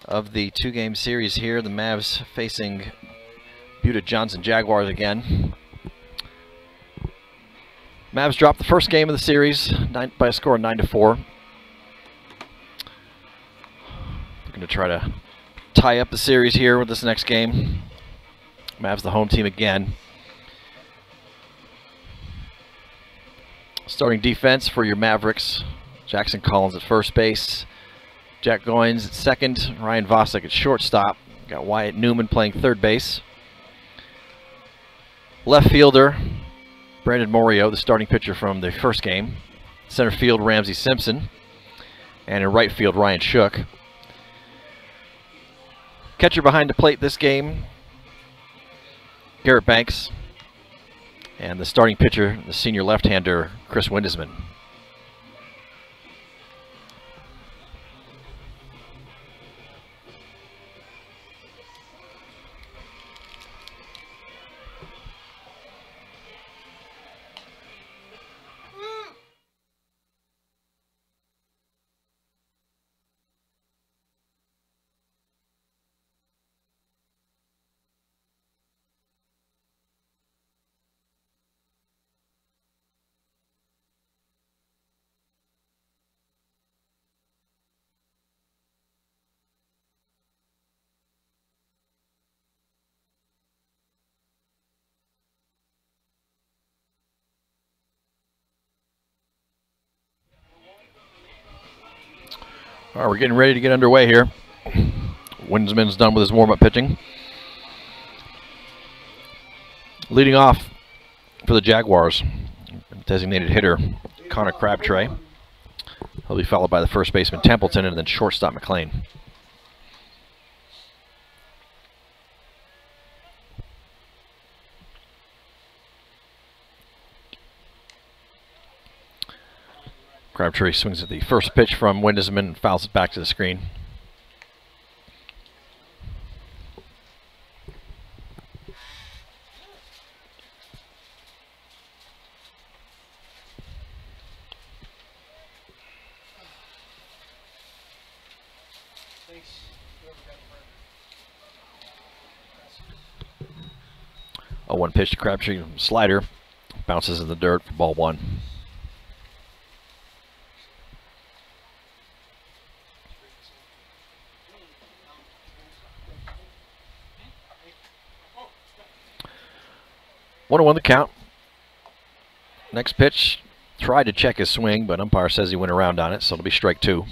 A: of the two-game series here. The Mavs facing Buda Johnson Jaguars again. Mavs dropped the first game of the series by a score of 9-4. We're going to try to tie up the series here with this next game. Mavs the home team again. Starting defense for your Mavericks: Jackson Collins at first base, Jack Goins at second, Ryan Vosek at shortstop. Got Wyatt Newman playing third base. Left fielder Brandon Morio, the starting pitcher from the first game. Center field Ramsey Simpson. And in right field Ryan Shook. Catcher behind the plate this game, Garrett Banks. And the starting pitcher, the senior left-hander Chris Windesman. All right, we're getting ready to get underway here. Windesman's done with his warm-up pitching. Leading off for the Jaguars, designated hitter Connor Crabtree. He'll be followed by the first baseman Templeton and then shortstop McNeil. Crabtree swings at the first pitch from Windesman and fouls it back to the screen. A 1 pitch to Crabtree, slider, bounces in the dirt for ball 1. One to 1 the count. Next pitch, tried to check his swing, but umpire says he went around on it, so it'll be strike 2.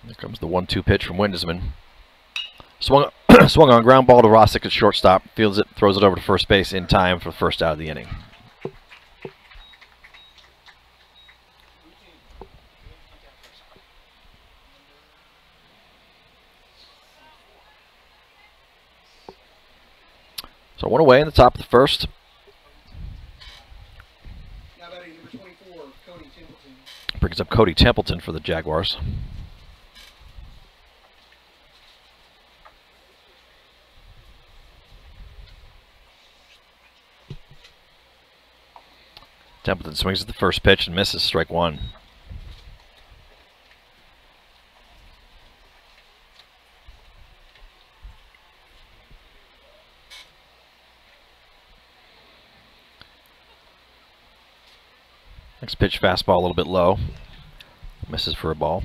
A: Here comes the 1-2 pitch from Windesman. Swung on ground ball to Vosek at shortstop. Fields it, throws it over to first base in time for the first out of the inning. So 1 away in the top of the first.
B: Now batting number 24, Cody Templeton.
A: Brings up Cody Templeton for the Jaguars. Templeton swings at the first pitch and misses, strike 1. Next pitch, fastball a little bit low. Misses for a ball.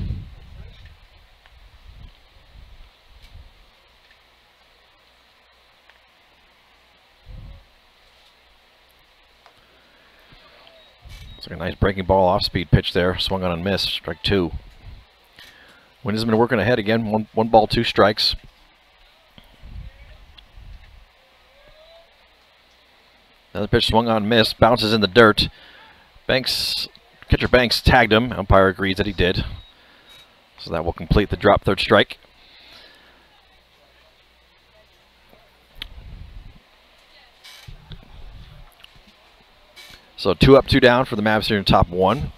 A: It's like a nice breaking ball off-speed pitch there. Swung on and missed. Strike 2. Windesman working ahead again. One ball, 2 strikes. Another pitch swung on, missed. Bounces in the dirt. Catcher Banks tagged him. Umpire agrees that he did. So that will complete the drop, 3rd strike. So 2 up, 2 down for the Mavs here in top 1.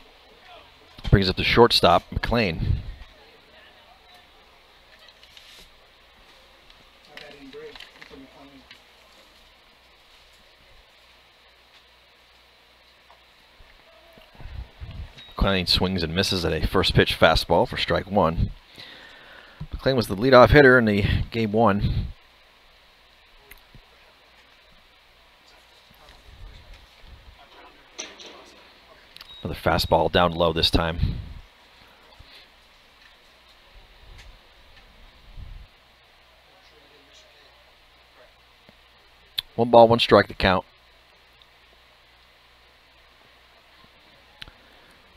A: Brings up the shortstop, McNeil. McNeil swings and misses at a first pitch fastball for strike one. McNeil was the leadoff hitter in the game one. Another fastball down low this time. One ball, one strike to count.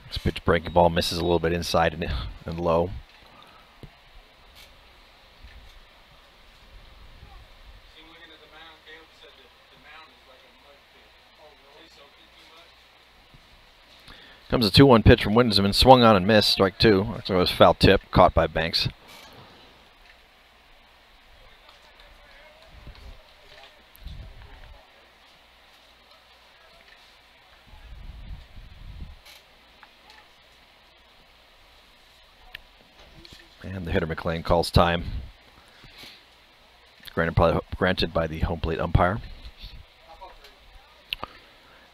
A: This pitch breaking ball misses a little bit inside and low. Comes a 2-1 pitch from Windesman, swung on and missed, strike two. So it was foul tip, caught by Banks. And the hitter McNeil calls time. Granted by the home plate umpire.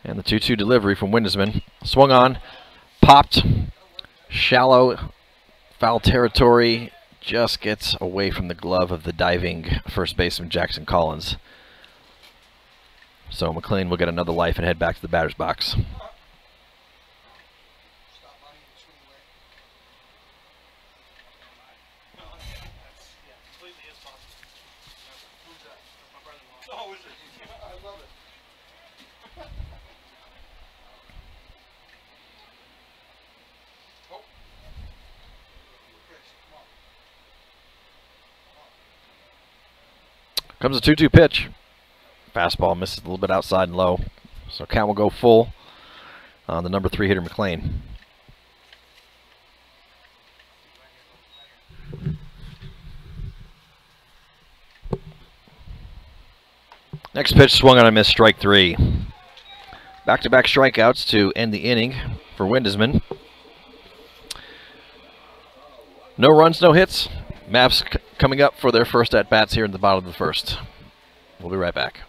A: And the 2-2 delivery from Windesman. Swung on, popped, shallow, foul territory, just gets away from the glove of the diving first baseman Jackson Collins. So McNeil will get another life and head back to the batter's box. Comes a 2-2 pitch. Fastball misses a little bit outside and low. So count will go full on the number 3 hitter McNeil. Next pitch swung on a miss, strike 3. Back-to-back strikeouts to end the inning for Windesman. No runs, no hits. Mavs coming up for their first at-bats here in the bottom of the first. We'll be right back.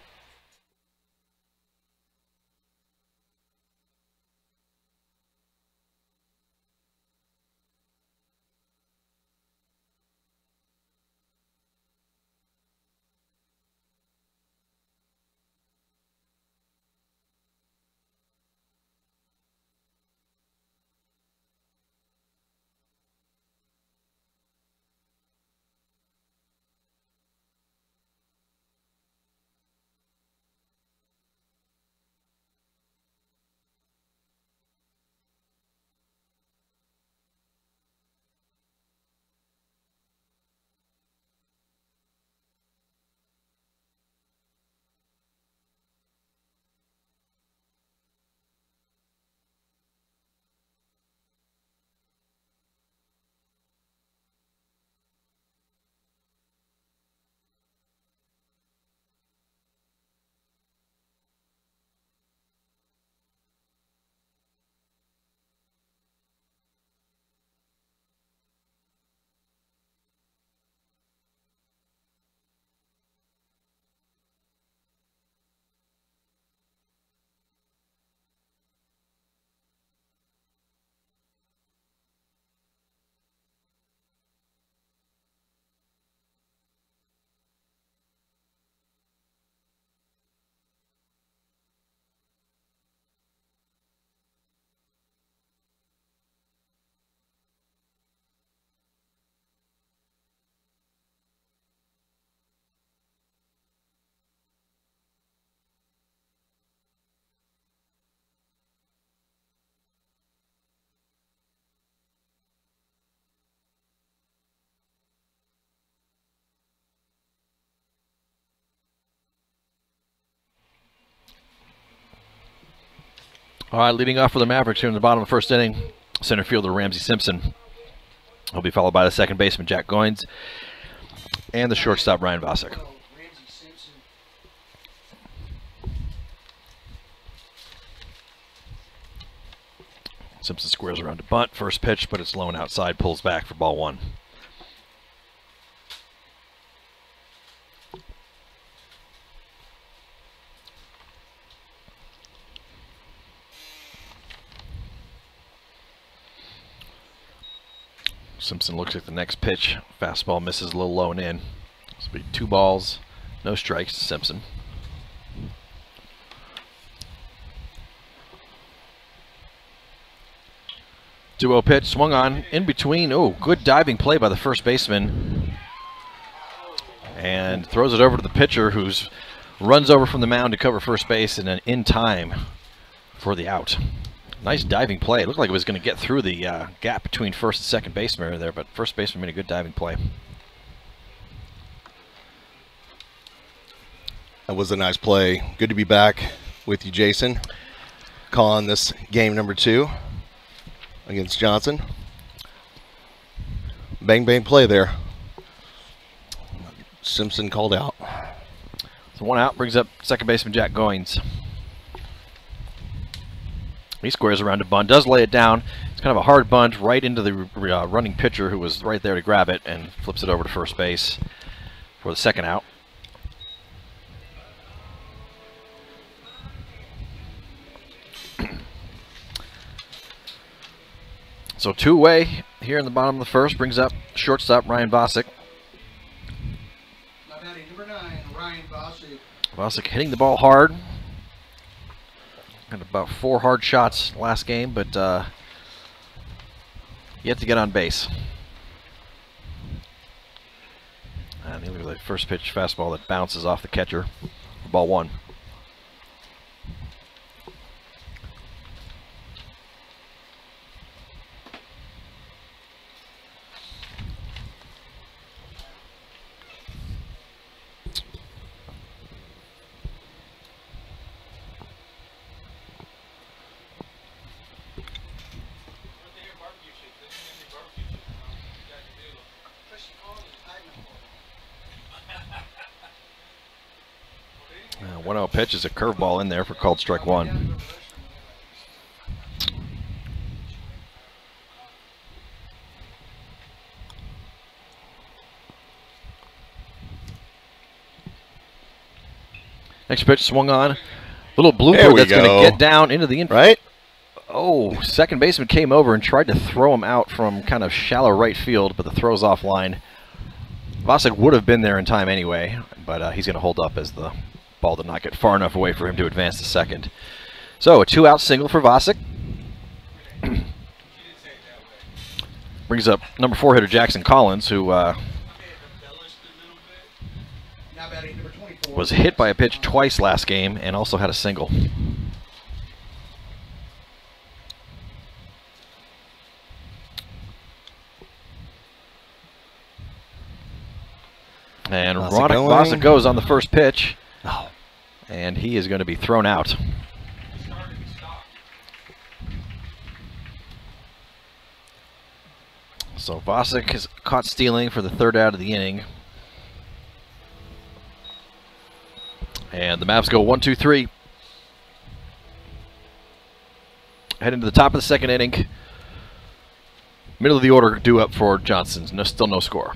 A: All right, leading off for the Mavericks here in the bottom of the first inning, center fielder Ramsey Simpson. He'll be followed by the second baseman Jack Goins and the shortstop Ryan Vosek. Simpson squares around to bunt, first pitch, but it's low and outside, pulls back for ball one. Simpson looks at the next pitch. Fastball misses a little low and in. This will be 2 balls, no strikes to Simpson. Two-0 pitch, swung on, in between. Oh, good diving play by the first baseman. And throws it over to the pitcher, who's runs over from the mound to cover first base, and then in time for the out. Nice diving play. It looked like it was going to get through the gap between first and second baseman there, but first baseman made a good diving play.
C: That was a nice play. Good to be back with you, Jason. Calling this game number 2 against Johnson. Bang, bang play there. Simpson called out.
A: So 1 out, brings up second baseman Jack Goins. He squares around a bunt, does lay it down. It's kind of a hard bunt right into the running pitcher who was right there to grab it, and flips it over to first base for the second out. So 2-away here in the bottom of the first, brings up shortstop Ryan Vosick.
B: Now batting number 9, Ryan Vosick.
A: Vosick hitting the ball hard. Had about 4 hard shots last game, but yet to get on base. And look at the first pitch fastball that bounces off the catcher. Ball 1. One out pitch is a curveball in there for called strike 1. Next pitch swung on. Little blooper that's going to get down into the infield.
C: Right?
A: Oh, second baseman came over and tried to throw him out from kind of shallow right field, but the throw's offline. Vosick would have been there in time anyway, but he's going to hold up as the ball did not get far enough away for him to advance to second. So a 2-out single for Vosick. Brings up number 4 hitter Jackson Collins, who was hit by a pitch twice last game and also had a single. And Vosick goes on the first pitch.
C: Oh.
A: And he is going to be thrown out. So Vosick is caught stealing for the 3rd out of the inning. And the Mavs go 1-2-3. Head into the top of the 2nd inning. Middle of the order due up for Johnson. Still no score.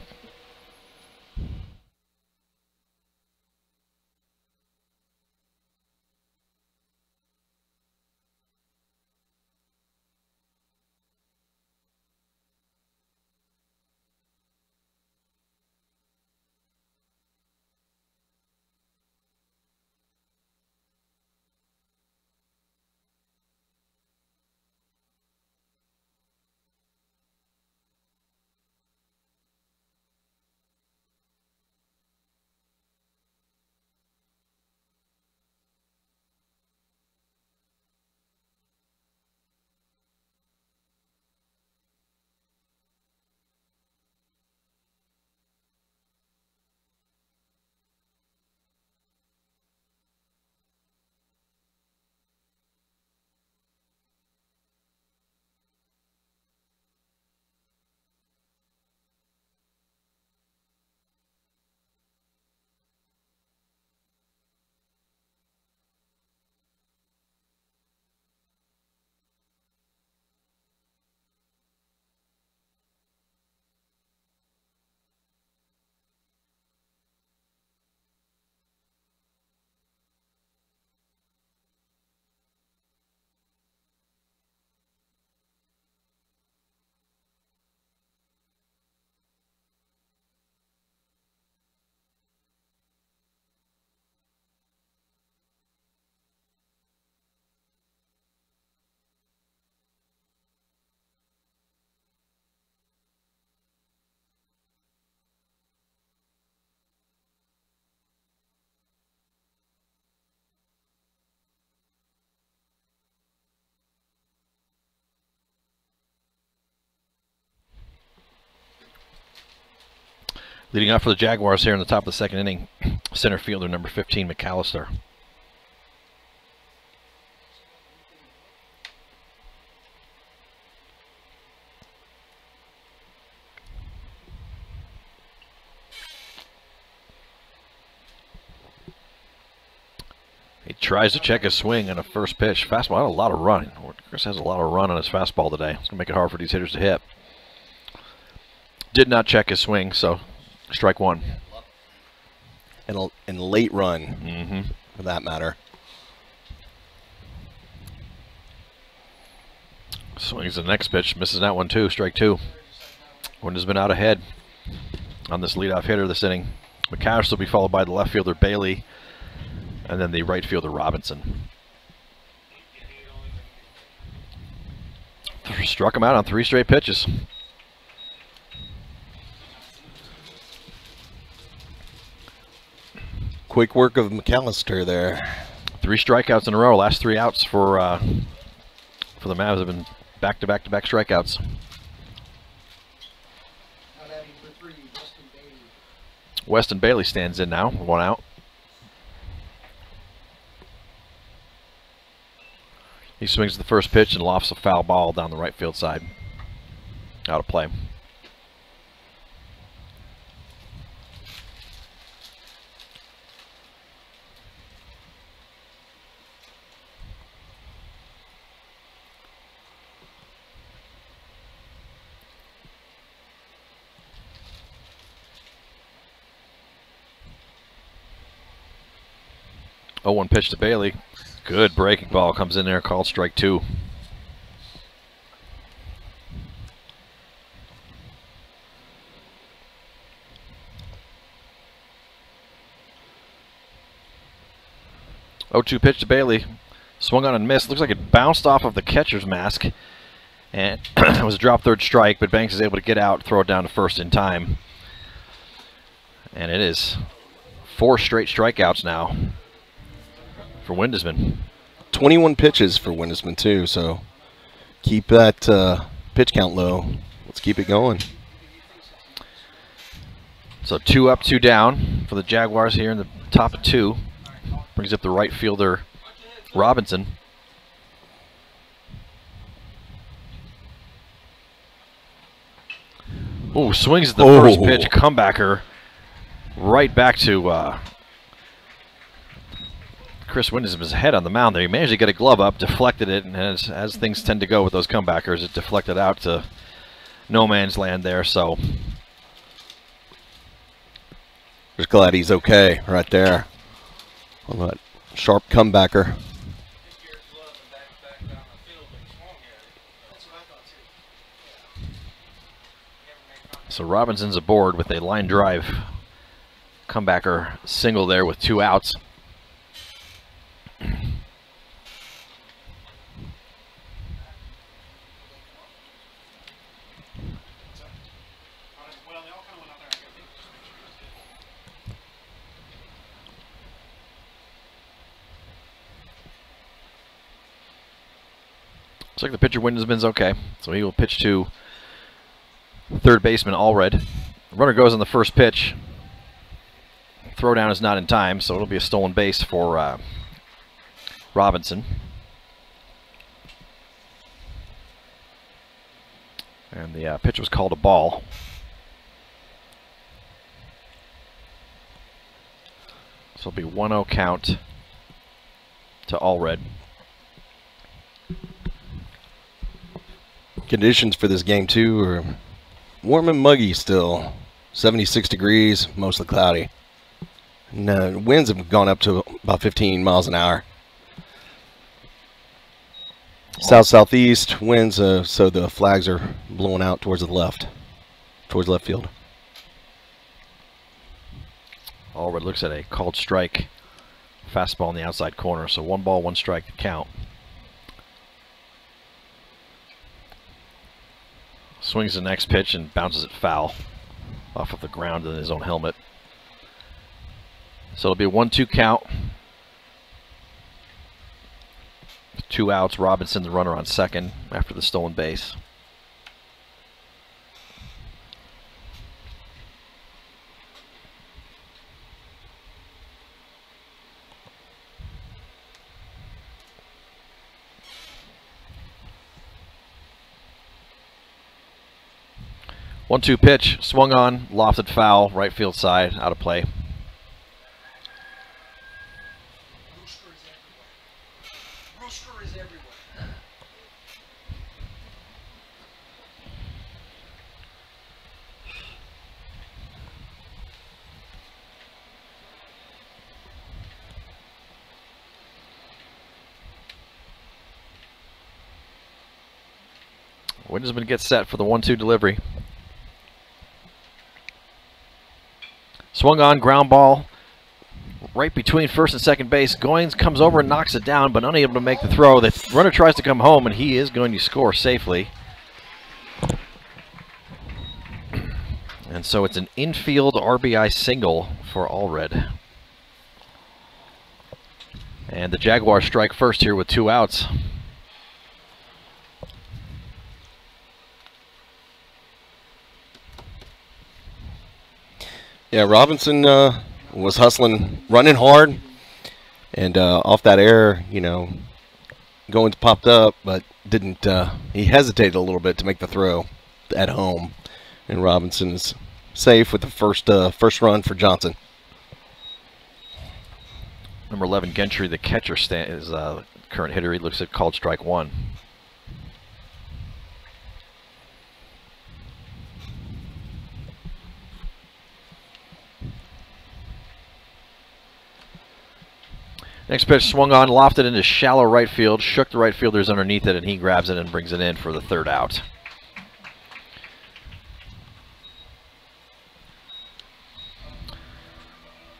A: Leading off for the Jaguars here in the top of the second inning, center fielder number 15, McAllister. He tries to check his swing on a first pitch. Fastball, a lot of run. Chris has a lot of run on his fastball today. It's going to make it hard for these hitters to hit. Did not check his swing, so strike one.
C: And late run, for that matter.
A: Swings the next pitch, misses that one too, strike two. Wind has been out ahead on this leadoff hitter this inning. McCash will be followed by the left fielder Bailey, and then the right fielder Robinson. Struck him out on 3 straight pitches.
C: Quick work of McAllister there.
A: 3 strikeouts in a row. Last 3 outs for the Mavs have been back-to-back-to-back strikeouts. Weston Bailey stands in now, 1 out. He swings the first pitch and lofts a foul ball down the right field side. Out of play. Oh, 1 pitch to Bailey. Good breaking ball comes in there, called strike 2. Oh, 2 pitch to Bailey. Swung on and missed. Looks like it bounced off of the catcher's mask. And it was a drop third strike, but Banks is able to get out, throw it down to first in time. And it is 4 straight strikeouts now for Windesman.
C: 21 pitches for Windesman too, so keep that pitch count low. Let's keep it going.
A: So 2 up, 2 down for the Jaguars here in the top of 2. Brings up the right fielder Robinson. Oh, swings at the first pitch, comebacker right back to Chris Windesman's head on the mound there. He managed to get a glove up, deflected it, and as things tend to go with those comebackers, it deflected out to no man's land there. So
C: just glad he's okay right there on that sharp comebacker.
A: So Robinson's aboard with a line drive comebacker single there with 2 outs. Looks like the pitcher Windesman's okay, so he will pitch to third baseman Allred. Runner goes on the first pitch. Throwdown is not in time, so it'll be a stolen base for Robinson. And the pitch was called a ball. So it'll be 1-0 count to Allred.
C: Conditions for this game too are warm and muggy still. 76 degrees, mostly cloudy. And winds have gone up to about 15 miles an hour. South-southeast winds, so the flags are blowing out towards left field.
A: Allred looks at a called strike fastball in the outside corner, so 1 ball, 1 strike to count. Swings the next pitch and bounces it foul off of the ground in his own helmet. So it'll be a 1-2 count. 2 outs. Robinson, the runner, on second after the stolen base. 1-2 pitch, swung on, lofted foul, right field side, out of play. Windesman gets set for the 1-2 delivery. Swung on, ground ball, right between first and second base. Goins comes over and knocks it down, but unable to make the throw. The runner tries to come home, and he is going to score safely. And so it's an infield RBI single for Allred. And the Jaguars strike first here with 2 outs.
C: Yeah, Robinson was hustling, running hard, and off that error, you know, Goins popped up, but didn't. He hesitated a little bit to make the throw at home, and Robinson is safe with the first run for Johnson.
A: Number 11, Gentry, the catcher, is current hitter. He looks at called strike 1. Next pitch swung on, lofted into shallow right field, shook the right fielders underneath it, and he grabs it and brings it in for the 3rd out.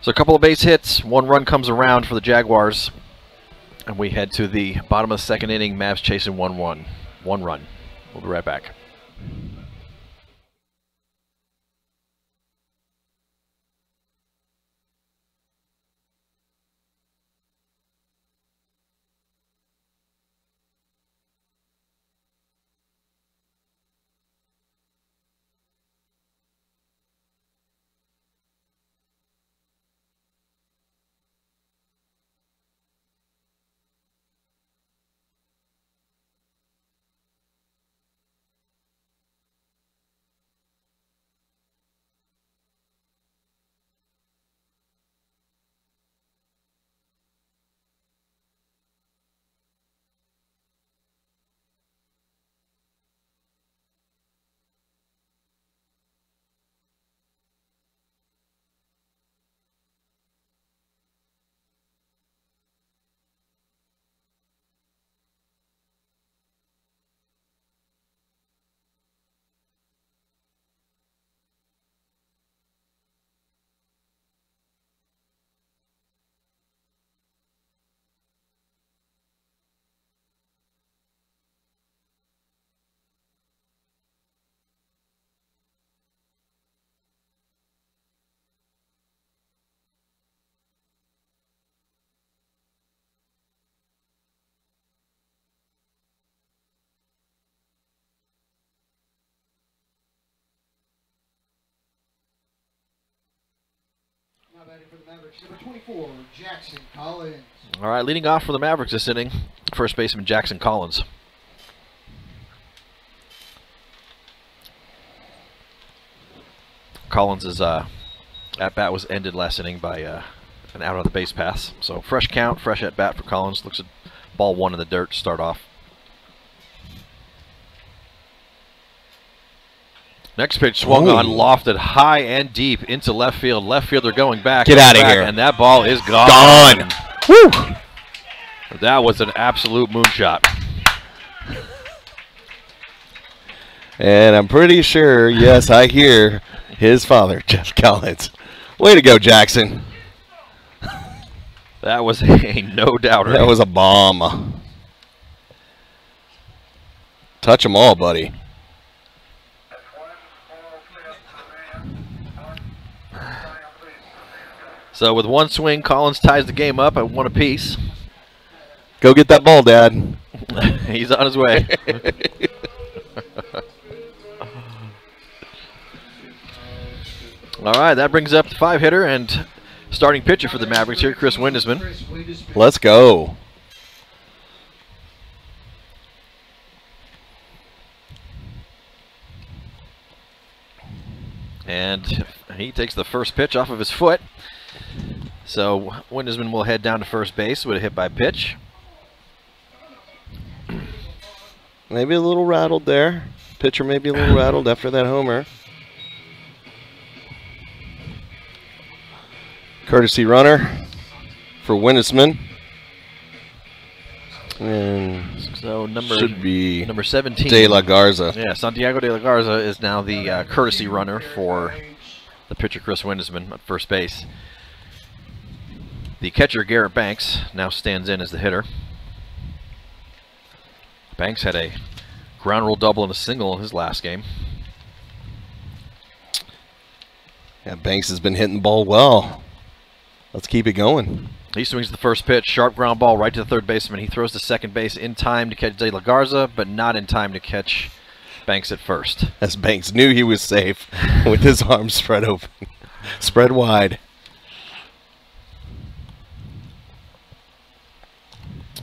A: So a couple of base hits, 1 run comes around for the Jaguars, and we head to the bottom of the 2nd inning. Mavs chasing 1-1, 1 run. We'll be right back.
B: Now batting for the Mavericks, number 24, Jackson Collins.
A: All right, leading off for the Mavericks this inning, first baseman Jackson Collins. Collins' at-bat was ended last inning by an out on the base pass. So fresh count, fresh at-bat for Collins. Looks at ball 1 in the dirt to start off. Next pitch swung on, lofted high and deep into left field. Left fielder going back.
C: Get out of here.
A: And that ball is gone.
C: Gone. Woo!
A: That was an absolute moonshot.
C: And I'm pretty sure, yes, I hear his father, Jeff Collins. Way to go, Jackson.
A: That was a no-doubter.
C: That was a bomb. Touch them all, buddy.
A: So with 1 swing, Collins ties the game up at 1 apiece.
C: Go get that ball, Dad.
A: He's on his way. All right, that brings up the 5-hitter and starting pitcher for the Mavericks here, Chris Windesman.
C: Let's go.
A: And he takes the first pitch off of his foot. So Windesman will head down to first base with a hit by pitch.
C: Maybe a little rattled there. Pitcher may be a little rattled after that homer. Courtesy runner for Windesman. And
A: so
C: should be
A: number 17.
C: De La Garza.
A: Yeah, Santiago De La Garza is now the courtesy runner for the pitcher Chris Windesman at first base. The catcher Garrett Banks now stands in as the hitter. Banks had a ground rule double and a single in his last game.
C: Yeah, Banks has been hitting the ball well. Let's keep it going.
A: He swings the first pitch, sharp ground ball right to the third baseman. He throws to second base in time to catch De La Garza, but not in time to catch Banks at first.
C: As Banks knew he was safe with his arms spread open, spread wide.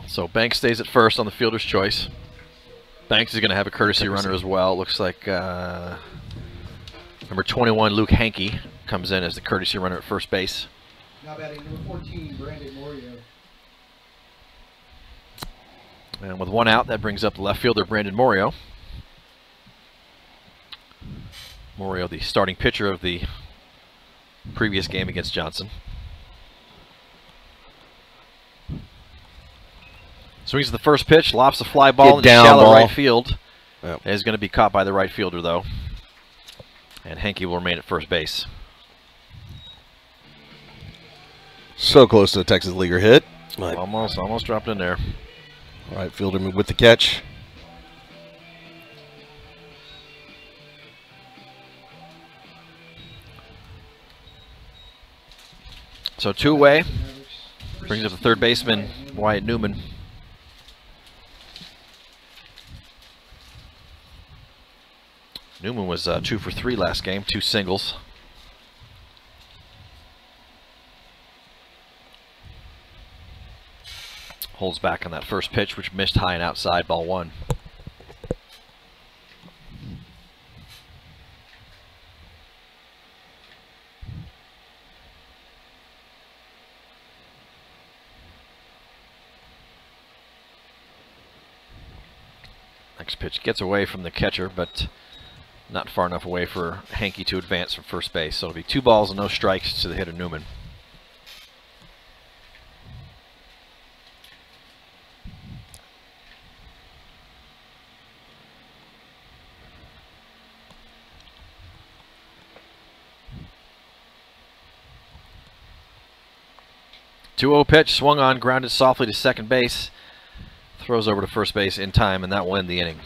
A: So Banks stays at first on the fielder's choice. Banks is going to have a courtesy runner as well. It looks like number 21, Luke Hankey, comes in as the courtesy runner at first base.
B: Now batting number 14, Brandon Morio.
A: And with one out, that brings up the left fielder, Brandon Morio. Morio, the starting pitcher of the previous game against Johnson. Swings the first pitch, lofts a fly ball in shallow right field.
C: Yep.
A: It is going to be caught by the right fielder, though. And Hankey will remain at first base.
C: So close to a Texas Leaguer hit.
A: Almost dropped in there.
C: Right fielder with the catch.
A: So two-way. Brings up the third baseman, Wyatt Newman. Newman was 2 for 3 last game, 2 singles. Holds back on that first pitch, which missed high and outside, ball 1. Next pitch gets away from the catcher, but not far enough away for Hankey to advance from first base. So it'll be 2 balls and no strikes to the hitter Newman. Two-0 pitch, swung on, grounded softly to second base. Throws over to first base in time, and that will end the inning.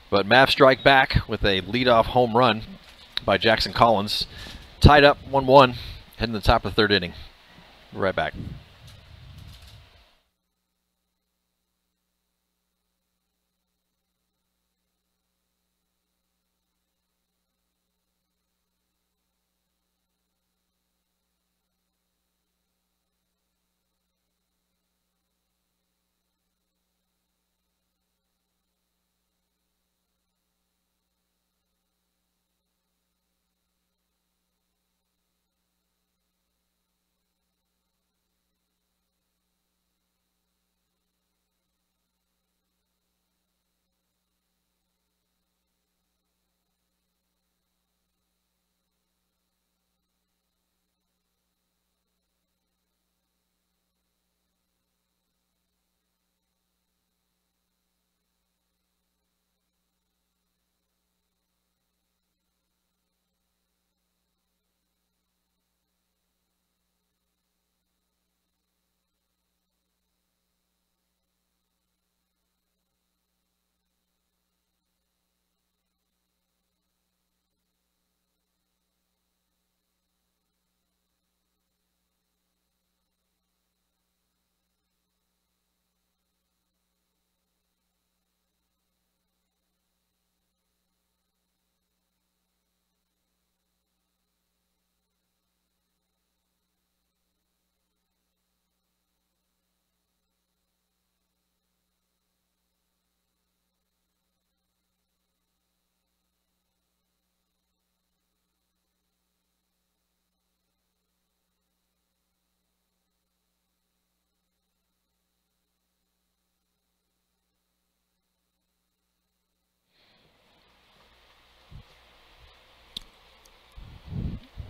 A: But Mavs strike back with a leadoff home run by Jackson Collins. Tied up 1-1, heading to the top of the 3rd inning. We're right back.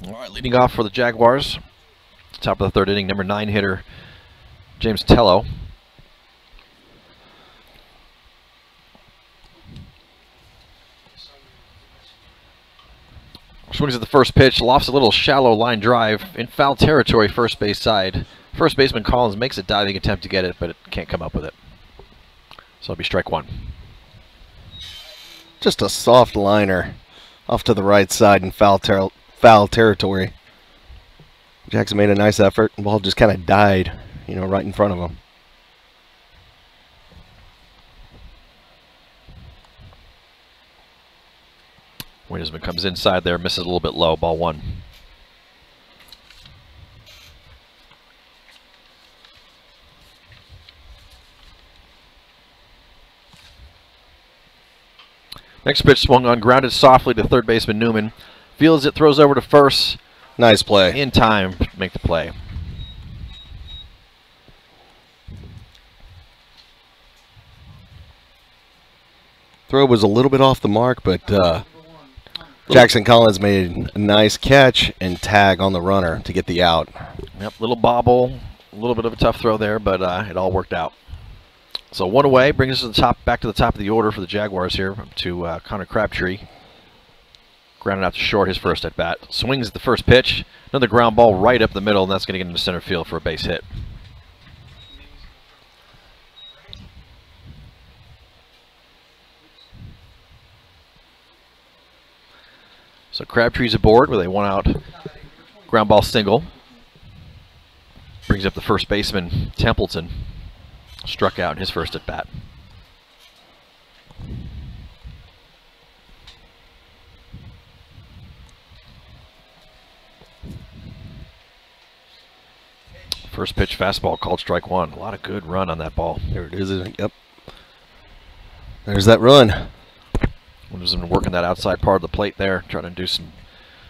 A: All right, leading off for the Jaguars, top of the third inning, number 9 hitter James Tello. Swings at the first pitch, lofts a little shallow line drive in foul territory, first base side. First baseman Collins makes a diving attempt to get it, but it can't come up with it. So it'll be strike 1.
C: Just a soft liner off to the right side in foul territory. Jackson made a nice effort. The ball just kind of died, right in front of him.
A: Windesman comes inside there, misses a little bit low, ball 1. Next pitch swung on, grounded softly to third baseman Newman. Fields it, throws over to first.
C: Nice play.
A: In time to make the play.
C: Throw was a little bit off the mark, but Jackson Collins made a nice catch and tag on the runner to get the out.
A: Yep, little bobble, a little bit of a tough throw there, but it all worked out. So 1 away, brings us to the top, back to the top of the order for the Jaguars here, to Connor Crabtree. Grounded out to short, his first at bat. Swings at the first pitch, another ground ball right up the middle, and that's going to get into center field for a base hit. So Crabtree's aboard with a 1-out ground ball single. Brings up the first baseman, Templeton. Struck out in his first at bat. First pitch fastball called strike 1. A lot of good run on that ball.
C: There it is. Yep. There's that run.
A: Williams has been working that outside part of the plate there, trying to do some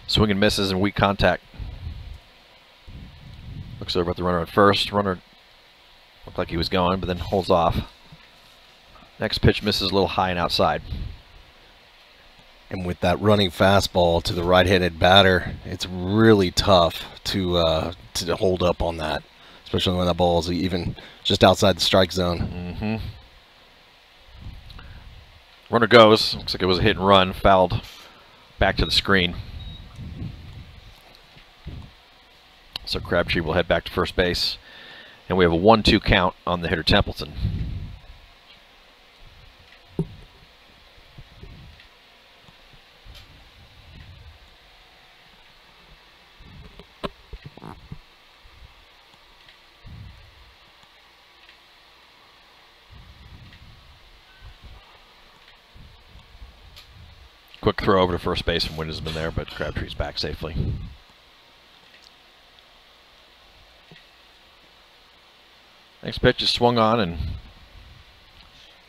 A: swing and misses and weak contact. Looks over at the runner at first. Runner looked like he was going, but then holds off. Next pitch misses a little high and outside.
C: And with that running fastball to the right-handed batter, it's really tough to hold up on that, especially when that ball is even just outside the strike zone.
A: Runner goes. Looks like it was a hit and run. Fouled back to the screen. So Crabtree will head back to first base. And we have a 1-2 count on the hitter Templeton. Quick throw over to first base from Windesman there, but Crabtree's back safely. Next pitch is swung on, and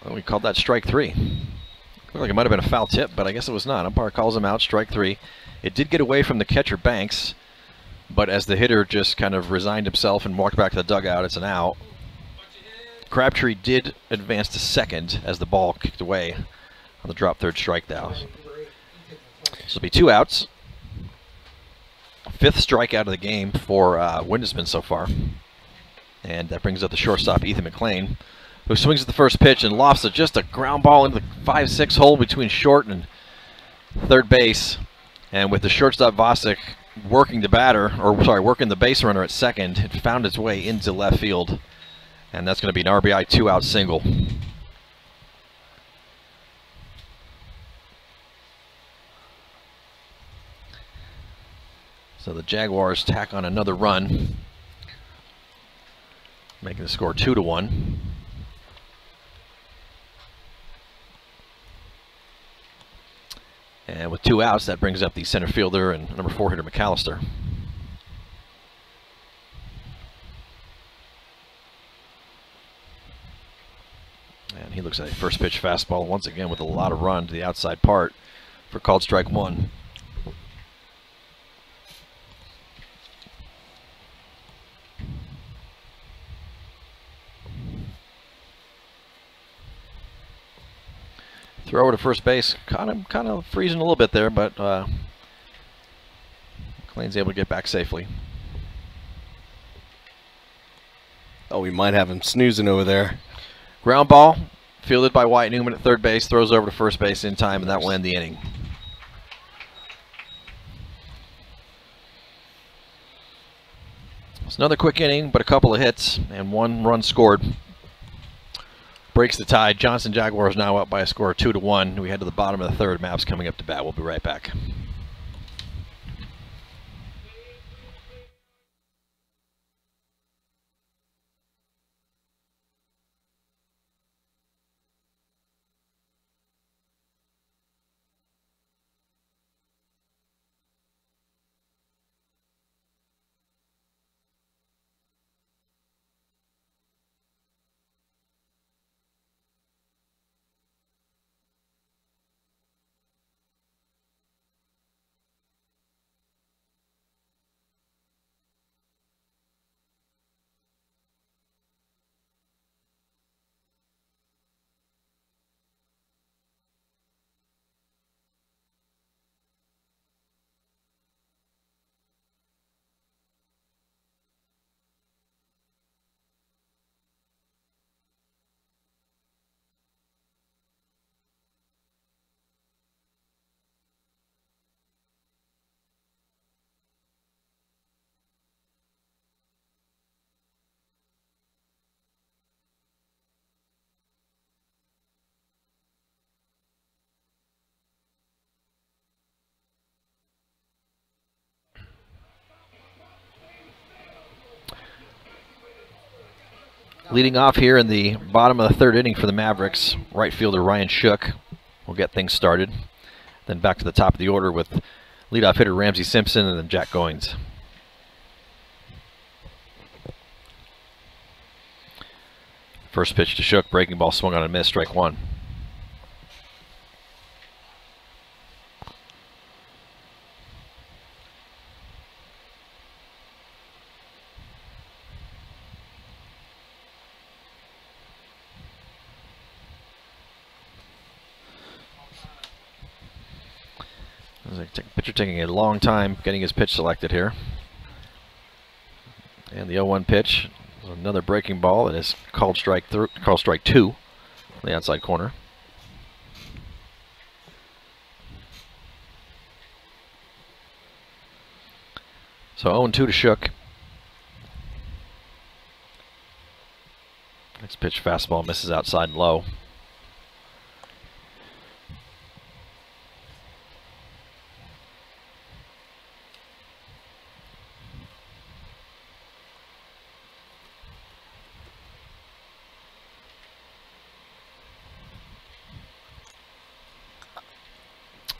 A: well, we called that strike 3. Looked like it might have been a foul tip, but I guess it was not. Umpire calls him out, strike 3. It did get away from the catcher Banks, but as the hitter just kind of resigned himself and walked back to the dugout, it's an out. Crabtree did advance to second as the ball kicked away on the drop third strike now. So it'll be 2 outs. 5th strikeout of the game for Windesman so far. And that brings up the shortstop, Ethan McNeil, who swings at the first pitch and lofts it, just a ground ball into the 5-6 hole between short and third base. And with the shortstop Vosick working working the base runner at second, it found its way into left field. And that's going to be an RBI 2-out single. So the Jaguars tack on another run, making the score 2-1. And with 2 outs, that brings up the center fielder and number 4 hitter McAllister. And he looks at a first pitch fastball once again with a lot of run to the outside part for called strike 1. Throw over to first base, kind of freezing a little bit there, but McNeil's able to get back safely.
C: Oh, we might have him snoozing over there.
A: Ground ball, fielded by Wyatt Newman at third base, throws over to first base in time, and that will end the inning. It's another quick inning, but a couple of hits and 1 run scored. Breaks the tie. Johnson Jaguars now up by a score of 2-1. We head to the bottom of the third. Mavs coming up to bat. We'll be right back. Leading off here in the bottom of the third inning for the Mavericks, right fielder Ryan Shook will get things started. Then back to the top of the order with leadoff hitter Ramsey Simpson and then Jack Goins. First pitch to Shook, breaking ball swung on and missed, strike 1. Pitcher taking a long time getting his pitch selected here. And the 0-1 pitch, another breaking ball that is called strike 2 on the outside corner. So 0-2 to Shook. Next pitch, fastball, misses outside and low.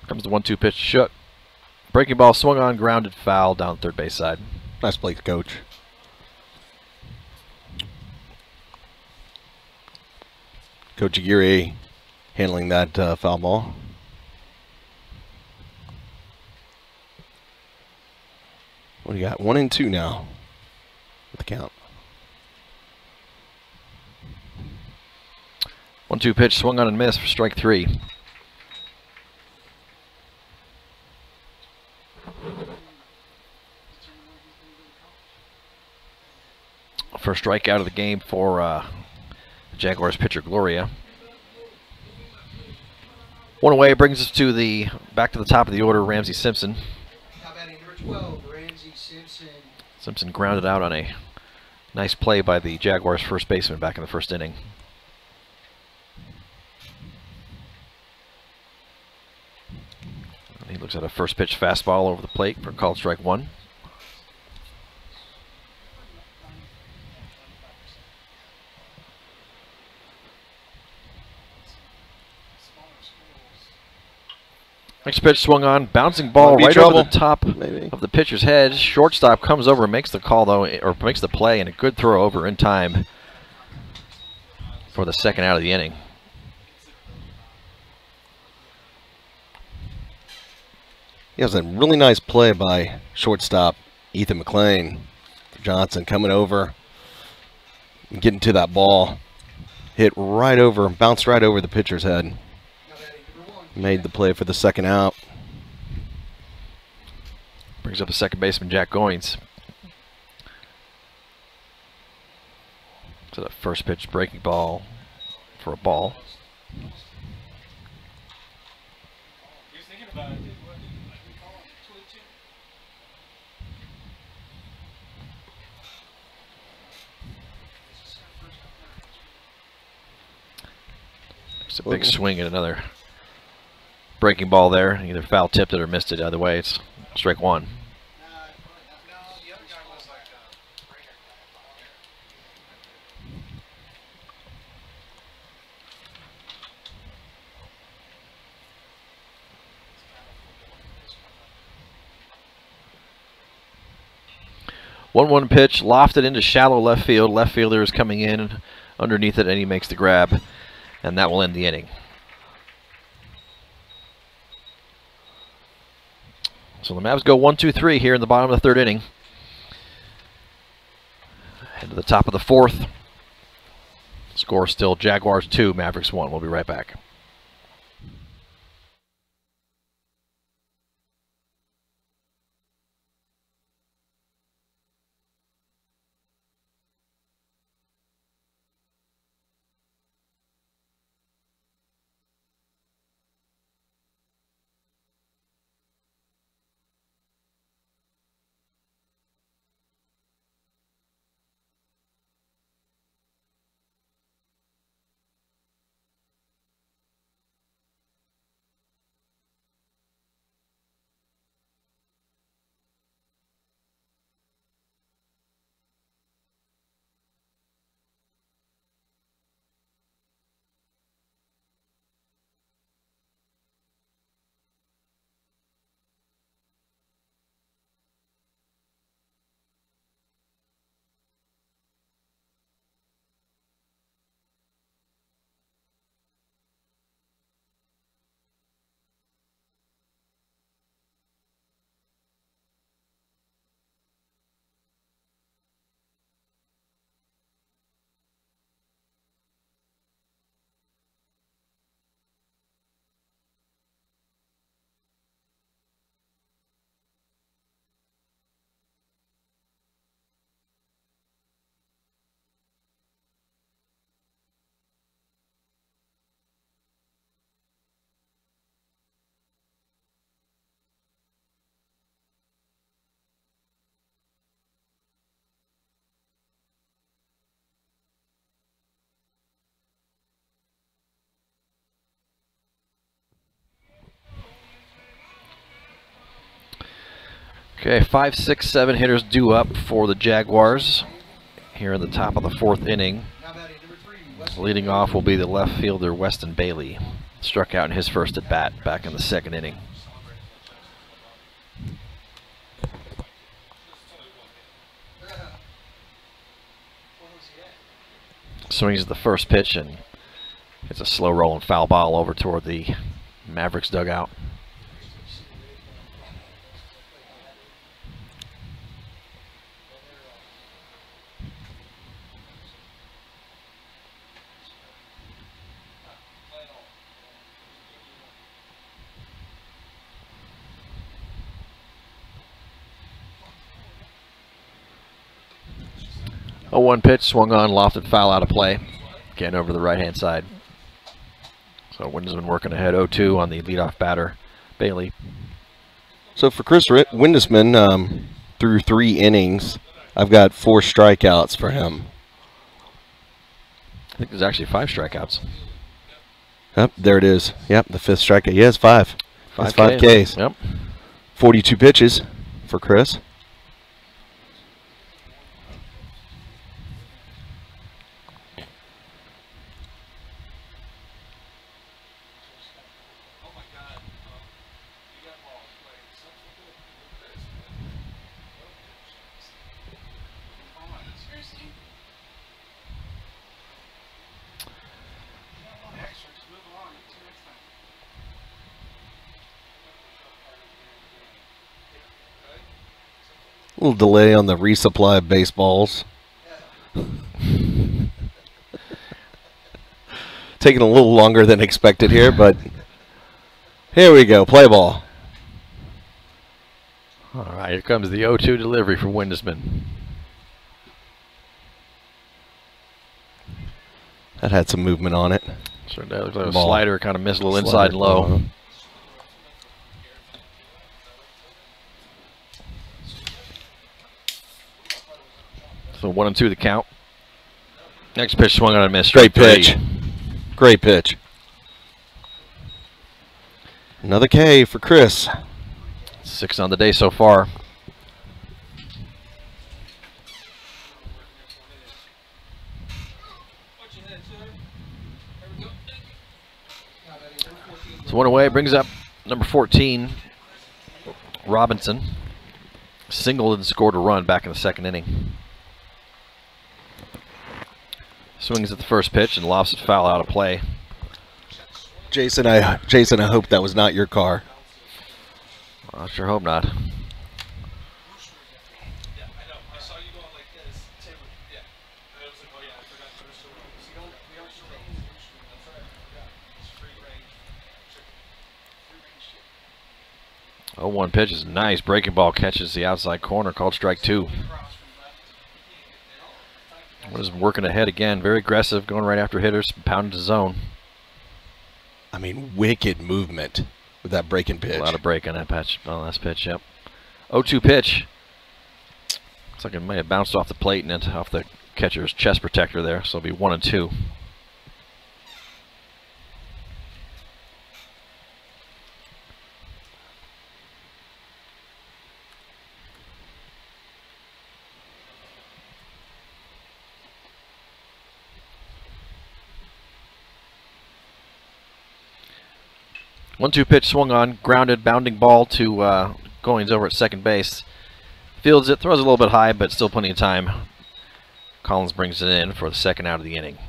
A: Comes the 1-2 pitch to Shook. Breaking ball swung on, grounded, foul down third base side.
C: Nice play, coach. Coach Aguirre handling that foul ball. What do you got? 1-2 now with the count.
A: 1-2 pitch swung on and missed for strike 3. First strikeout of the game for Jaguars pitcher Gloria. 1 away brings us to the back to the top of the order. Ramsey Simpson.
B: Now batting number 12, Ramsey Simpson.
A: Simpson grounded out on a nice play by the Jaguars first baseman back in the first inning. And he looks at a first pitch fastball over the plate for called strike 1. Next pitch swung on, bouncing ball right over the top of the pitcher's head. Shortstop comes over and makes the call though, or makes the play, and a good throw over in time for the second out of the inning.
C: Yeah, it was a really nice play by shortstop Ethan McLean. Johnson coming over and getting to that ball. Hit right over, bounced right over the pitcher's head. Made the play for the second out.
A: Brings up the second baseman, Jack Goins. To the first pitch breaking ball for a ball. It's a big swing at another breaking ball there. Either foul tipped it or missed it. Either way, it's strike one. 1-1 pitch, lofted into shallow left field. Left fielder is coming in underneath it, and he makes the grab, and that will end the inning. So the Mavs go 1-2-3 here in the bottom of the third inning. Head to the top of the fourth. Score still Jaguars 2, Mavericks 1. We'll be right back. Okay, 5, 6, 7 hitters due up for the Jaguars here in the top of the fourth inning. Leading off will be the left fielder, Weston Bailey. Struck out in his first at bat back in the second inning. Swings at the first pitch, and it's a slow rolling foul ball over toward the Mavericks dugout. A 1 pitch, swung on, lofted foul out of play. Again over the right-hand side. So Windham working ahead 0-2 on the leadoff batter, Bailey.
C: So for Chris Windham, through 3 innings, I've got 4 strikeouts for him.
A: I think there's actually 5 strikeouts.
C: Yep, there it is. Yep, the 5th strikeout. He has 5. That's 5 Ks.
A: Yep.
C: 42 pitches for Chris. A little delay on the resupply of baseballs. Taking a little longer than expected here, but here we go. Play ball.
A: All right, here comes the 0-2 delivery for Windesman.
C: That had some movement on it.
A: So that looks like a slider, kind of missed a little inside
C: Slider.
A: and low. So 1-2 the count. Next pitch swung on a miss.
C: Great
A: Strike
C: pitch. Great pitch. Another K for Chris.
A: 6 on the day so far. So 1 away, brings up number 14, Robinson. Singled and scored a run back in the second inning. Swings at the first pitch and lofts it foul out of play.
C: Jason, I hope that was not your car.
A: I sure hope not. Oh, 1 pitch is nice. Breaking ball catches the outside corner, called strike 2. Was working ahead again, very aggressive, going right after hitters, pounding the zone.
C: I mean, wicked movement with that breaking pitch.
A: A lot of break on that pitch, on last pitch, yep. 0-2 pitch. Looks like it may have bounced off the plate and into off the catcher's chest protector there, so it'll be 1-2. One-two pitch swung on, grounded, bounding ball to Goins over at second base. Fields it, throws a little bit high, but still plenty of time. Collins brings it in for the second out of the inning.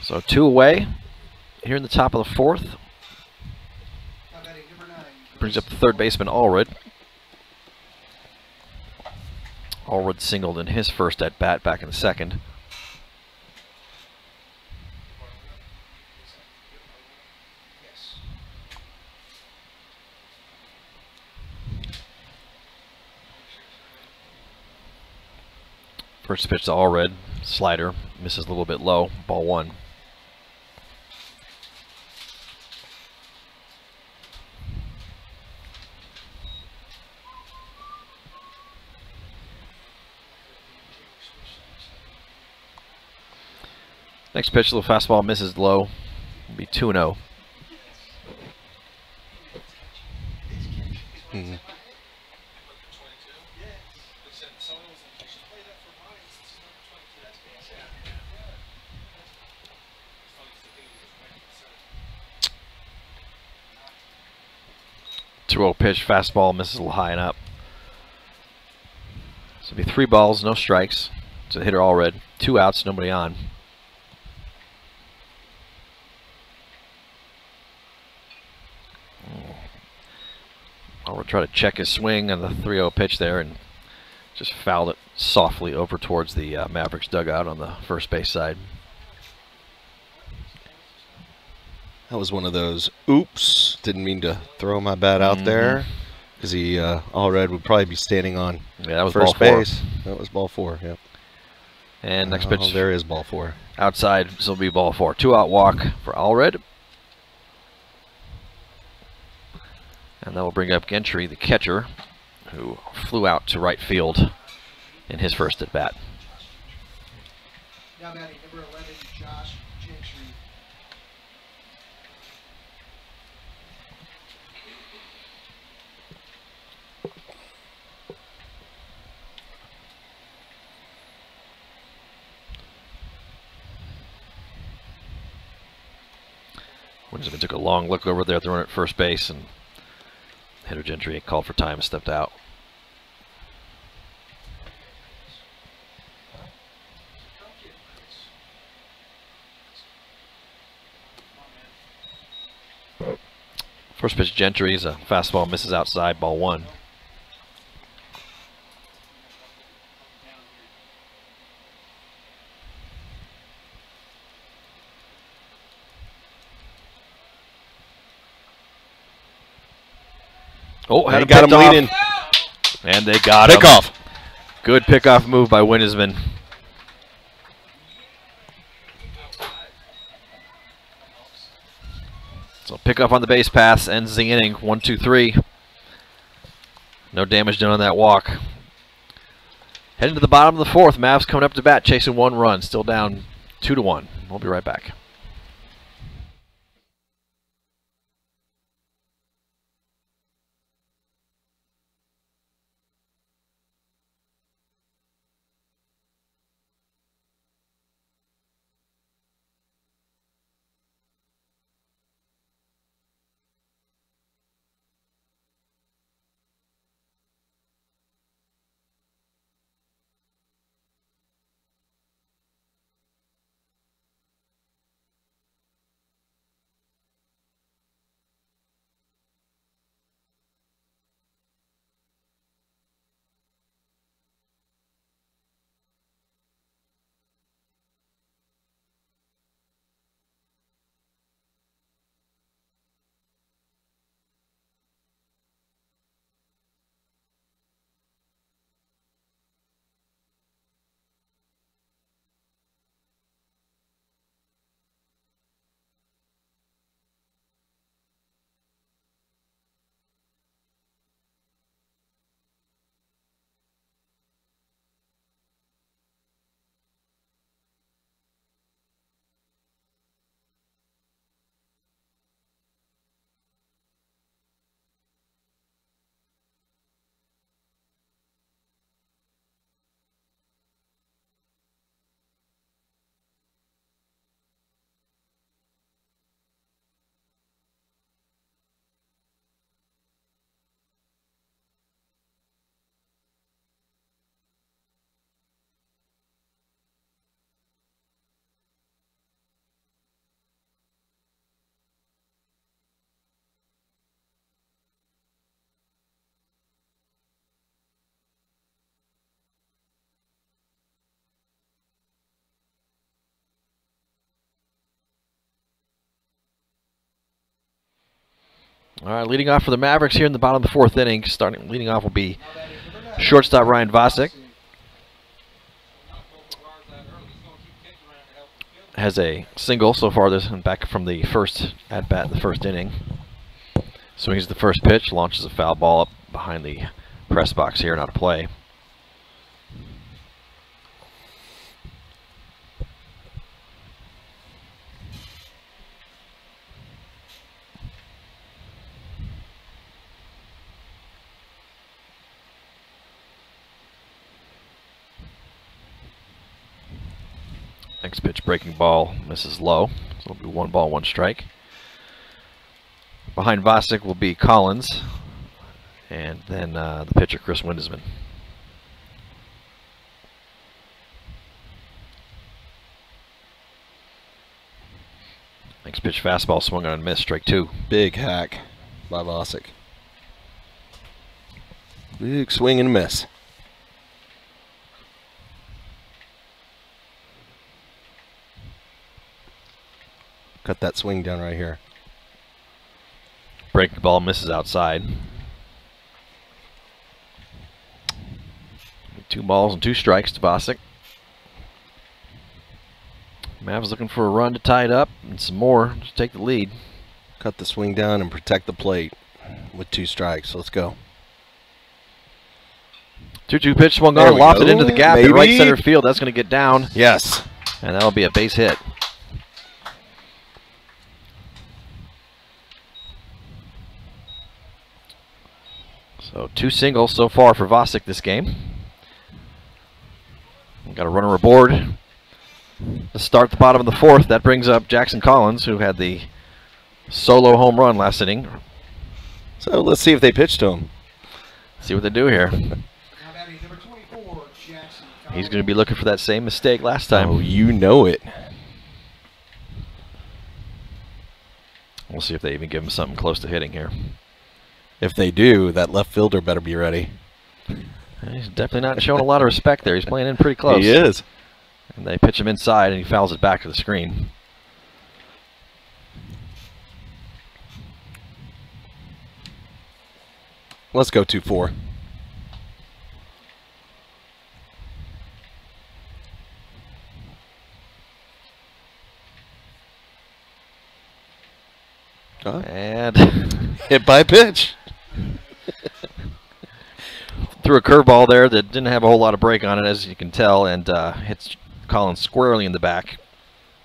A: So 2 away here in the top of the 4th. Brings up the third baseman, Allred. Allred singled in his first at bat back in the second. First pitch to Allred, slider, misses a little bit low, ball 1. Next pitch, a little fastball, misses low, will be 2-0. Pitch, fastball, misses a little high and up. So it'll be 3 balls, no strikes. It's a hitter Allred. 2 outs, nobody on. Allred tried to check his swing on the 3-0 pitch there and just fouled it softly over towards the Mavericks dugout on the first base side.
C: That was one of those, oops, didn't mean to throw my bat out there. Because he, Allred would probably be standing on
A: that was
C: first
A: ball 4.
C: base. That was ball 4, yep.
A: And next pitch.
C: There is ball 4.
A: Outside, so it'll be ball 4. 2-out walk for Allred. And that will bring up Gentry, the catcher, who flew out to right field in his first at bat.
B: Now batting number 11, Josh Gentry.
A: Winston took a long look over there, throwing at first base, and hitter Gentry called for time and stepped out. First pitch Gentry is a fastball, misses outside, ball 1. Oh, had
C: got him leading.
A: And they got him.
C: Pickoff.
A: Good pickoff move by Windesman. So pickoff on the base pass ends the inning. 1, 2, 3. No damage done on that walk. Heading to the bottom of the fourth. Mavs coming up to bat, chasing 1 run. Still down 2-1. We'll be right back. All right, leading off for the Mavericks here in the bottom of the fourth inning. Leading off will be shortstop Ryan Vosick. Has a single so far this and back from the first at bat in the first inning. Swings the first pitch, launches a foul ball up behind the press box here, not a play. Next pitch, breaking ball, misses low. So it'll be 1 ball, 1 strike. Behind Vosick will be Collins, and then the pitcher, Chris Windesman. Next pitch, fastball, swung on and missed, strike 2.
C: Big hack by Vosick. Big swing and miss. Cut that swing down right here.
A: Breaking ball, misses outside. 2 balls and 2 strikes to Vosick. Mavs looking for a run to tie it up and some more to take the lead.
C: Cut the swing down and protect the plate with 2 strikes. Let's go.
A: 2-2 pitch, swung on, lofted into the gap at right center field. That's going to get down.
C: Yes.
A: And that'll be a base hit. So 2 singles so far for Vosick this game. We've got a runner aboard to start the bottom of the fourth. That brings up Jackson Collins, who had the solo home run last inning.
C: So let's see if they pitch to him.
A: See what they do here. He's going to be looking for that same mistake last time.
C: Oh, you know it.
A: We'll see if they even give him something close to hitting here.
C: If they do, that left fielder better be ready.
A: He's definitely not showing a lot of respect there. He's playing in pretty close.
C: He is.
A: And they pitch him inside, and he fouls it back to the screen.
C: Let's go 2-4.
A: And
C: hit by pitch.
A: Threw a curveball there that didn't have a whole lot of break on it, as you can tell, and hits Collins squarely in the back.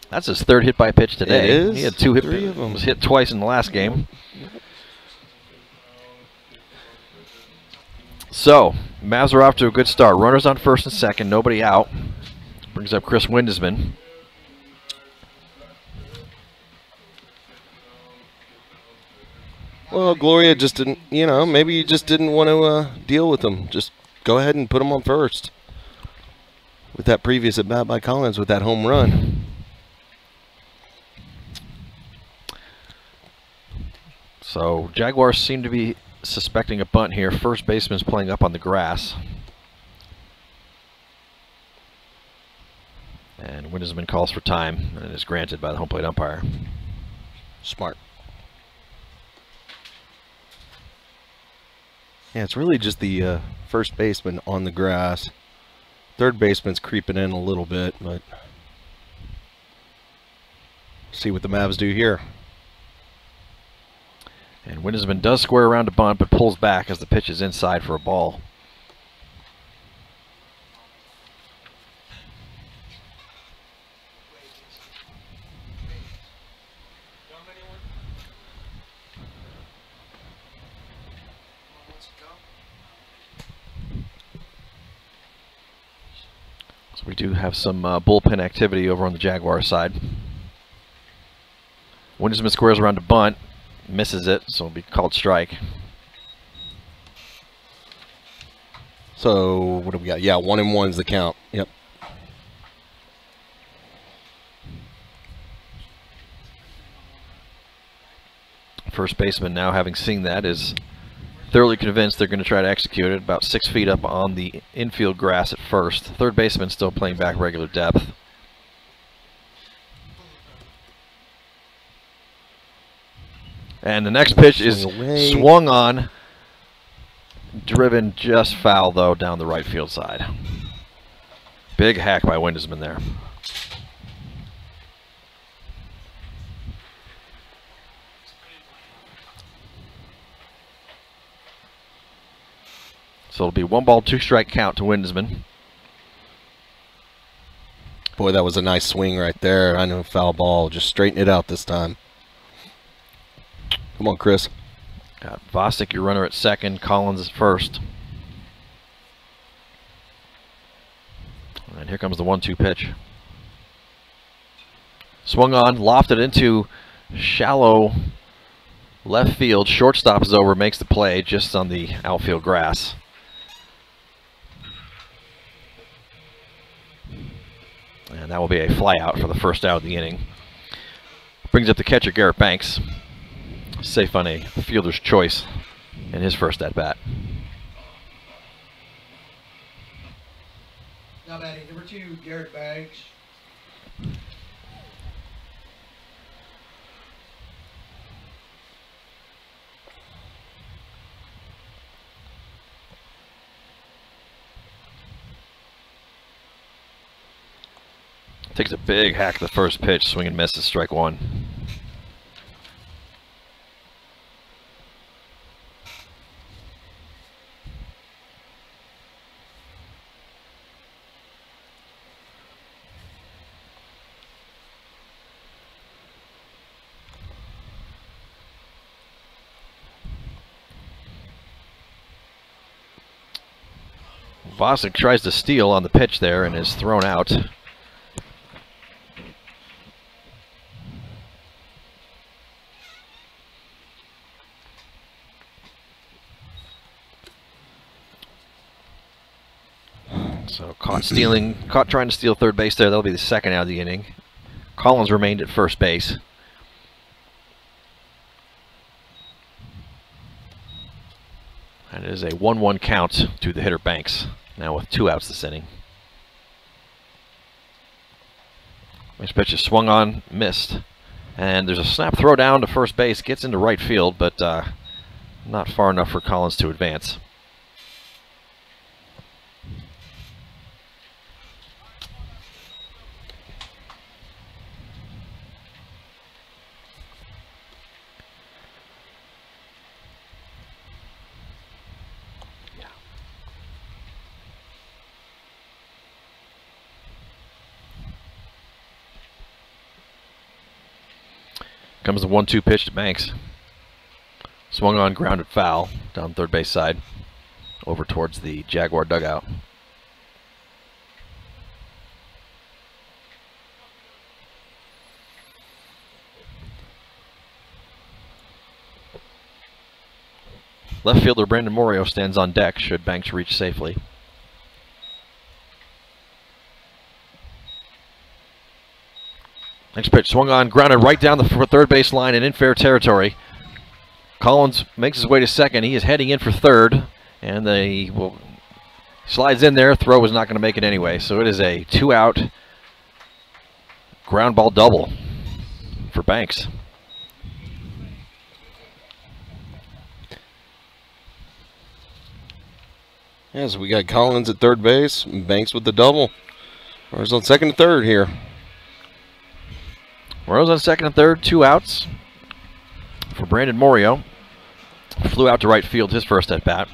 A: That's his third hit by pitch today.
C: It is.
A: He had two hit.
C: Three of them.
A: Was hit twice in the last game. So Mavs are off to a good start. Runners on first and second, nobody out. Brings up Chris Windesman.
C: Well, Gloria just didn't, you know, maybe you just didn't want to deal with them. Just go ahead and put them on first. With that previous at bat by Collins with that home run.
A: So Jaguars seem to be suspecting a bunt here. First baseman's playing up on the grass. And Windesman calls for time and is granted by the home plate umpire.
C: Smart. Yeah, it's really just the first baseman on the grass. Third baseman's creeping in a little bit, but see what the Mavs do here.
A: And Windesman does square around to bunt, but pulls back as the pitch is inside for a ball. So we do have some bullpen activity over on the Jaguar side. Windesman squares around to bunt. Misses it, so it'll be called strike.
C: So what do we got? Yeah, 1-1 is the count. Yep.
A: First baseman, now having seen that, is thoroughly convinced they're going to try to execute it. About 6 feet up on the infield grass at first. Third baseman still playing back regular depth. And the next pitch is swung on, driven just foul, though, down the right field side. Big hack by Windesman there. So it'll be 1 ball, 2 strike count to Windesman.
C: Boy, that was a nice swing right there. I know, foul ball. Just straighten it out this time. Come on, Chris.
A: Got Vosik, your runner, at second. Collins at first. And here comes the 1-2 pitch. Swung on, lofted into shallow left field. Shortstop is over, makes the play just on the outfield grass. And that will be a fly out for the first out of the inning. Brings up the catcher, Garrett Banks. Safe on a fielder's choice in his first at bat.
B: Now batting number 2, Garrett Banks.
A: Takes a big hack at the first pitch, swing and misses, strike 1. Vosik tries to steal on the pitch there and is thrown out. So caught trying to steal third base there. That'll be the second out of the inning. Collins remained at first base. And it is a 1-1 count to the hitter Banks, now with 2 outs this inning. Next pitch is swung on, missed. And there's a snap throw down to first base, gets into right field, but Not far enough for Collins to advance. Comes the 1-2 pitch to Banks. Swung on, grounded foul down third base side, over towards the Jaguar dugout. Left fielder Brandon Morio stands on deck should Banks reach safely. Next pitch, swung on, grounded right down the third base line and in fair territory. Collins makes his way to second. He is heading in for third, and slides in there. Throw was not going to make it anyway, so it is a 2-out ground ball double for Banks.
C: Yeah, so we got Collins at third base, and Banks with the double. Runners on second and third here.
A: Rose on second and third, 2 outs for Brandon Morio. Flew out to right field his first at bat.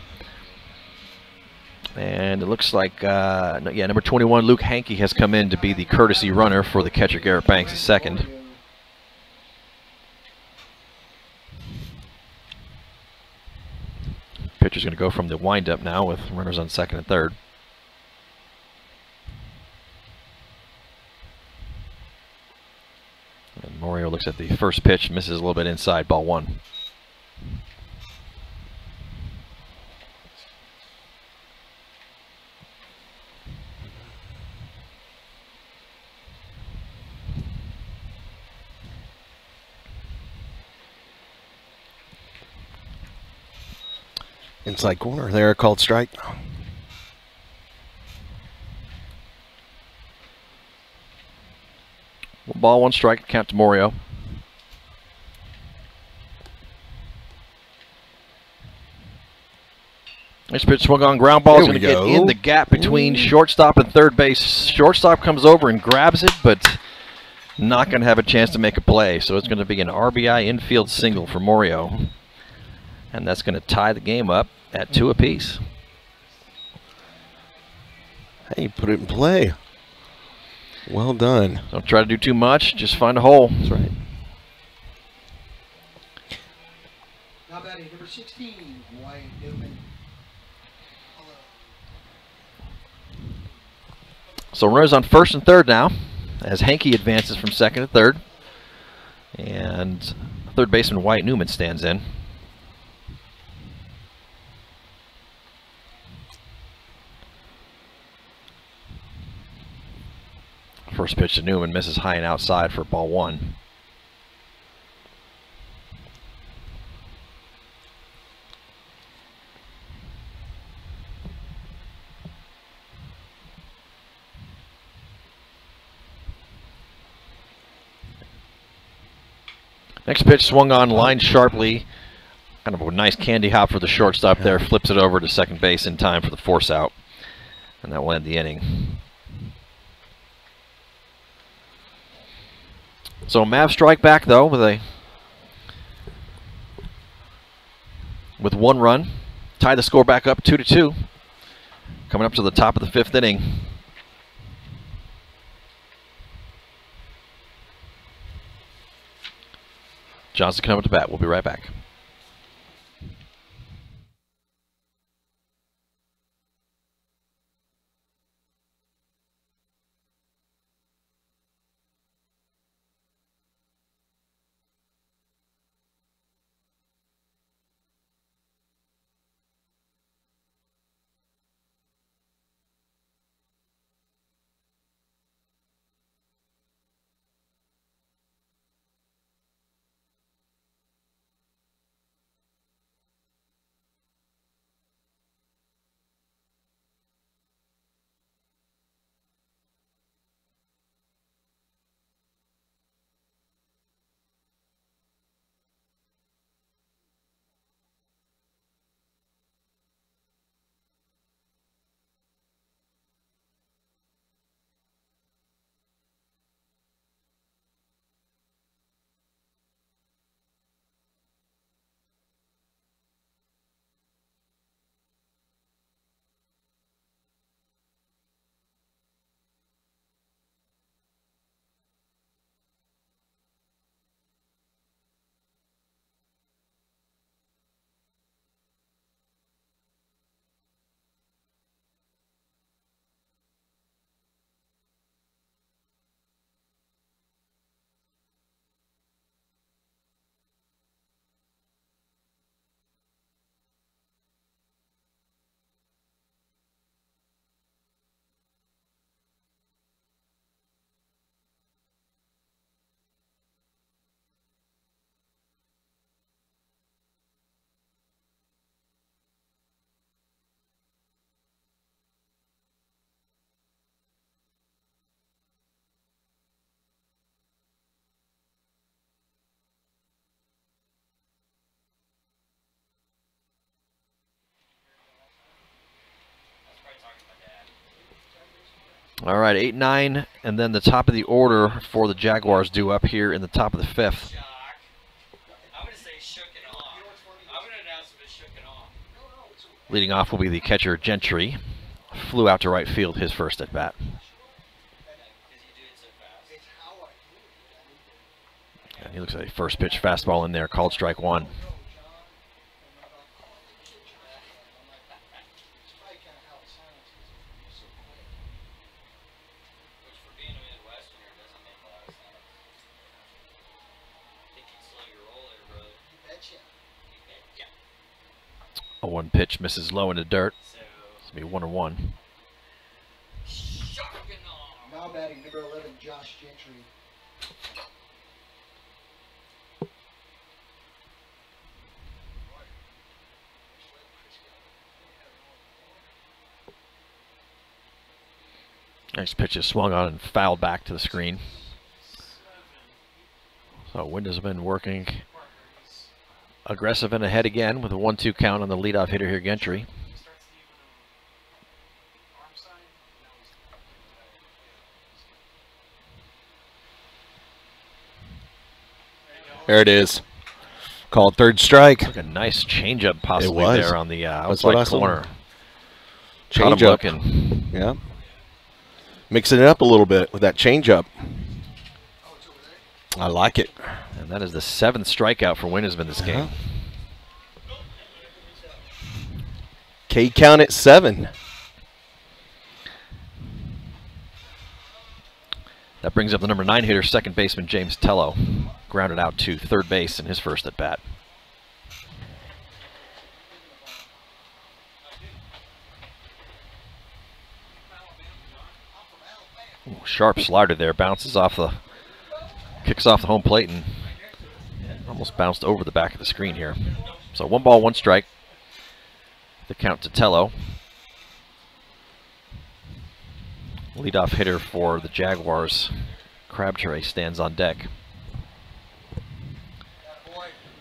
A: And it looks like, number 21, Luke Hankey, has come in to be the courtesy runner for the catcher Garrett Banks' second. Pitcher's going to go from the windup now with runners on second and third. And Morio looks at the first pitch, misses a little bit inside, ball 1.
C: Inside corner there, called strike.
A: Ball 1 strike, count to Morio. This pitch swung on, ground ball is going to get in the gap between shortstop and third base. Shortstop comes over and grabs it, but not going to have a chance to make a play. So it's going to be an RBI infield single for Morio. And that's going to tie the game up at 2 apiece.
C: Hey, put it in play. Well done.
A: Don't try to do too much, just find a hole.
C: That's right.
B: Now batting number 16, Wyatt Newman.
A: So runners on first and third now, as Hankey advances from second to third. And third baseman Wyatt Newman stands in. First pitch to Newman, misses high and outside for ball 1. Next pitch swung on, lined sharply. Kind of a nice candy hop for the shortstop there. Flips it over to second base in time for the force out. And that will end the inning. So Mavs strike back though with 1 run. Tie the score back up 2-2. Coming up to the top of the 5th inning. Johnson coming up to bat. We'll be right back. All right, 8-9, and then the top of the order for the Jaguars due up here in the top of the 5th. Leading off will be the catcher Gentry. Flew out to right field his first at bat. And he looks like a first pitch fastball in there, called strike 1. A 1 pitch misses low in the dirt. It's going to be 1-1.
B: Now batting number 11, Josh Gentry.
A: Next pitch is swung on and fouled back to the screen. So Wind has been working aggressive and ahead again with a 1-2 count on the leadoff hitter here, Gentry.
C: There it is. Called third strike.
A: Like a nice changeup possibly there on the outside corner.
C: Change up. Yeah. Mixing it up a little bit with that changeup. I like it.
A: And that is the 7th strikeout for Winsman this game.
C: K count at 7.
A: That brings up the number 9 hitter, second baseman James Tello. Grounded out to third base in his first at bat. Ooh, sharp slider there, bounces off the, kicks off the home plate and almost bounced over the back of the screen here. So 1 ball, 1 strike. The count to Tello. Leadoff hitter for the Jaguars, Crabtree, stands on deck.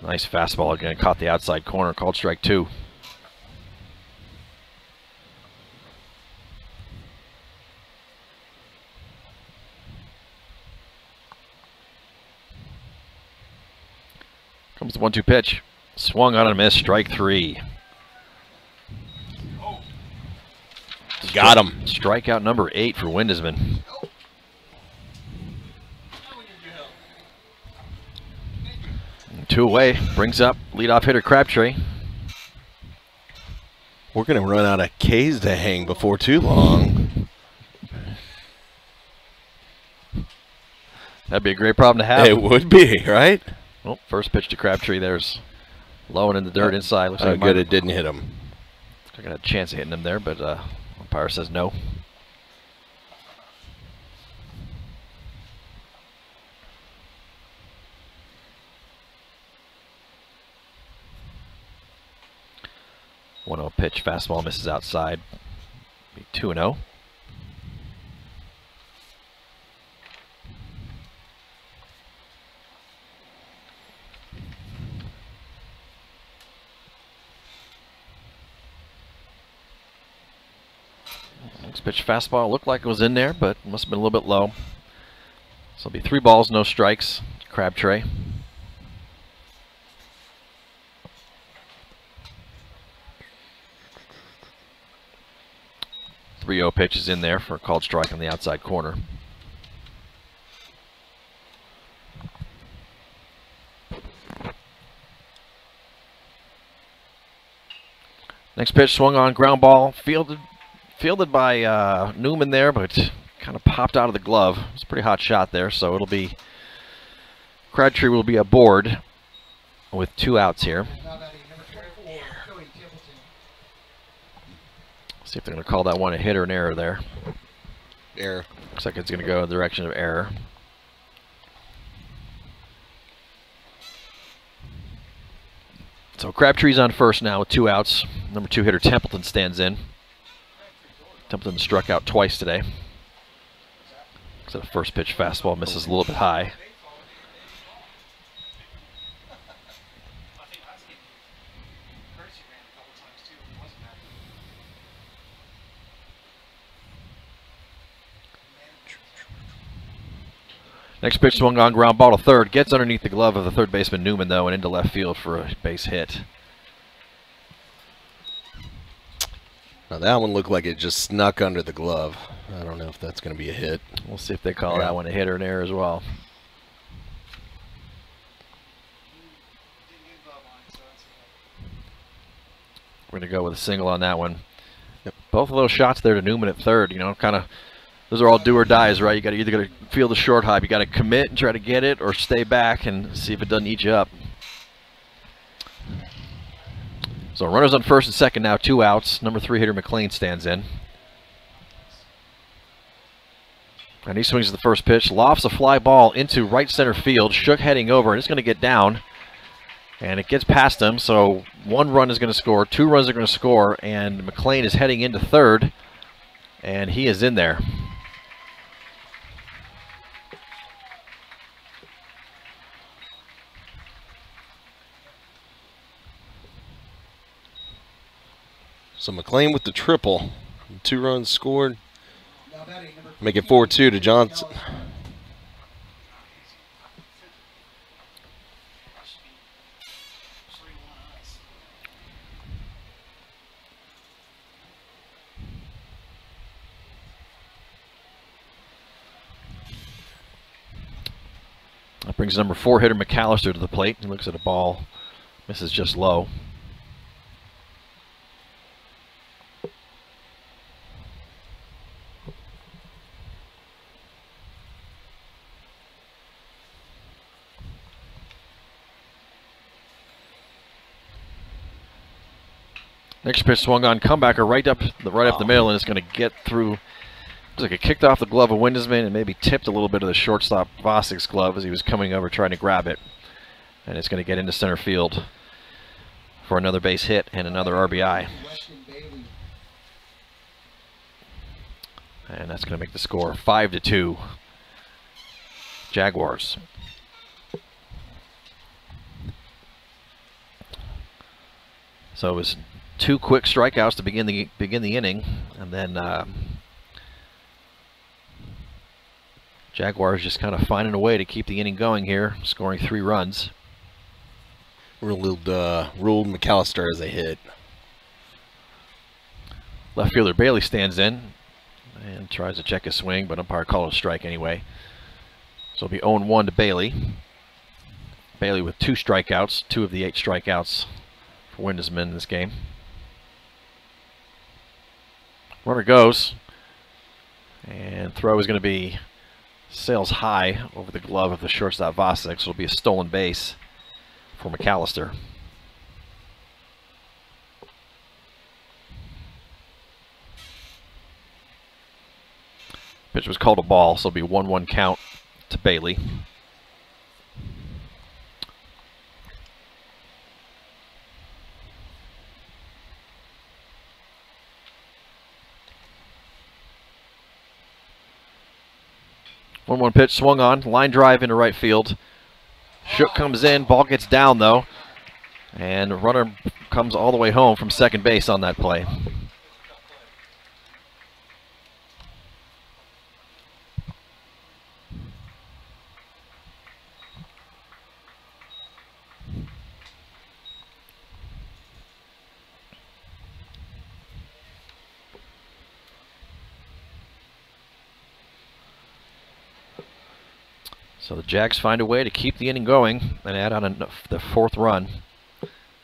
A: Nice fastball again, caught the outside corner, called strike 2. Comes the 1-2 pitch. Swung on and missed, strike 3.
C: Got him.
A: Strikeout number 8 for Windesman. And 2 away, brings up leadoff hitter Crabtree.
C: We're going to run out of K's to hang before too long.
A: That'd be a great problem to have.
C: It would be, right?
A: Well, first pitch to Crabtree. There's low and in the dirt inside. Looks like
C: good it didn't hit him.
A: I got a chance of hitting him there, but umpire says no. One 1-0 pitch, fastball misses outside. Be 2-0. Next pitch fastball looked like it was in there, but must have been a little bit low. So it'll be 3 balls, no strikes. Crabtree. The 3-0 pitch is in there for a called strike on the outside corner. Next pitch swung on, ground ball, fielded by Newman there, but kind of popped out of the glove. It's a pretty hot shot there, so it'll be Crabtree will be aboard with 2 outs here. See if they're going to call that one a hit or an error there.
C: Error.
A: Looks like it's going to go in the direction of error. So Crabtree's on first now with 2 outs. Number 2 hitter Templeton stands in. Templeton struck out twice today. So the first pitch fastball misses a little bit high. Next pitch swung on, ground ball to third. Gets underneath the glove of the third baseman Newman, though, and into left field for a base hit.
C: Now that one looked like it just snuck under the glove. I don't know if that's going to be a hit.
A: We'll see if they call that one a hit or an error as well. We're going to go with a single on that one.
C: Yep.
A: Both of those shots there to Newman at third, you know, kind of, those are all do or dies, right? You got to either got to feel the short hop, you got to commit and try to get it, or stay back and see if it doesn't eat you up. So runners on first and second now, 2 outs. Number 3 hitter McNeil stands in. And he swings the first pitch, lofts a fly ball into right center field, Shook heading over, and it's going to get down. And it gets past him, so 1 run is going to score, 2 runs are going to score, and McNeil is heading into third, and he is in there.
C: So McNeil with the triple, 2 runs scored, make it 4-2 to Johnson.
A: That brings number 4 hitter McAllister to the plate. He looks at a ball, misses just low. Next pitch swung on, comebacker right up the middle, and it's going to get through. Looks like it kicked off the glove of Windesman and maybe tipped a little bit of the shortstop Vosig's glove as he was coming over trying to grab it. And it's going to get into center field for another base hit and another RBI. And that's going to make the score 5-2. Jaguars. So it was 2 quick strikeouts to begin the inning, and then Jaguars just kind of finding a way to keep the inning going here, scoring 3 runs.
C: Ruled McAllister as a hit.
A: Left fielder Bailey stands in and tries to check his swing, but umpire called a strike anyway. So it'll be 0-1 to Bailey. Bailey with 2 strikeouts, 2 of the 8 strikeouts for Windesman in this game. Runner goes, and throw is going to be sails high over the glove of the shortstop Vosik, so it'll be a stolen base for McAllister. Pitch was called a ball, so it'll be 1-1 count to Bailey. One pitch swung on, line drive into right field. Shook comes in, ball gets down though, and the runner comes all the way home from second base on that play. So the Jags find a way to keep the inning going and add on the 4th run,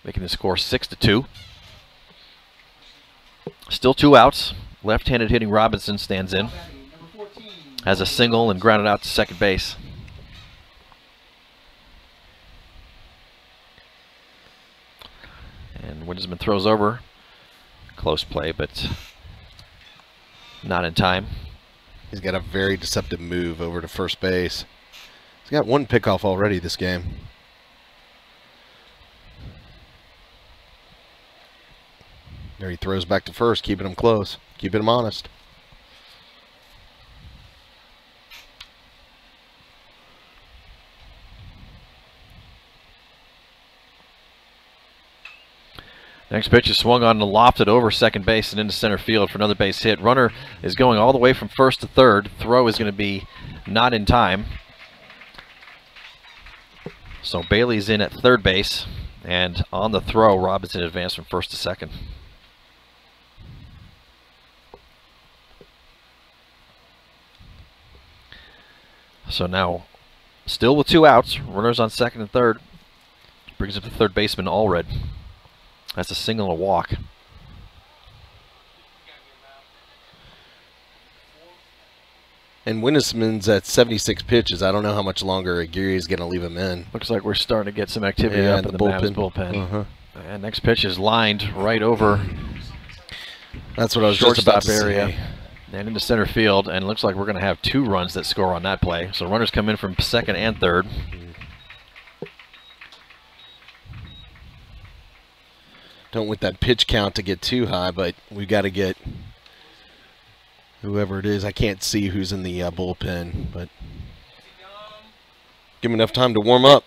A: making the score 6-2. Still 2 outs. Left-handed hitting Robinson stands in, has a single and grounded out to second base. And Windesman throws over. Close play, but not in time.
C: He's got a very deceptive move over to first base. He's got 1 pickoff already this game. There he throws back to first, keeping him close, keeping him honest.
A: Next pitch is swung on and lofted over second base and into center field for another base hit. Runner is going all the way from first to third. Throw is going to be not in time. So Bailey's in at third base, and on the throw, Robinson advanced from first to second. So now, still with 2 outs, runners on second and third. Brings up the third baseman, Allred. That's a single and a walk.
C: And Winnisman's at 76 pitches. I don't know how much longer Aguirre is going to leave him in.
A: Looks like we're starting to get some activity up in the Mavs bullpen. And next pitch is lined right over.
C: That's what I was just about to
A: area.
C: say.
A: And into center field, and it looks like we're going to have 2 runs that score on that play. So runners come in from second and third.
C: Don't want that pitch count to get too high, but we got to get whoever it is. I can't see who's in the bullpen, but give him enough time to warm up.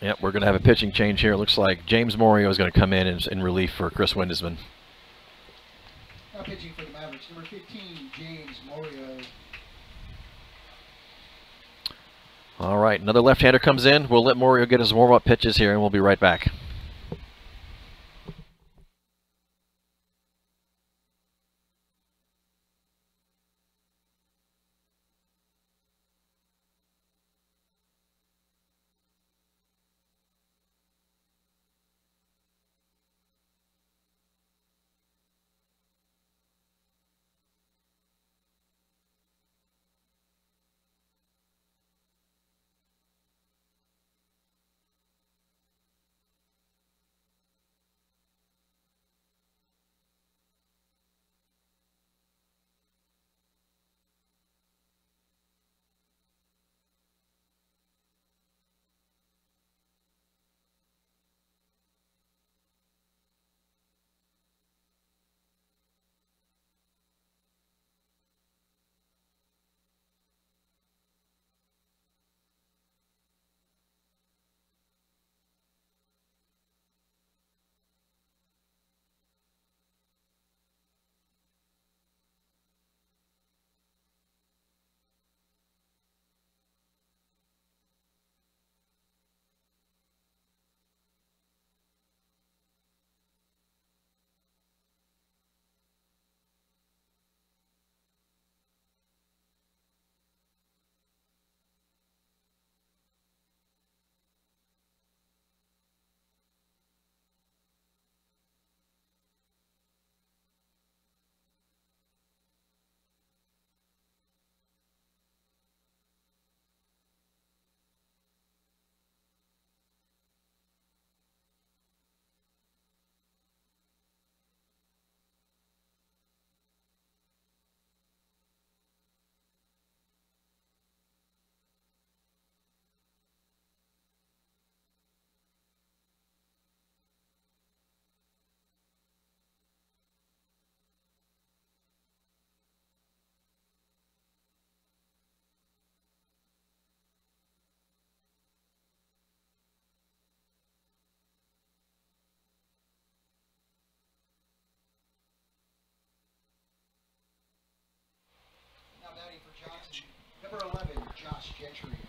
A: Yep, we're going to have a pitching change here. It looks like James Morio is going to come in relief for Chris Windesman.
B: Now pitching for the Mavericks, number 15, James Morio.
A: All right, another left-hander comes in. We'll let Morio get his warm-up pitches here, and we'll be right back.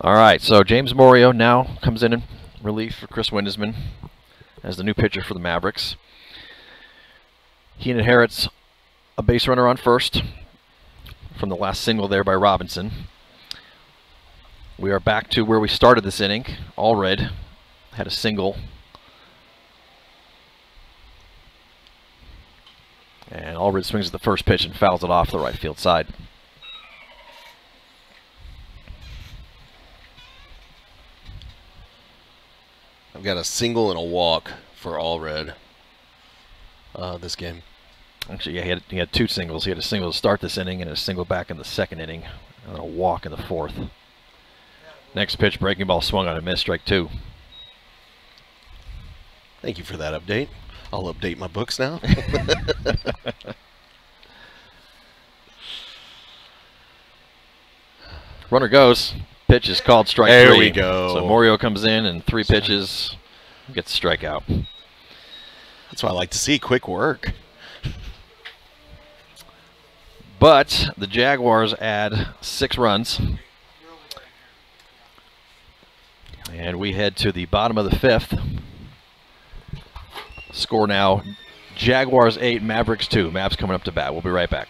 A: All right, so James Morio now comes in relief for Chris Windesman as the new pitcher for the Mavericks. He inherits a base runner on first from the last single there by Robinson. We are back to where we started this inning. Allred had a single. And Allred swings at the first pitch and fouls it off the right field side.
C: I've got a single and a walk for Allred this game.
A: Actually, yeah, he had 2 singles. He had a single to start this inning and a single back in the second inning, and then a walk in the 4th. Next pitch, breaking ball swung on and missed, strike 2.
C: Thank you for that update. I'll update my books now.
A: Runner goes. Pitch is called strike 3.
C: There we go.
A: So Morio comes in and 3 pitches, gets a strikeout.
C: That's what I like to see, quick work.
A: but the Jaguars add 6 runs. And we head to the bottom of the 5th. Score now, Jaguars 8, Mavericks 2. Mavs coming up to bat. We'll be right back.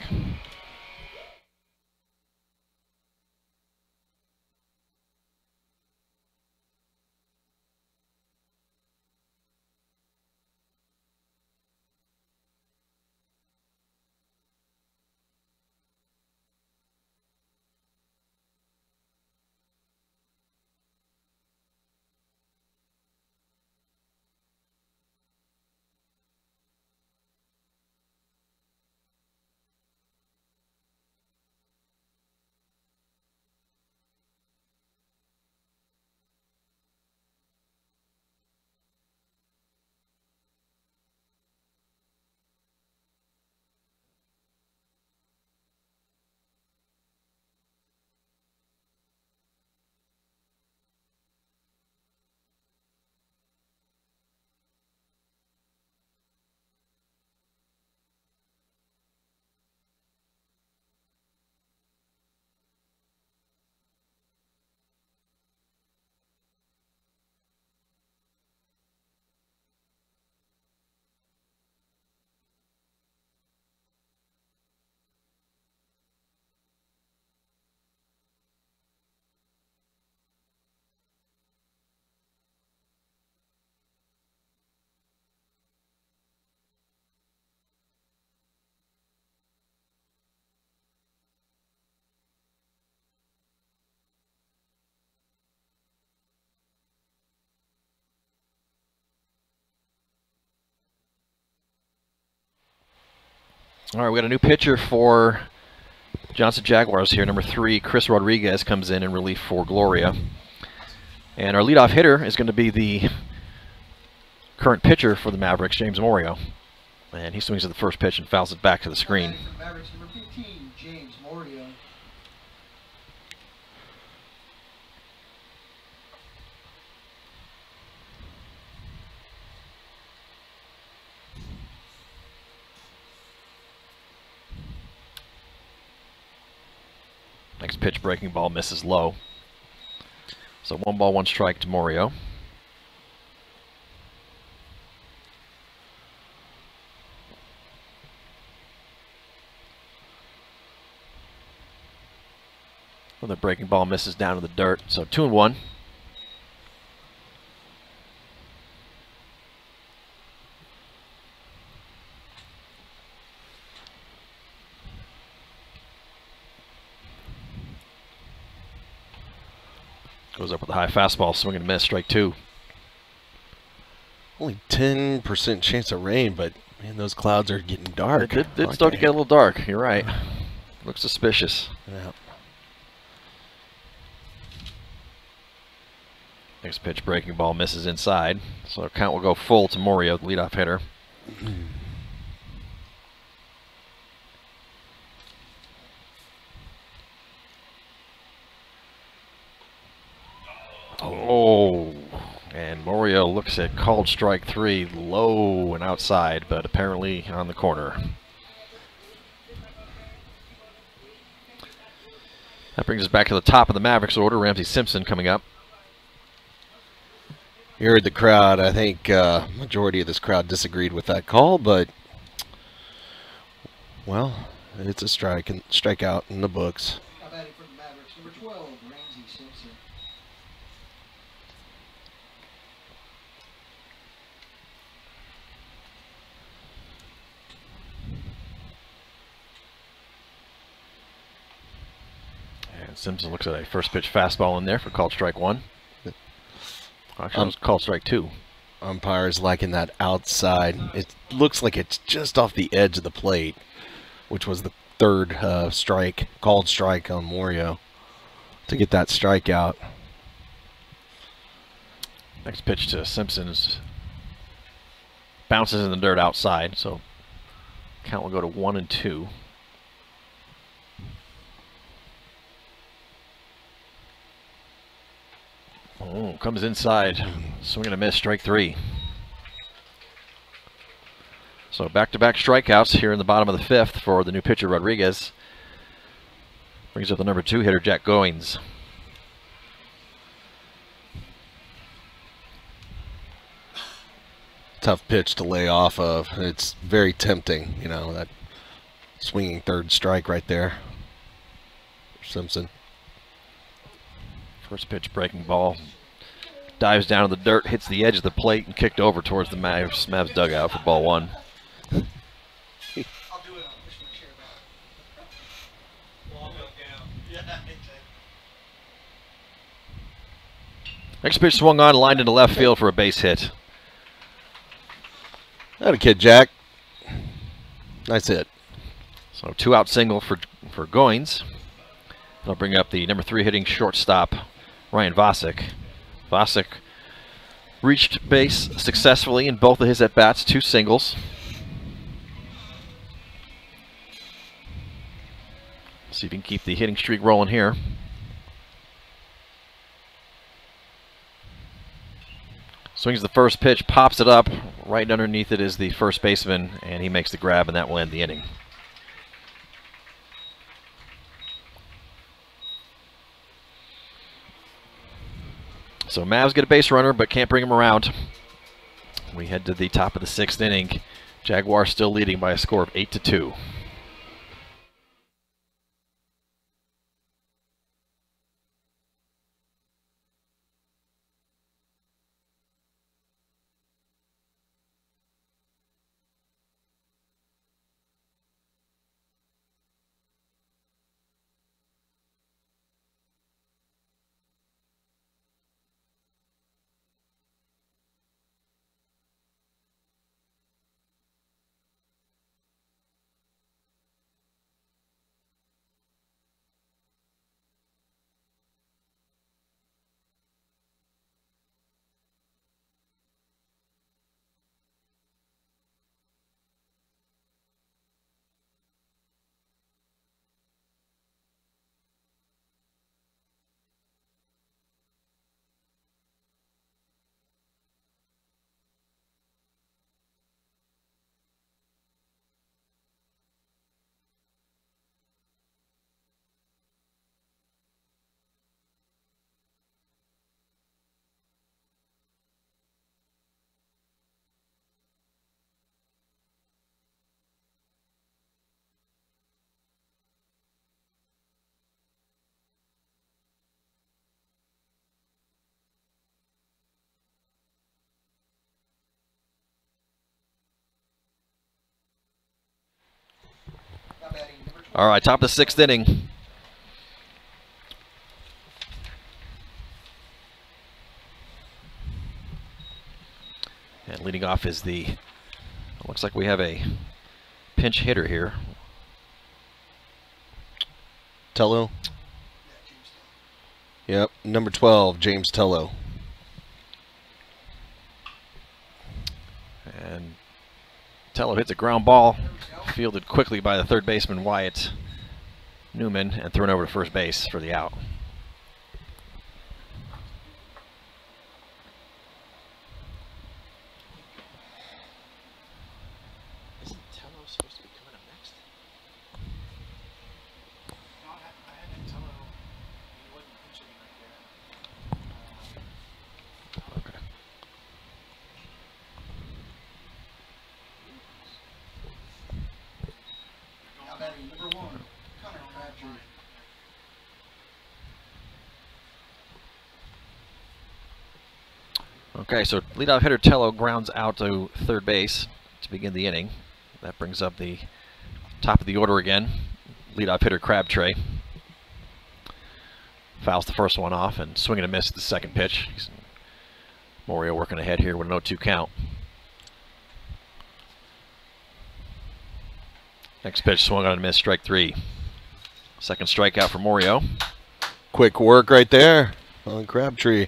A: All right, we got a new pitcher for Johnson Jaguars here. Number 3, Chris Rodriguez comes in relief for Gloria. And our leadoff hitter is going to be the current pitcher for the Mavericks, James Morio. And he swings at the first pitch and fouls it back to the screen.
B: Mavericks number 15, James Morio.
A: Next pitch, breaking ball, misses low. So 1 ball, 1 strike to Morio. Well, the breaking ball misses down to the dirt. So 2-1. Goes up with a high fastball, swing and a miss, strike 2.
C: Only 10% chance of rain, but man, those clouds are getting dark.
A: It did start to get a little dark. You're right. Looks suspicious.
C: Yeah.
A: Next pitch, breaking ball, misses inside. So count will go full to Morio, the leadoff hitter. Oh, and Morio looks at called strike 3, low and outside, but apparently on the corner. That brings us back to the top of the Mavericks order. Ramsey Simpson coming up.
C: You heard the crowd. I think majority of this crowd disagreed with that call, but well, it's a strikeout in the books.
B: Now batting for the Mavericks, number 12, Ramsey Simpson.
A: And Simpson looks at a first pitch fastball in there for called strike 1. Actually, it was called strike 2.
C: Umpires liking that outside. It looks like it's just off the edge of the plate, which was the third called strike on Morio to get that strikeout.
A: Next pitch to Simpson bounces in the dirt outside, so count will go to 1-2. Oh, comes inside. Swing and a miss, strike 3. So back-to-back strikeouts here in the bottom of the 5th for the new pitcher, Rodriguez. Brings up the number 2 hitter, Jack Goins.
C: Tough pitch to lay off of. It's very tempting, you know, that swinging third strike right there. Simpson.
A: First pitch breaking ball. Dives down to the dirt, hits the edge of the plate, and kicked over towards the Mavs dugout for ball 1.
B: I'll do it. I'll push my chair back. Well, I'll go down. Yeah, exactly.
A: Next pitch swung on, lined into left field for a base hit.
C: That a kid, Jack. Nice hit.
A: So 2-out single for Goins. That'll bring up the number 3 hitting shortstop, Ryan Vosick. Vosick reached base successfully in both of his at-bats, 2 singles. See if he can keep the hitting streak rolling here. Swings the first pitch, pops it up. Right underneath it is the first baseman, and he makes the grab, and that will end the inning. So Mavs get a base runner, but can't bring him around. We head to the top of the 6th inning. Jaguars still leading by a score of 8-2. All right, top of the 6th inning. And leading off is looks like we have a pinch hitter here.
C: Tello. Yep, number 12, James Tello.
A: And Tello hits a ground ball, fielded quickly by the third baseman Wyatt Newman, and thrown over to first base for the out. Isn't Tello supposed to be coming up next?
B: No, I had Tello. He wasn't pitching right there.
A: Okay.
B: Now batting number 1, Connor Crabtree.
A: Okay, so leadoff hitter Tello grounds out to third base to begin the inning. That brings up the top of the order again. Leadoff hitter Crabtree fouls the first one off and swinging a miss at the second pitch. Morio working ahead here with an 0-2 count. Next pitch swung on and missed, strike 3. Second strikeout for Morio.
C: Quick work right there on Crabtree.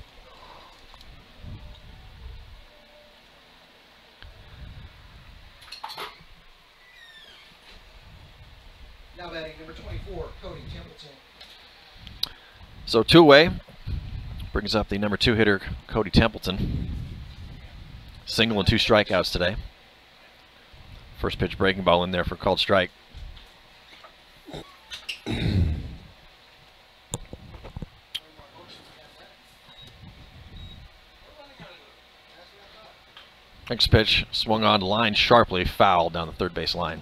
B: Now batting number 24, Cody Templeton.
A: So two-way brings up the number 2 hitter Cody Templeton. Single and 2 strikeouts today. First pitch breaking ball in there for called strike. Next pitch swung on, line sharply, foul down the third base line.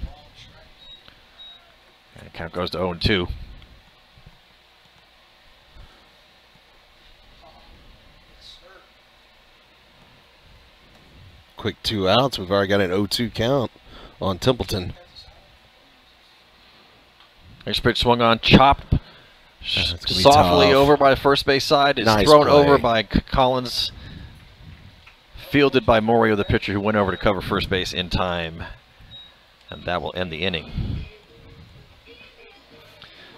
A: And count goes to 0-2.
C: Quick 2 outs. We've already got an 0-2 count on Templeton.
A: Next pitch swung on, chopped softly
C: tough.
A: over by the first base side. It's
C: Nice
A: thrown
C: play.
A: over by Collins. Fielded by Morio, the pitcher, who went over to cover first base in time. And that will end the inning.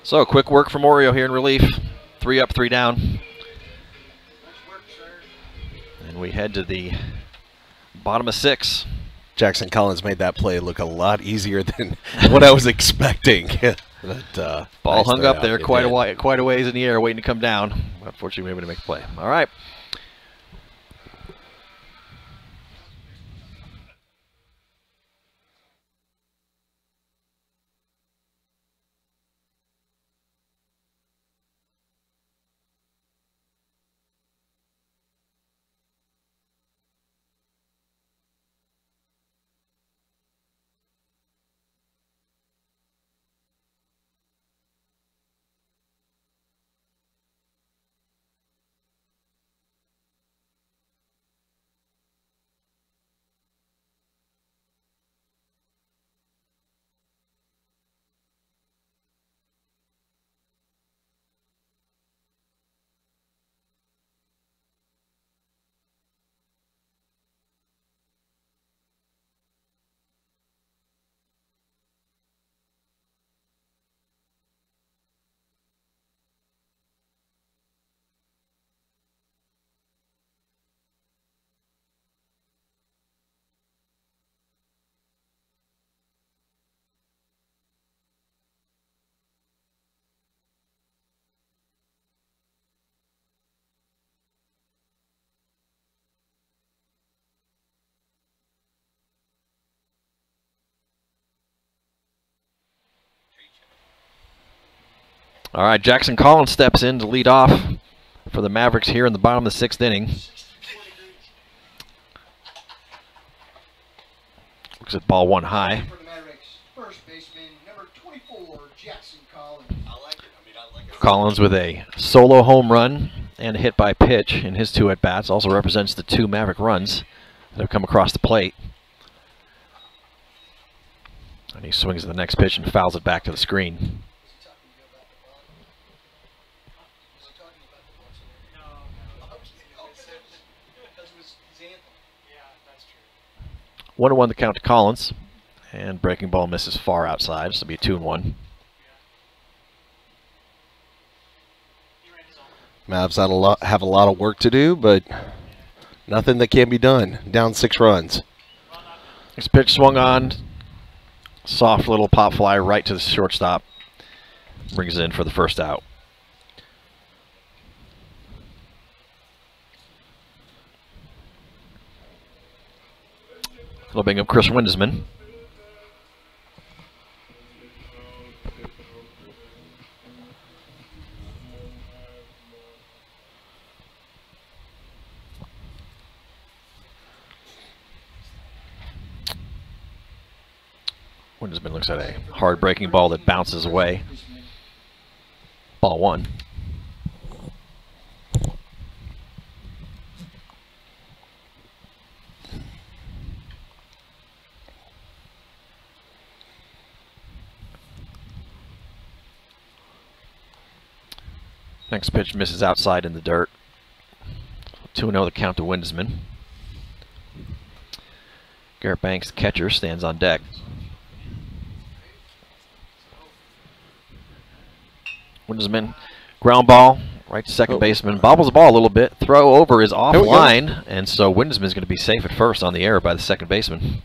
A: So, quick work from Morio here in relief. 3 up, 3 down. And we head to the bottom of 6.
C: Jackson Collins made that play look a lot easier than what I was expecting. But,
A: Ball
C: nice
A: hung
C: throw
A: up
C: out.
A: there
C: It
A: quite
C: did.
A: a ways in the air, waiting to come down. Unfortunately, we were able to make the play. All right. All right, Jackson Collins steps in to lead off for the Mavericks here in the bottom of the 6th inning. Looks at ball 1 high.
B: For the Mavericks, first baseman, number 24, Jackson Collins.
A: Collins with a solo home run and a hit by pitch in his 2 at-bats. Also represents the 2 Maverick runs that have come across the plate. And he swings at the next pitch and fouls it back to the screen. One 1 the count to Collins, and breaking ball misses far outside. This will be a 2-1.
C: Mavs have a lot of work to do, but nothing that can be done. Down 6 runs.
A: This pitch swung on, soft little pop fly right to the shortstop. Brings it in for the first out. It'll bring up Chris Windesman. Windesman looks at a hard breaking ball that bounces away. Ball 1. Next pitch misses outside in the dirt. 2-0 the count to Windesman. Garrett Banks, the catcher, stands on deck. Windesman, ground ball, right to second baseman. Bobbles the ball a little bit. Throw over is offline, and so Windesman's going to be safe at first on the error by the second baseman.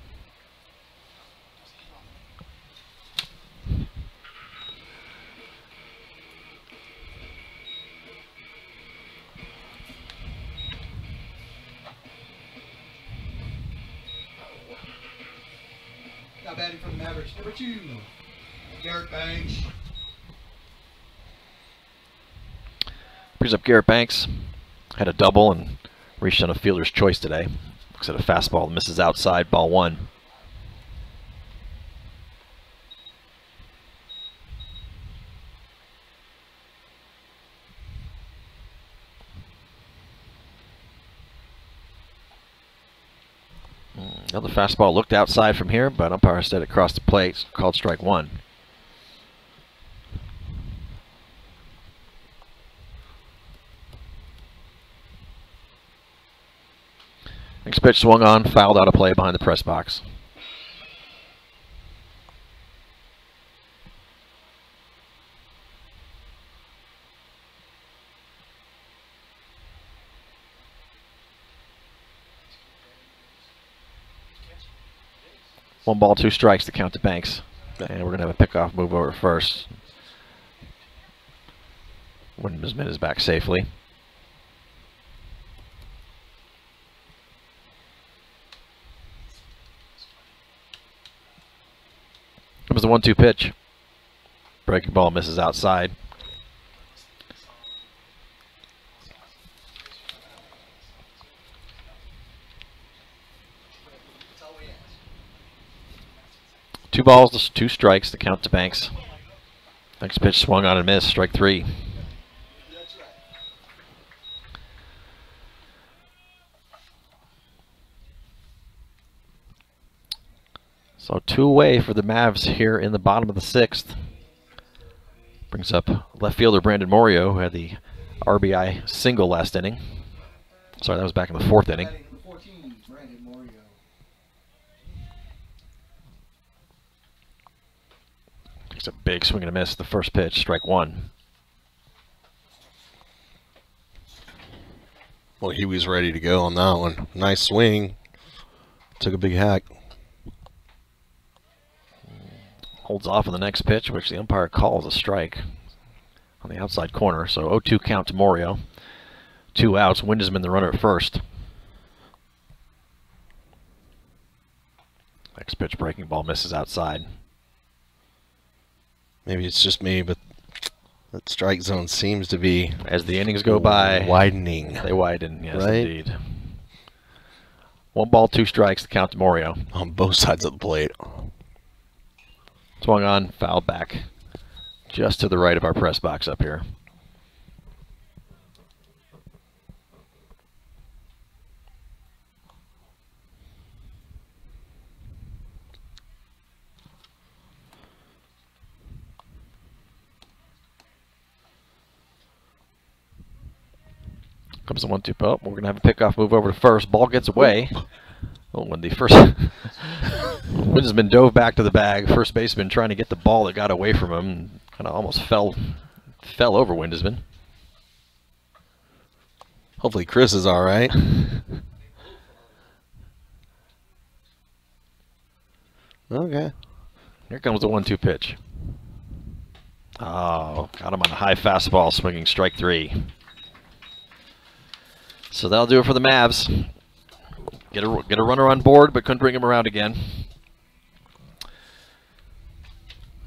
B: Now batting for the Mavericks, number 2, Garrett Banks.
A: Brings up Garrett Banks. Had a double and reached on a fielder's choice today. Looks at a fastball, misses outside, ball 1. Another fastball looked outside from here, but umpire said it crossed the plate, called strike 1. Next pitch swung on, fouled out of play behind the press box. One ball, 2 strikes to count to Banks. And we're going to have a pickoff move over first. Windmisman is back safely. It was the 1-2 pitch. Breaking ball misses outside. Two balls, 2 strikes to count to Banks. Next pitch swung on and missed, strike 3. So 2 away for the Mavs here in the bottom of the 6th. Brings up left fielder Brandon Morio, who had the RBI single last inning. Sorry, that was back in the 4th inning. Takes a big swing and a miss. The first pitch, strike 1.
C: Well, he was ready to go on that one. Nice swing. Took a big hack.
A: Holds off on the next pitch, which the umpire calls a strike on the outside corner. So 0-2 count to Morio. 2 outs. Windmisman the runner at first. Next pitch, breaking ball misses outside.
C: Maybe it's just me, but that strike zone seems to be,
A: as the innings go by,
C: widening.
A: They widen, yes,
C: right?
A: Indeed. 1 ball, 2 strikes to count to Morio.
C: On both sides of the plate.
A: Swung on, fouled back, just to the right of our press box up here. Comes the 1-2 pull. We're going to have a pickoff move over to first. Ball gets away. Oh, when the first Windmisman dove back to the bag. First baseman trying to get the ball that got away from him. Kind of almost fell over Windmisman.
C: Hopefully Chris is all right. Okay.
A: Here comes the 1-2 pitch. Oh, got him on a high fastball, swinging strike 3. So that'll do it for the Mavs. Get a runner on board, but couldn't bring him around again.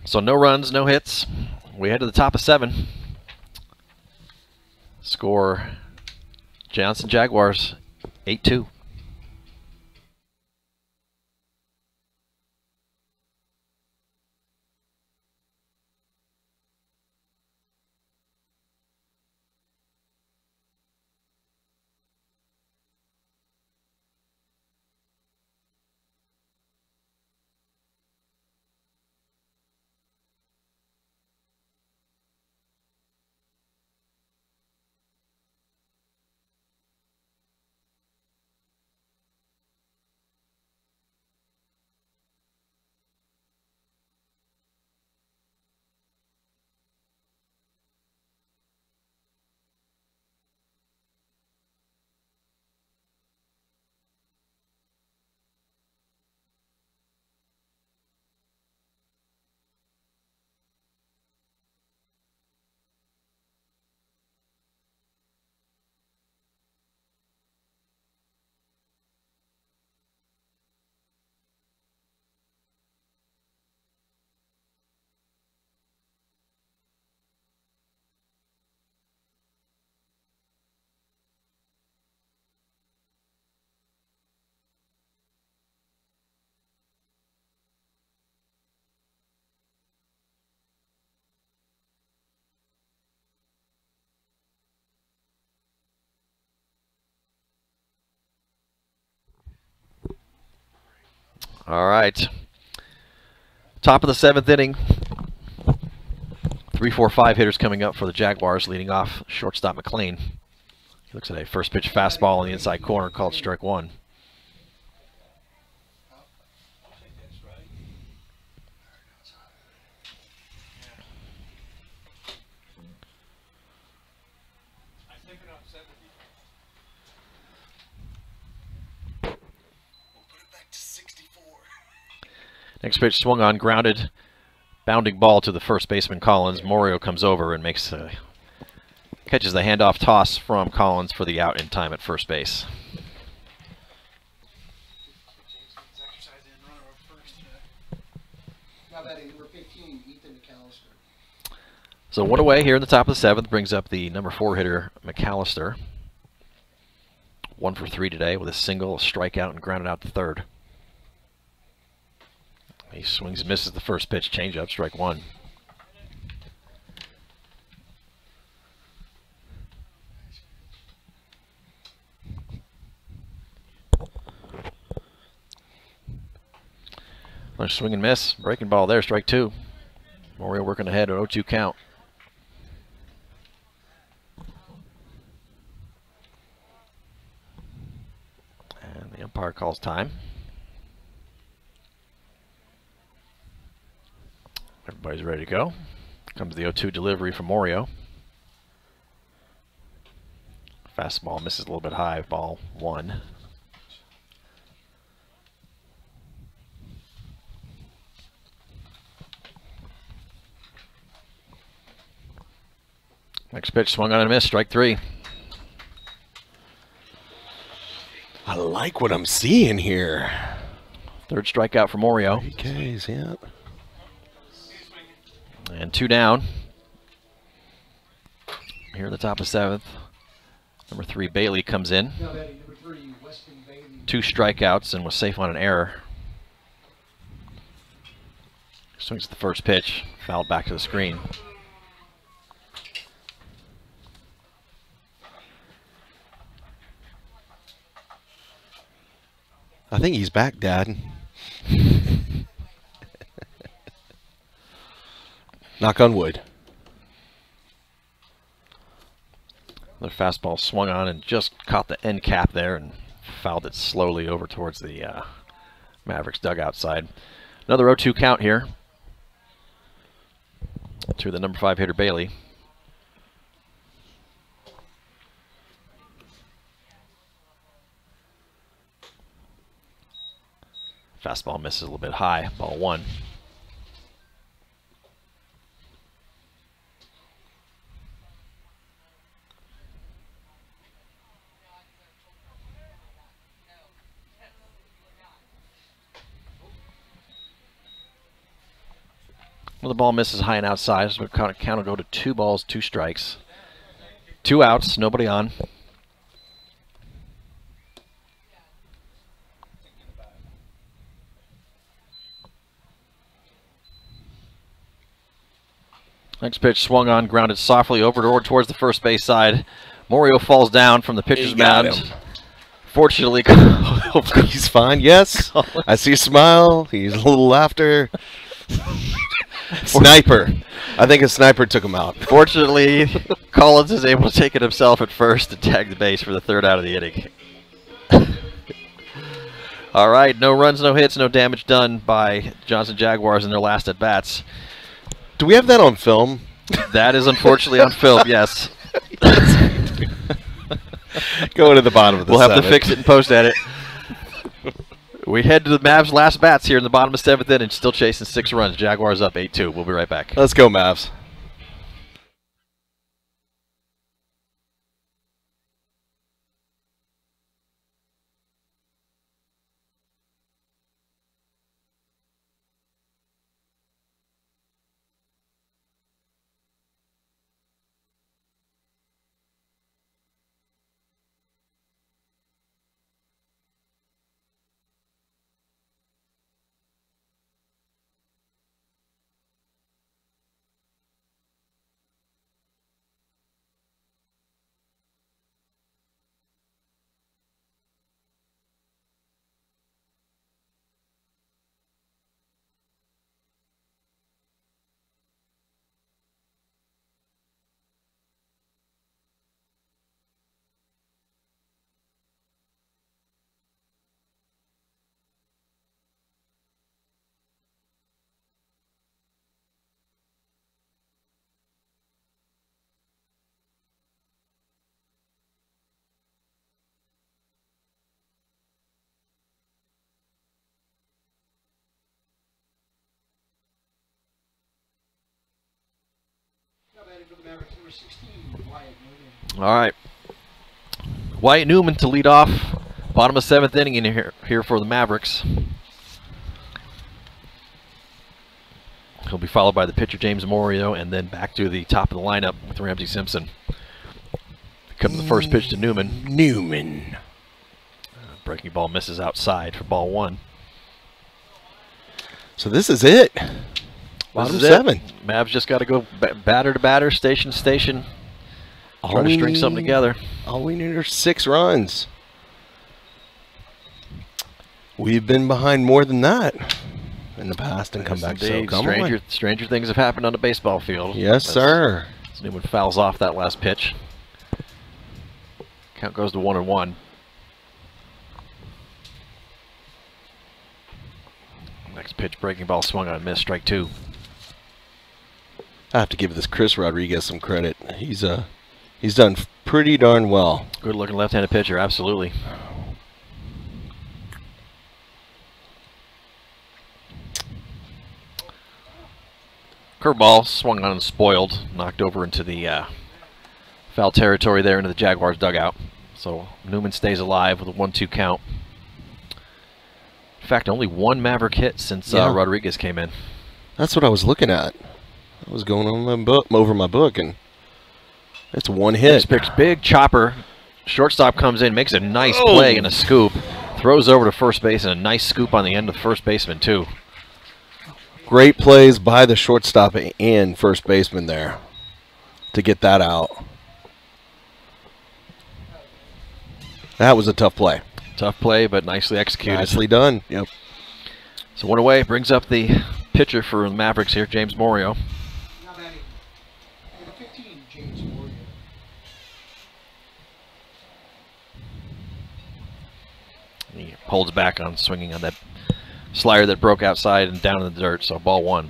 A: So no runs, no hits. We head to the top of 7. Score: Johnson Jaguars 8-2. All right. Top of the 7th inning. 3, 4, 5 hitters coming up for the Jaguars, leading off shortstop McNeil. He looks at a first pitch fastball in the inside corner called strike 1. Next pitch swung on, grounded, bounding ball to the first baseman Collins. Morio comes over and catches the handoff toss from Collins for the out in time at first base. So 1 away here in the top of the 7th brings up the number 4 hitter McAllister. 1 for 3 today with a single, a strikeout, and grounded out to third. He swings and misses the first pitch, changeup, strike 1. Another swing and miss, breaking ball there, strike 2. Morio working ahead, an 0-2 count. And the umpire calls time. Everybody's ready to go. Comes the 0-2 delivery from Morio. Fastball misses a little bit high, ball 1. Next pitch swung on and missed, strike 3.
C: I like what I'm seeing here.
A: 3rd strikeout for Morio.
C: 3 Ks, yeah.
A: And 2 down. Here at the top of 7th. Number 3, Bailey comes in. 2 strikeouts and was safe on an error. Swings at the first pitch, fouled back to the screen.
C: I think he's back, Dad. Knock on wood.
A: The fastball swung on and just caught the end cap there and fouled it slowly over towards the Mavericks dugout side. Another 0-2 count here to the number 5 hitter Bailey. Fastball misses a little bit high, ball 1. Well, the ball misses high and outside, so count will go to 2 balls, 2 strikes. 2 outs, nobody on. Next pitch swung on, grounded softly over towards the first base side. Morio falls down from the pitcher's mound. Fortunately,
C: he's fine. Yes, I see a smile. He's a little laughter. Sniper. I think a sniper took him out.
A: Fortunately, Collins is able to take it himself at first and tag the base for the 3rd out of the inning. All right, no runs, no hits, no damage done by Johnson Jaguars in their last at-bats.
C: Do we have that on film?
A: That is unfortunately on film, yes.
C: Going to the bottom of the 7th.
A: We'll have to fix it and post edit. We head to the Mavs' last bats here in the bottom of 7th inning, still chasing 6 runs. Jaguars up 8-2. We'll be right back.
C: Let's go, Mavs.
B: Mavericks number 16, Wyatt Newman.
A: All right. Wyatt Newman to lead off. Bottom of 7th inning in here for the Mavericks. He'll be followed by the pitcher James Morio, and then back to the top of the lineup with Ramsey Simpson. Comes the first pitch to Newman. Breaking ball misses outside for ball 1.
C: So this is it. Bottom 7.
A: Mavs just got to go batter to batter, station to station. Try to string something together.
C: All we need are 6 runs. We've been behind more than that in the past and come back. So come on.
A: Stranger things have happened on the baseball field.
C: Yes, sir.
A: As Newman fouls off that last pitch. Count goes to 1-1. Next pitch, breaking ball swung on and missed, strike 2.
C: I have to give this Chris Rodriguez some credit. He's done pretty darn well.
A: Good looking left-handed pitcher, absolutely. Curveball swung on and spoiled, knocked over into the foul territory there into the Jaguars dugout. So Newman stays alive with a 1-2 count. In fact, only 1 Maverick hit since Rodriguez came in.
C: That's what I was looking at. I was going on my book, over my book, and it's 1 hit.
A: Next pitch, big chopper. Shortstop comes in, makes a nice play and a scoop. Throws over to first base, and a nice scoop on the end of the first baseman, too.
C: Great plays by the shortstop and first baseman there to get that out. That was a tough play.
A: Tough play, but nicely executed.
C: Nicely done. Yep.
A: So 1 away, brings up the pitcher for the Mavericks here, James Morio.
B: Now batting number 15, James Morio.
A: He holds back on swinging on that slider that broke outside and down in the dirt, so ball 1.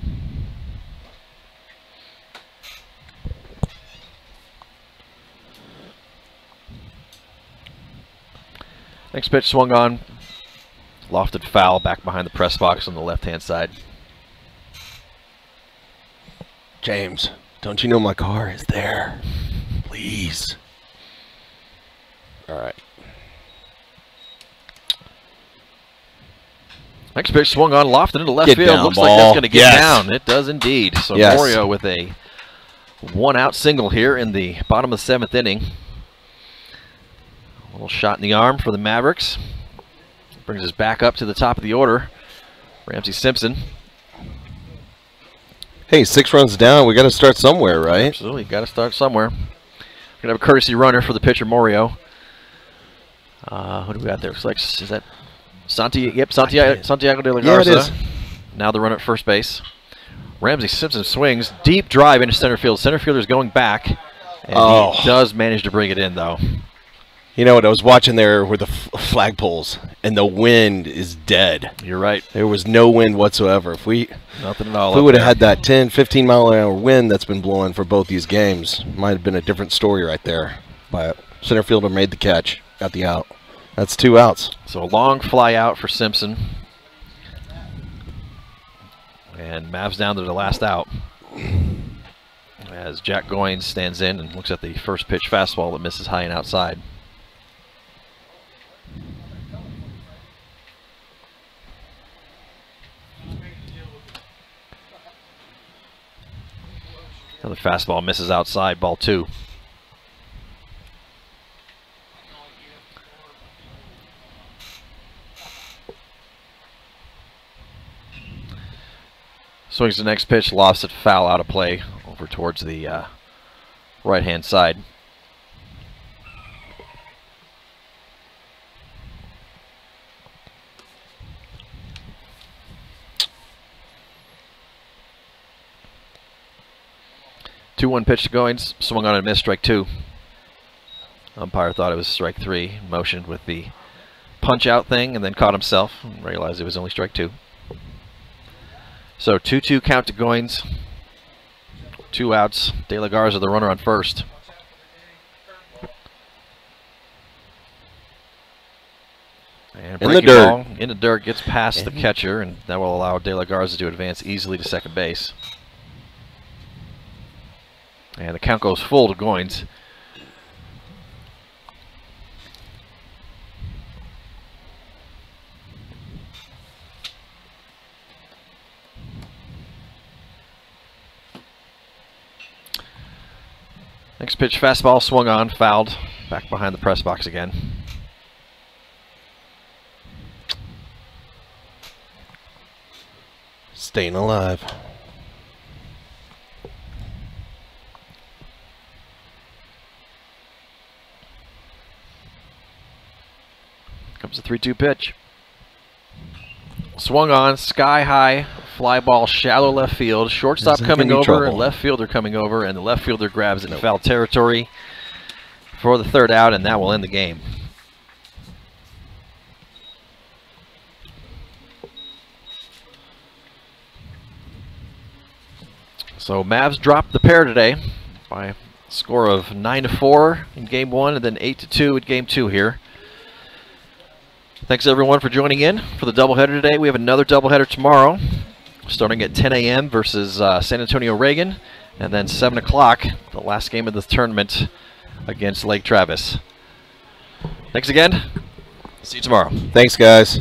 A: Next pitch swung on, lofted foul back behind the press box on the left-hand side.
C: James, don't you know my car is there? Please. All right.
A: Next pitch swung on, lofted into left
C: Get
A: field.
C: down,
A: Looks
C: ball.
A: like that's going to get
C: Yes.
A: down. It does indeed. So
C: Yes.
A: Morio with a 1-out single here in the bottom of the 7th inning. A little shot in the arm for the Mavericks. Brings us back up to the top of the order. Ramsey Simpson.
C: Hey, 6 runs down. We got to start somewhere, right?
A: Absolutely, got to start somewhere. We're going to have a courtesy runner for the pitcher, Morio. Who do we got there? Looks like, is that Santiago de la Garza.
C: Yeah, it is.
A: Now the runner at first base. Ramsey Simpson swings, deep drive into center field. Center fielder's going back, and he does manage to bring it in, though.
C: You know what? I was watching there with the flagpoles, and the wind is dead.
A: You're right.
C: There was no wind whatsoever.
A: Nothing at all.
C: If we would have had that 10, 15 mile an hour wind that's been blowing for both these games, might have been a different story right there. But center fielder made the catch, got the out. That's 2 outs.
A: So a long fly out for Simpson. And Mavs down to the last out. As Jack Goins stands in and looks at the first pitch fastball that misses high and outside. Another fastball misses outside, ball 2. Swings the next pitch, lofts it foul out of play over towards the right-hand side. Two-one pitch to Goins, swung on and missed, strike 2. Umpire thought it was strike 3, motioned with the punch-out thing, and then caught himself and realized it was only strike 2. So 2-2 count to Goins. 2 outs. De La Garza the runner on first. And
C: in the dirt.
A: Ball in the dirt, gets past the catcher, and that will allow De La Garza to advance easily to second base. And the count goes full to Goins. Next pitch, fastball swung on, fouled, back behind the press box again.
C: Staying alive.
A: Comes the 3-2 pitch. Swung on, sky high, fly ball, shallow left field. Shortstop coming over, and left fielder coming over, and the left fielder grabs it in foul territory for the 3rd out, and that will end the game. So Mavs dropped the pair today by a score of 9-4 in game 1 and then 8-2 in game 2 here. Thanks everyone for joining in for the doubleheader today. We have another doubleheader tomorrow starting at 10 a.m. versus San Antonio Reagan, and then 7 o'clock, the last game of the tournament against Lake Travis. Thanks again. See you tomorrow.
C: Thanks, guys.